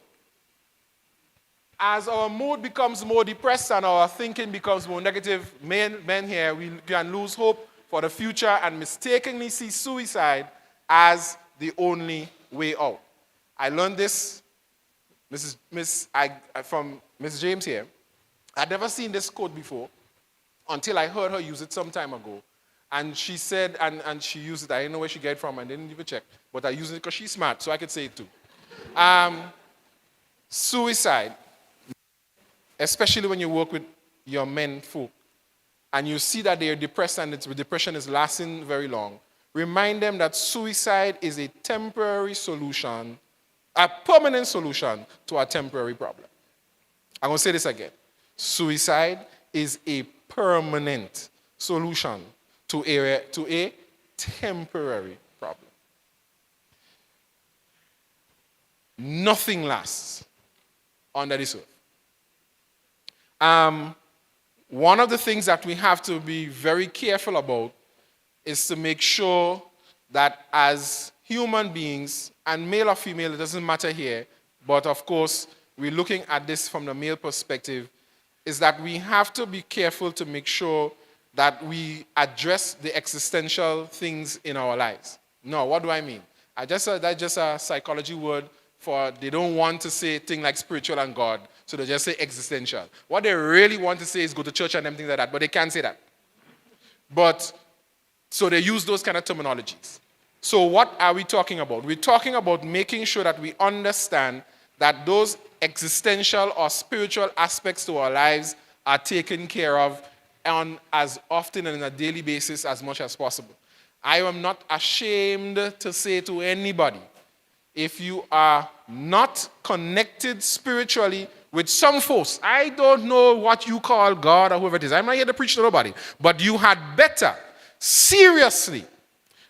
as our mood becomes more depressed and our thinking becomes more negative, men here, we can lose hope for the future and mistakenly see suicide as the only way out. I learned this from Miss James here. I'd never seen this quote before, until I heard her use it some time ago. And she said, and she used it, I didn't know where she got it from, I didn't even check, but I used it because she's smart, so I could say it too. Suicide, especially when you work with your men folk, and you see that they are depressed and the depression is lasting very long, remind them that suicide is a temporary solution, a permanent solution to a temporary problem. I'm going to say this again. Suicide is a permanent solution to a temporary problem. Nothing lasts under this earth. one of the things that we have to be very careful about is to make sure that as human beings, and male or female, it doesn't matter here, but of course, we're looking at this from the male perspective, is that we have to be careful to make sure that we address the existential things in our lives. No, what do I mean? That's just a psychology word for they don't want to say things like spiritual and God, so they just say existential. What they really want to say is go to church and everything like that, but they can't say that. But, so they use those kind of terminologies. So what are we talking about? We're talking about making sure that we understand that those existential or spiritual aspects to our lives are taken care of on as often and on a daily basis as much as possible. I am not ashamed to say to anybody, if you are not connected spiritually with some force, I don't know what you call God or whoever it is, I'm not here to preach to nobody, but you had better seriously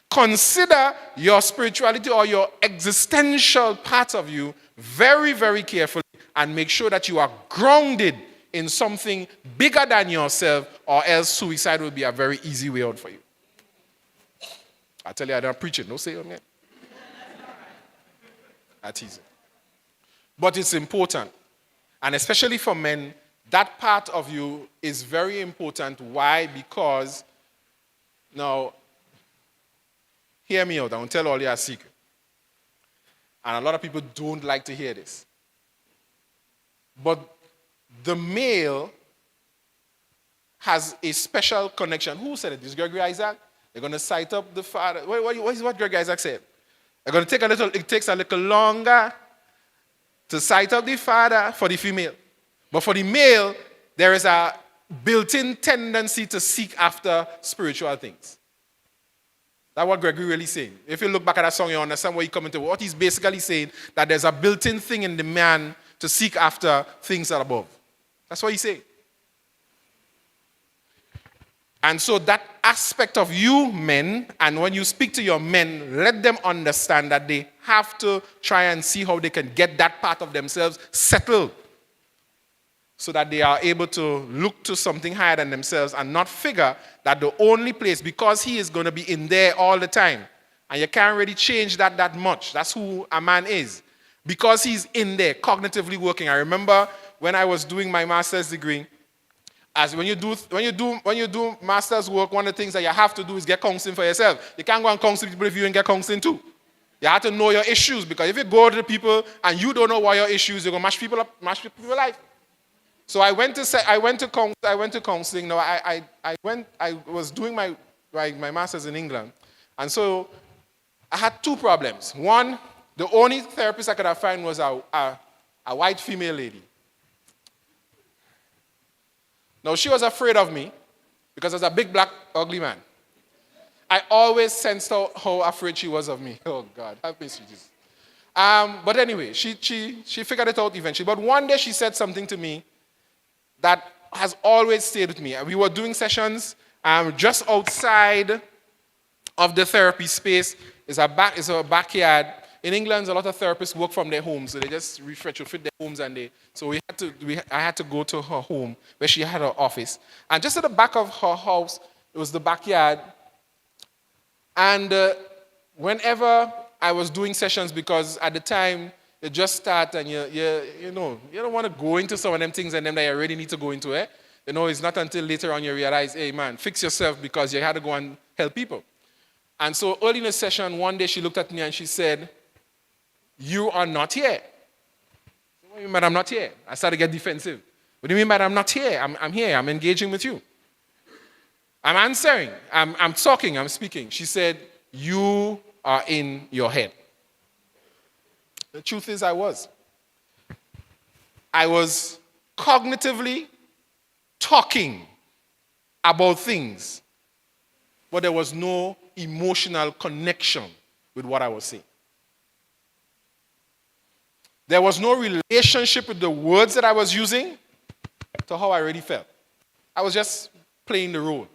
consider your spirituality or your existential part of you very, very carefully and make sure that you are grounded in something bigger than yourself, or else suicide will be a very easy way out for you. I tell you, I don't preach it. No say amen. That's easy. But it's important. And especially for men, that part of you is very important. Why? Because, now, hear me out. I won't tell all you a secret. And a lot of people don't like to hear this. But the male has a special connection. Who said it? This is Gregory Isaac? They're going to cite up the father. What is what Gregory Isaac said? They're going to take it takes a little longer to cite up the father for the female. But for the male, there is a built-in tendency to seek after spiritual things. That's what Gregory really saying. If you look back at that song, you understand what he's coming to. What he's basically saying, that there's a built-in thing in the man to seek after things that are above. That's what he's saying. And so that aspect of you men, and when you speak to your men, let them understand that they have to try and see how they can get that part of themselves settled so that they are able to look to something higher than themselves and not figure that the only place, because he is going to be in there all the time, and you can't really change that much. That's who a man is. Because he's in there, cognitively working. I remember when I was doing my master's degree, as when you do master's work, one of the things that you have to do is get counseling for yourself. You can't go and counsel people if you don't get counseling too. You have to know your issues, because if you go to the people and you don't know what your issues, you're going to mash people up, mash people's life. So I went to counseling. No, I was doing my master's in England, and so I had two problems. One, the only therapist I could have found was a white female lady. Now, she was afraid of me because I was a big, black, ugly man. I always sensed how afraid she was of me. Oh, God, have mercy, Jesus. But anyway, she figured it out eventually. But one day she said something to me that has always stayed with me. We were doing sessions just outside of the therapy space. It's a backyard. In England, a lot of therapists work from their homes, so they just retrofit their homes, and I had to go to her home where she had her office. And just at the back of her house, it was the backyard. And whenever I was doing sessions, because at the time you just start and you don't want to go into some of them things and them that you really need to go into it. It's not until later on you realize, hey man, fix yourself, because you had to go and help people. And so early in the session, one day she looked at me and she said, "You are not here." What do you mean by I'm not here? I started to get defensive. What do you mean by I'm not here? I'm here. I'm engaging with you. I'm answering. I'm talking. I'm speaking. She said, "You are in your head." The truth is I was. I was cognitively talking about things, but there was no emotional connection with what I was saying. There was no relationship with the words that I was using to how I really felt. I was just playing the role.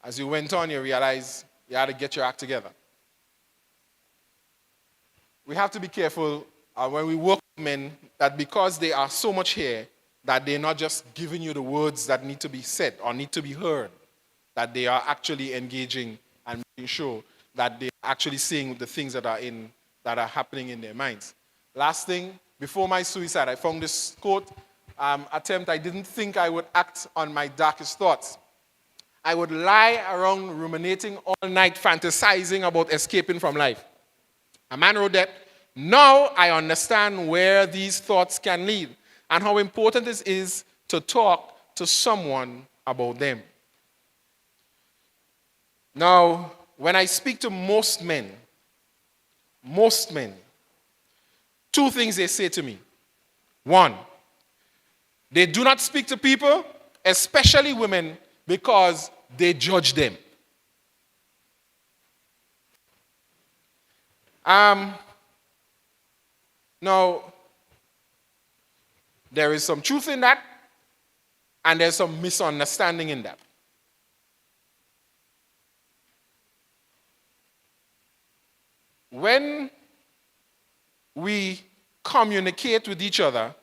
As you went on, you realize you had to get your act together. We have to be careful when we work with men that because they are so much here, that they're not just giving you the words that need to be said or need to be heard, that they are actually engaging and making sure that they're actually seeing the things that are happening in their minds. Last thing, before my suicide, I found this quote, attempt, I didn't think I would act on my darkest thoughts. I would lie around ruminating all night, fantasizing about escaping from life. A man wrote that, now I understand where these thoughts can lead and how important it is to talk to someone about them. Now, when I speak to most men, two things they say to me. One, they do not speak to people, especially women, because they judge them. Now, there is some truth in that, and there's some misunderstanding in that. When we communicate with each other,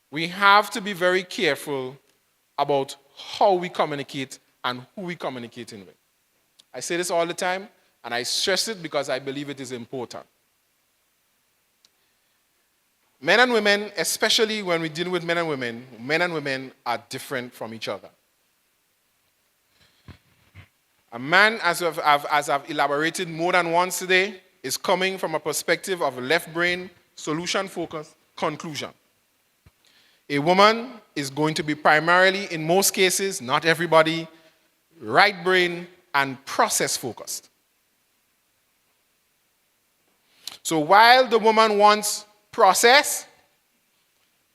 we have to be very careful about how we communicate and who we communicating with. I say this all the time, and I stress it because I believe it is important. Men and women, especially when we deal with men and women are different from each other. A man, as I've elaborated more than once today, is coming from a perspective of left brain, solution focus, conclusion. A woman is going to be primarily, in most cases, not everybody, right brain and process focused. So while the woman wants process,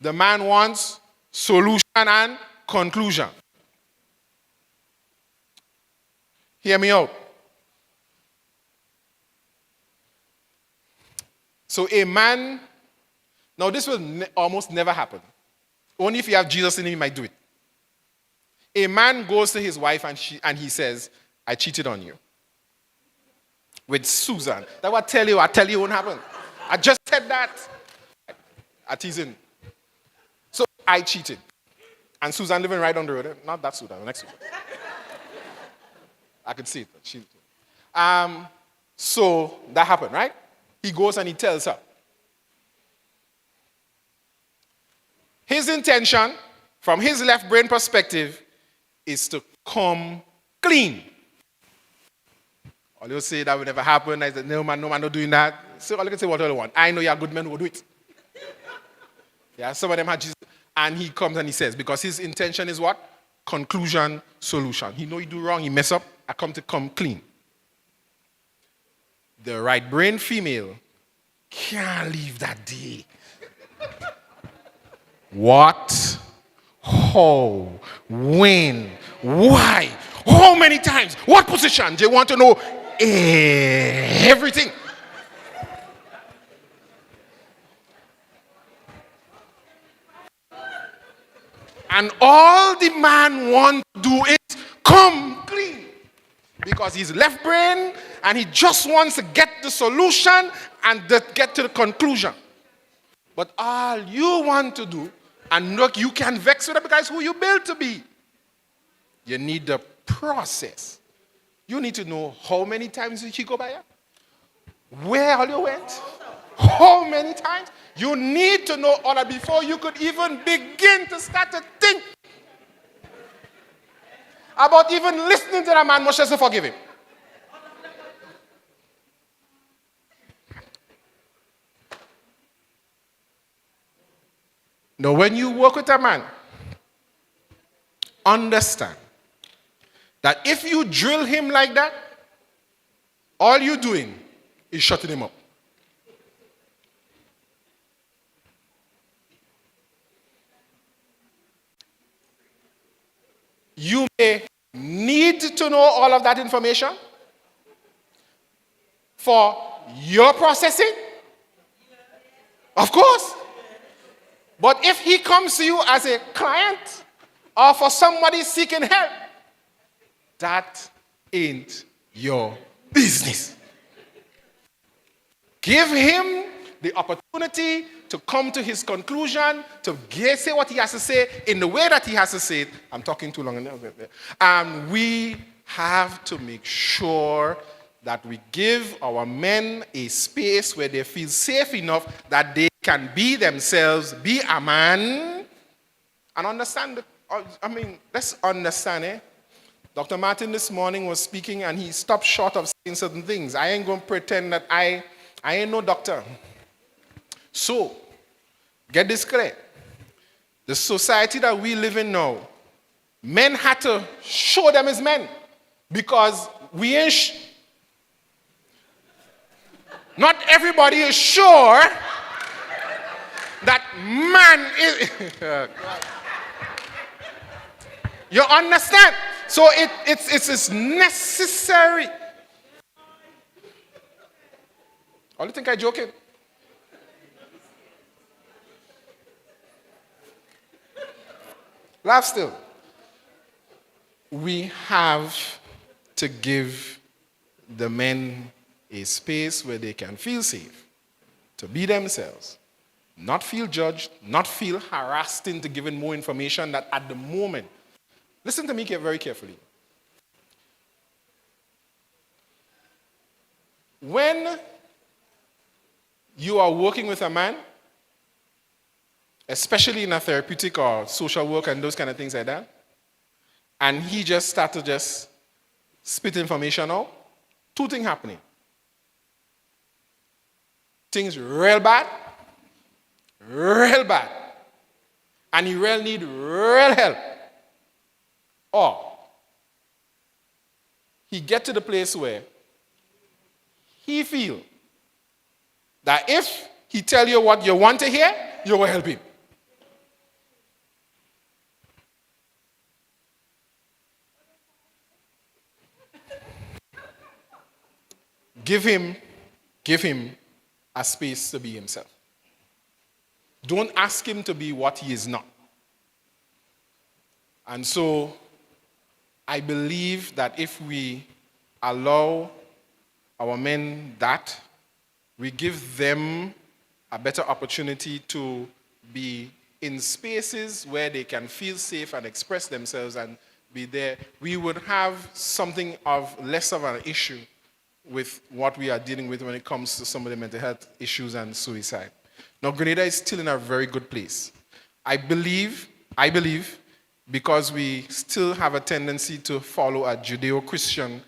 the man wants solution and conclusion. Hear me out. So a man, now this will almost never happen. Only if you have Jesus in him, you might do it. A man goes to his wife and he says, I cheated on you. With Susan. That what I tell you won't happen. I just said that. I teasing. So I cheated. And Susan living right on the road. Not that Susan, the next Susan. I could see it. So that happened, right? He goes and he tells her. His intention, from his left brain perspective, is to come clean. All you say that will never happen. I said, no man, not doing that. So all you can say what all you want. I know you're a good man who will do it. Yeah, some of them had Jesus. And he comes and he says, because his intention is what? Conclusion, solution. He know he do wrong, he mess up. I come to come clean. The right brain female can't leave that day. What? How? When? Why? How many times? What position? They want to know everything. And all the man wants to do is come clean. Because he's left brain and he just wants to get the solution and get to the conclusion. But all you want to do, and look, you can vex with it because who you built to be. You need the process. You need to know how many times did she go by here? Where all you went? How many times? You need to know all that before you could even begin to start to think about even listening to that man, much less to forgive him. Now, when you work with a man, understand that if you drill him like that, all you're doing is shutting him up. You may need to know all of that information for your processing, of course. But if he comes to you as a client or for somebody seeking help, that ain't your business. Give him the opportunity to come to his conclusion, to say what he has to say in the way that he has to say it. I'm talking too long. And we have to make sure that we give our men a space where they feel safe enough that they can be themselves, be a man, and understand. Let's understand, eh? Dr. Martin this morning was speaking and he stopped short of saying certain things. I ain't going to pretend that I ain't no doctor. So, get this clear. The society that we live in now, men had to show them as men because we ain't... Not everybody is sure that man is... You understand? So it's necessary. Oh, you think I'm joking? Laugh still. We have to give the men a space where they can feel safe, to be themselves, not feel judged, not feel harassed into giving more information that at the moment. Listen to me very carefully. When you are working with a man, especially in a therapeutic or social work and those kind of things like that, and he just started to just spit information out, two things happening. Things real bad, and he really need real help. Or he get to the place where he feel that if he tell you what you want to hear, you will help him. Give him a space to be himself. Don't ask him to be what he is not. And so, I believe that if we allow our men that, we give them a better opportunity to be in spaces where they can feel safe and express themselves and be there, we would have something of less of an issue with what we are dealing with when it comes to some of the mental health issues and suicide. Now, Grenada is still in a very good place. I believe, because we still have a tendency to follow a Judeo-Christian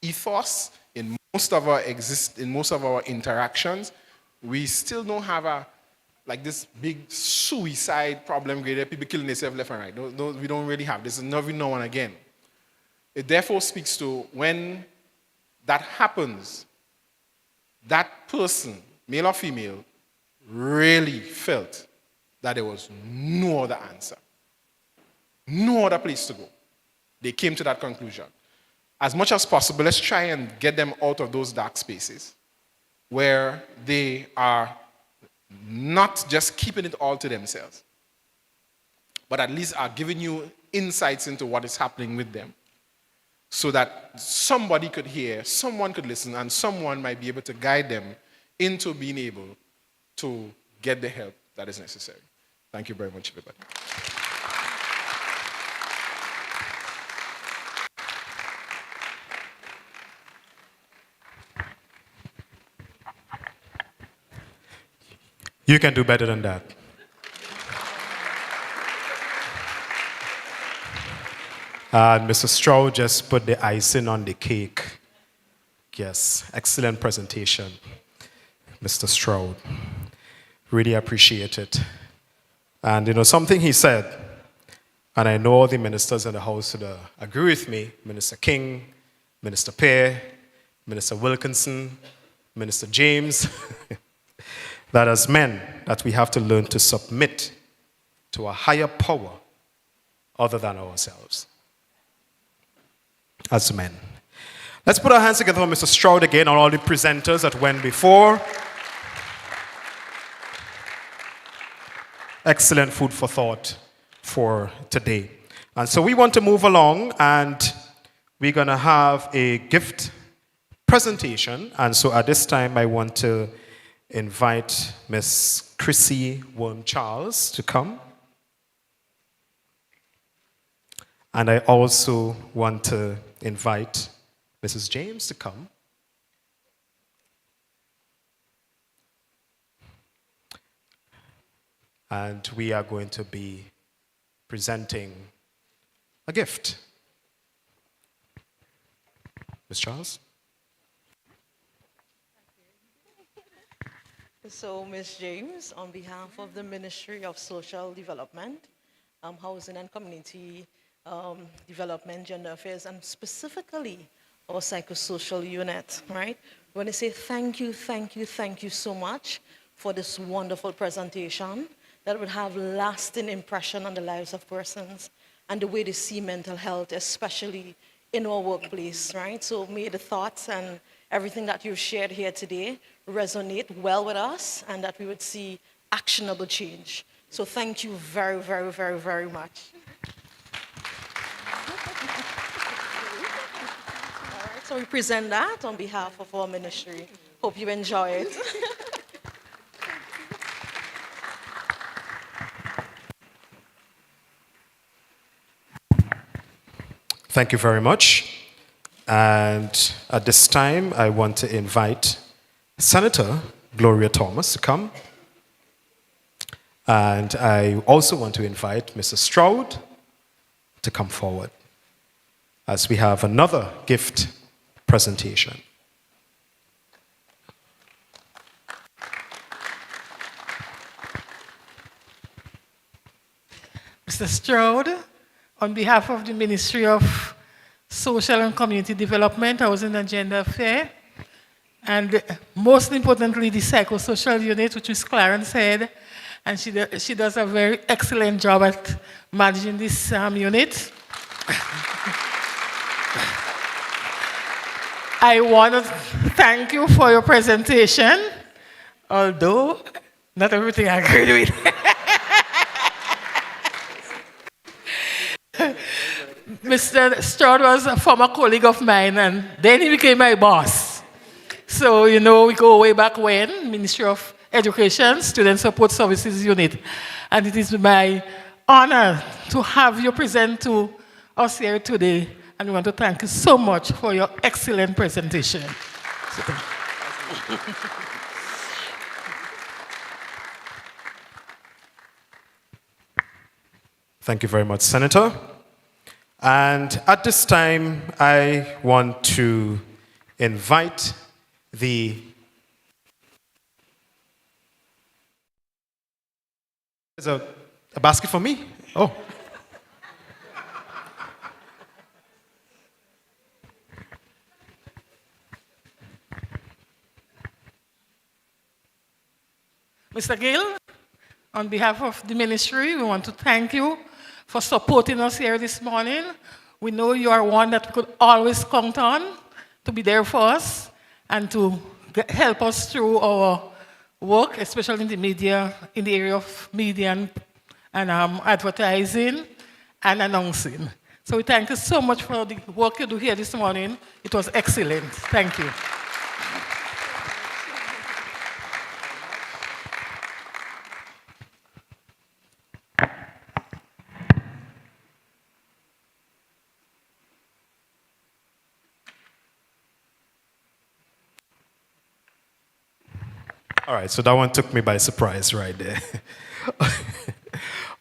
ethos in most of our interactions, we still don't have this big suicide problem, people killing themselves left and right. We don't really have. This is never now and again. It therefore speaks to when that happens, that person, male or female, really felt that there was no other answer, no other place to go. They came to that conclusion. As much as possible, let's try and get them out of those dark spaces where they are not just keeping it all to themselves, but at least are giving you insights into what is happening with them, so that somebody could hear, someone could listen, and someone might be able to guide them into being able to get the help that is necessary. Thank you very much, everybody. You can do better than that. And Mr. Stroud just put the icing on the cake. Yes, excellent presentation, Mr. Stroud. Really appreciate it. And something he said, and I know the ministers in the house would agree with me, Minister King, Minister Pear, Minister Wilkinson, Minister James, that as men, that we have to learn to submit to a higher power other than ourselves. As men. Let's put our hands together for Mr. Stroud again, and all the presenters that went before. Excellent food for thought for today. And so we want to move along, and we're going to have a gift presentation. And so at this time, I want to invite Miss Chrissy Worm-Charles to come. And I also want to invite Mrs. James to come. And we are going to be presenting a gift. Ms. Charles? So, Ms. James, on behalf of the Ministry of Social Development, Housing and Community Development, Gender Affairs, and specifically our psychosocial unit, right? We want to say thank you so much for this wonderful presentation that would have lasting impression on the lives of persons and the way they see mental health, especially in our workplace, right? So may the thoughts and everything that you've shared here today resonate well with us and that we would see actionable change. So thank you very, very, very, very much. All right, so we present that on behalf of our ministry. Hope you enjoy it. Thank you very much. And at this time, I want to invite Senator Gloria Thomas to come. And I also want to invite Mrs. Stroud to come forward as we have another gift presentation. Mr. Stroud, on behalf of the Ministry of Social and Community Development, Housing and Gender Affairs, and most importantly, the psychosocial unit, which is Clarence Head, and she does a very excellent job at managing this unit. I want to thank you for your presentation, although not everything I agree with. Mr. Stroud was a former colleague of mine, and then he became my boss. So, you know, we go way back when, Ministry of Education, Student Support Services Unit. And it is my honor to have you present to us here today. And we want to thank you so much for your excellent presentation. Thank you very much, Senator. And at this time, I want to invite the There's a basket for me? Oh. Mr. Gill, on behalf of the ministry, we want to thank you for supporting us here this morning. We know you are one that we could always count on to be there for us and to help us through our work, especially in the media, in the area of media and advertising and announcing. So we thank you so much for the work you do here this morning. It was excellent. Thank you. All right, so that one took me by surprise right there.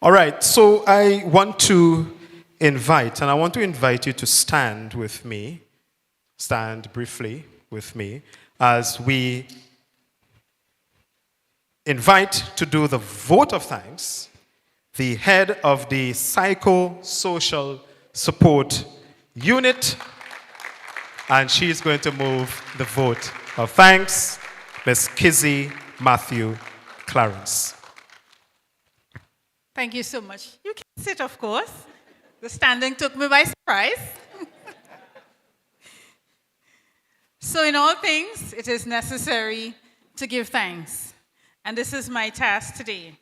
All right, so I want to invite you to stand with me, stand briefly with me, as we invite to do the vote of thanks the head of the Psychosocial Support Unit, and she is going to move the vote of thanks, Ms. Kizzy Matthew Clarence. Thank you so much. You can sit, of course. The standing took me by surprise. So in all things, it is necessary to give thanks. And this is my task today.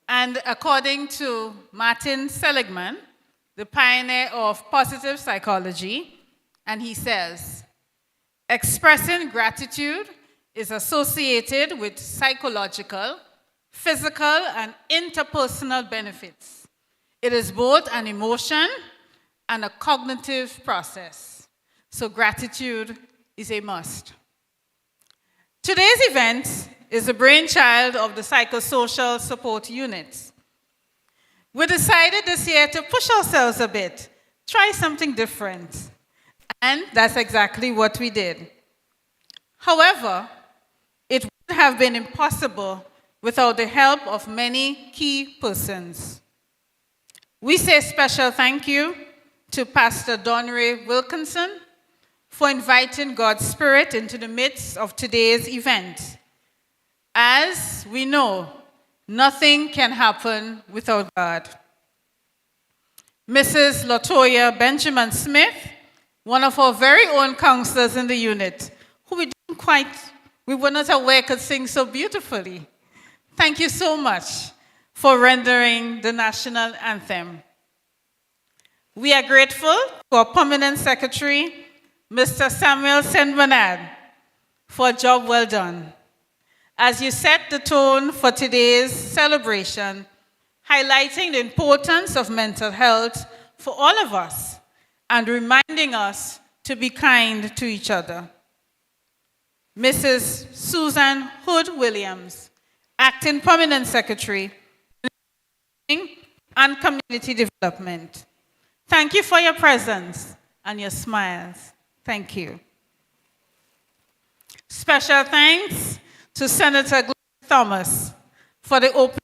And according to Martin Seligman, the pioneer of positive psychology, and he says, expressing gratitude is associated with psychological, physical, and interpersonal benefits. It is both an emotion and a cognitive process. So gratitude is a must. Today's event is the brainchild of the Psychosocial Support Unit. We decided this year to push ourselves a bit, try something different. And that's exactly what we did. However, it would have been impossible without the help of many key persons. We say special thank you to Pastor Donray Wilkinson for inviting God's Spirit into the midst of today's event. As we know, nothing can happen without God. Mrs. Latoya Benjamin Smith, one of our very own counselors in the unit, who we were not aware could sing so beautifully. Thank you so much for rendering the national anthem. We are grateful to our permanent secretary, Mr. Samuel Senbernard, for a job well done. As you set the tone for today's celebration, highlighting the importance of mental health for all of us and reminding us to be kind to each other. Mrs. Susan Hood Williams, Acting Permanent Secretary and Community Development. Thank you for your presence and your smiles. Thank you. Special thanks to Senator Glenn Thomas for the opening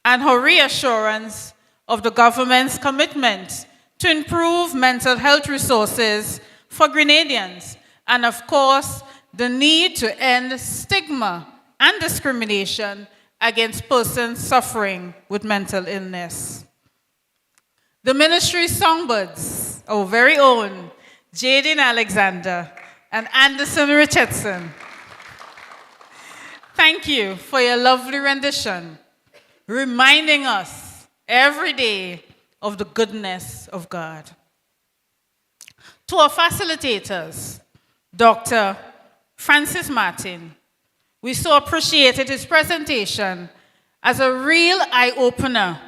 and her reassurance of the government's commitment to improve mental health resources for Grenadians, and of course, the need to end stigma and discrimination against persons suffering with mental illness. The ministry songbirds, our very own Jaden Alexander and Anderson Richardson. Thank you for your lovely rendition, reminding us every day of the goodness of God. To our facilitators, Dr. Francis Martin, we so appreciated his presentation as a real eye-opener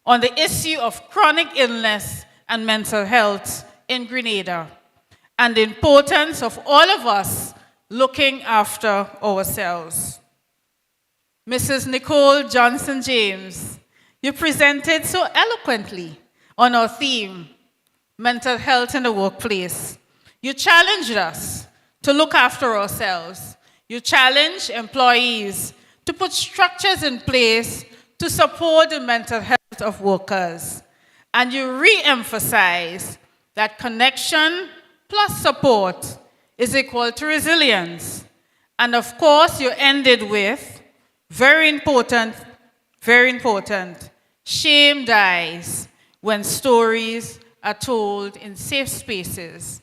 on the issue of chronic illness and mental health in Grenada and the importance of all of us looking after ourselves. Mrs. Nicole Johnson-James, you presented so eloquently on our theme, mental health in the workplace. You challenged us to look after ourselves. You challenged employees to put structures in place to support the mental health of workers. And you re-emphasize that connection plus support is equal to resilience. And of course, you ended with, very important, shame dies when stories are told in safe spaces.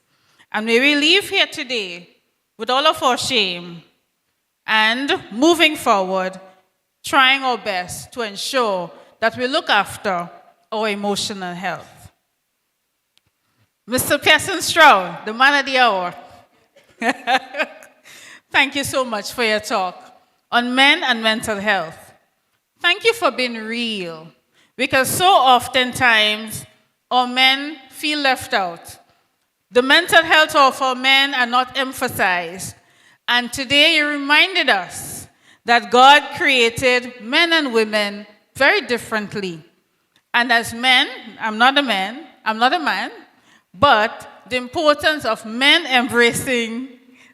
And may we leave here today with all of our shame and moving forward, trying our best to ensure that we look after our emotional health. Mr. Pearson Stroud, the man of the hour. Thank you so much for your talk on men and mental health. Thank you for being real, because so oftentimes our men feel left out. The mental health of our men are not emphasized. And today you reminded us that God created men and women very differently. And as men, I'm not a man, but the importance of men embracing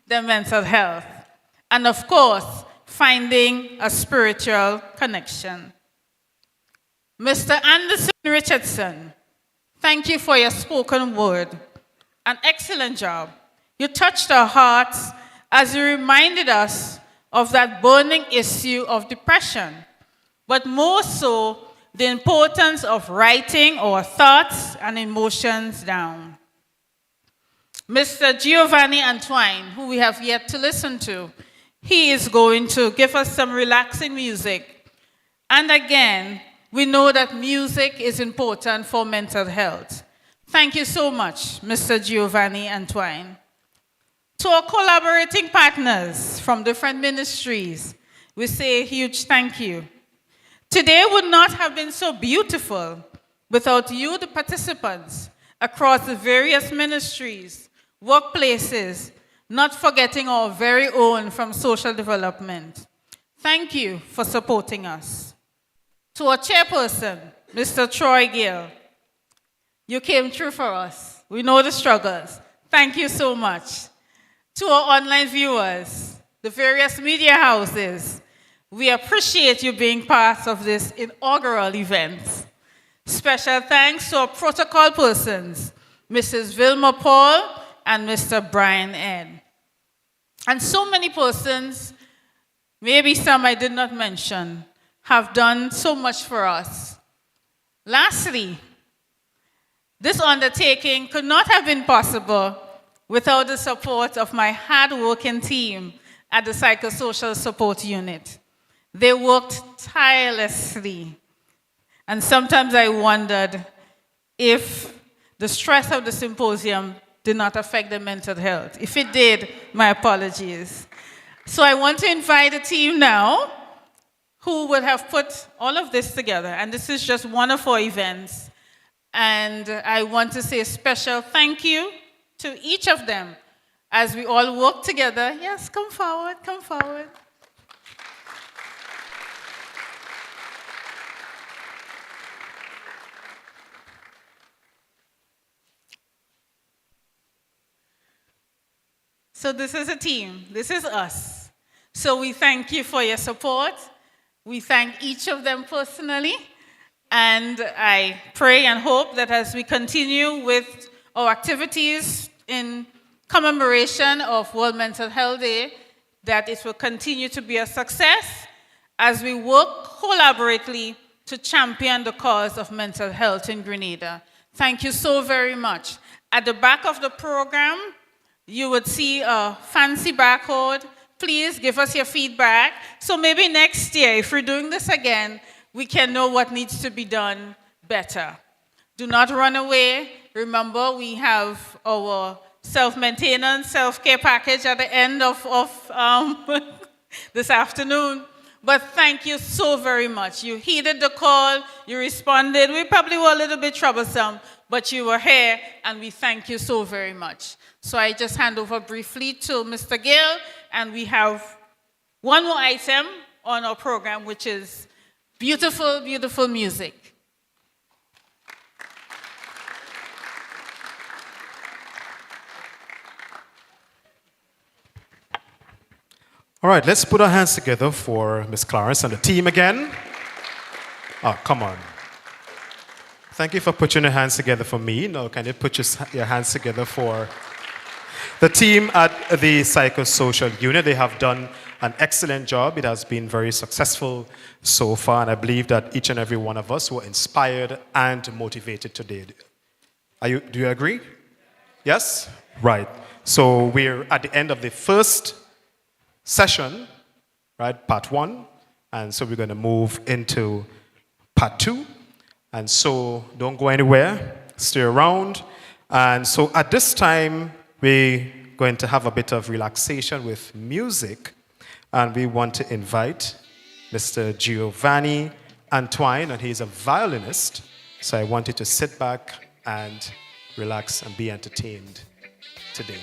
their mental health. And of course, finding a spiritual connection. Mr. Anderson Richardson, thank you for your spoken word. An excellent job. You touched our hearts as you reminded us of that burning issue of depression, but more so, the importance of writing our thoughts and emotions down. Mr. Giovanni Antoine, who we have yet to listen to, he is going to give us some relaxing music. And again, we know that music is important for mental health. Thank you so much, Mr. Giovanni Antoine. To our collaborating partners from different ministries, we say a huge thank you. Today would not have been so beautiful without you, the participants, across the various ministries, workplaces, not forgetting our very own from social development. Thank you for supporting us. To our chairperson, Mr. Troy Gill, you came through for us. We know the struggles. Thank you so much. To our online viewers, the various media houses, we appreciate you being part of this inaugural event. Special thanks to our protocol persons, Mrs. Vilma Paul and Mr. Brian N. And so many persons, maybe some I did not mention, have done so much for us. Lastly, this undertaking could not have been possible without the support of my hard-working team at the Psychosocial Support Unit. They worked tirelessly, and sometimes I wondered if the stress of the symposium did not affect their mental health. If it did, my apologies. So I want to invite the team now who would have put all of this together, and this is just one of our events. And I want to say a special thank you to each of them as we all work together. Yes, come forward, come forward. So this is a team, this is us. So we thank you for your support. We thank each of them personally. And I pray and hope that as we continue with our activities in commemoration of World Mental Health Day, that it will continue to be a success as we work collaboratively to champion the cause of mental health in Grenada. Thank you so very much. At the back of the program, you would see a fancy barcode. Please give us your feedback. So maybe next year, if we're doing this again, we can know what needs to be done better. Do not run away. Remember, we have our self-maintenance, self-care package at the end of this afternoon. But thank you so very much. You heeded the call, you responded. We probably were a little bit troublesome, but you were here, and we thank you so very much. So I just hand over briefly to Mr. Gill, and we have one more item on our program, which is beautiful, beautiful music. All right, let's put our hands together for Ms. Clarence and the team again. Oh, come on. Thank you for putting your hands together for me. Now, can you put your hands together for the team at the Psychosocial Unit? They have done an excellent job. It has been very successful so far, and I believe that each and every one of us were inspired and motivated today. Do you agree? Yes? Right. So we're at the end of the first session, right, part 1, and so we're going to move into part 2, and so don't go anywhere, stay around, and so at this time we're going to have a bit of relaxation with music, and we want to invite Mr. Giovanni Antoine, and he's a violinist, so I want you to sit back and relax and be entertained today.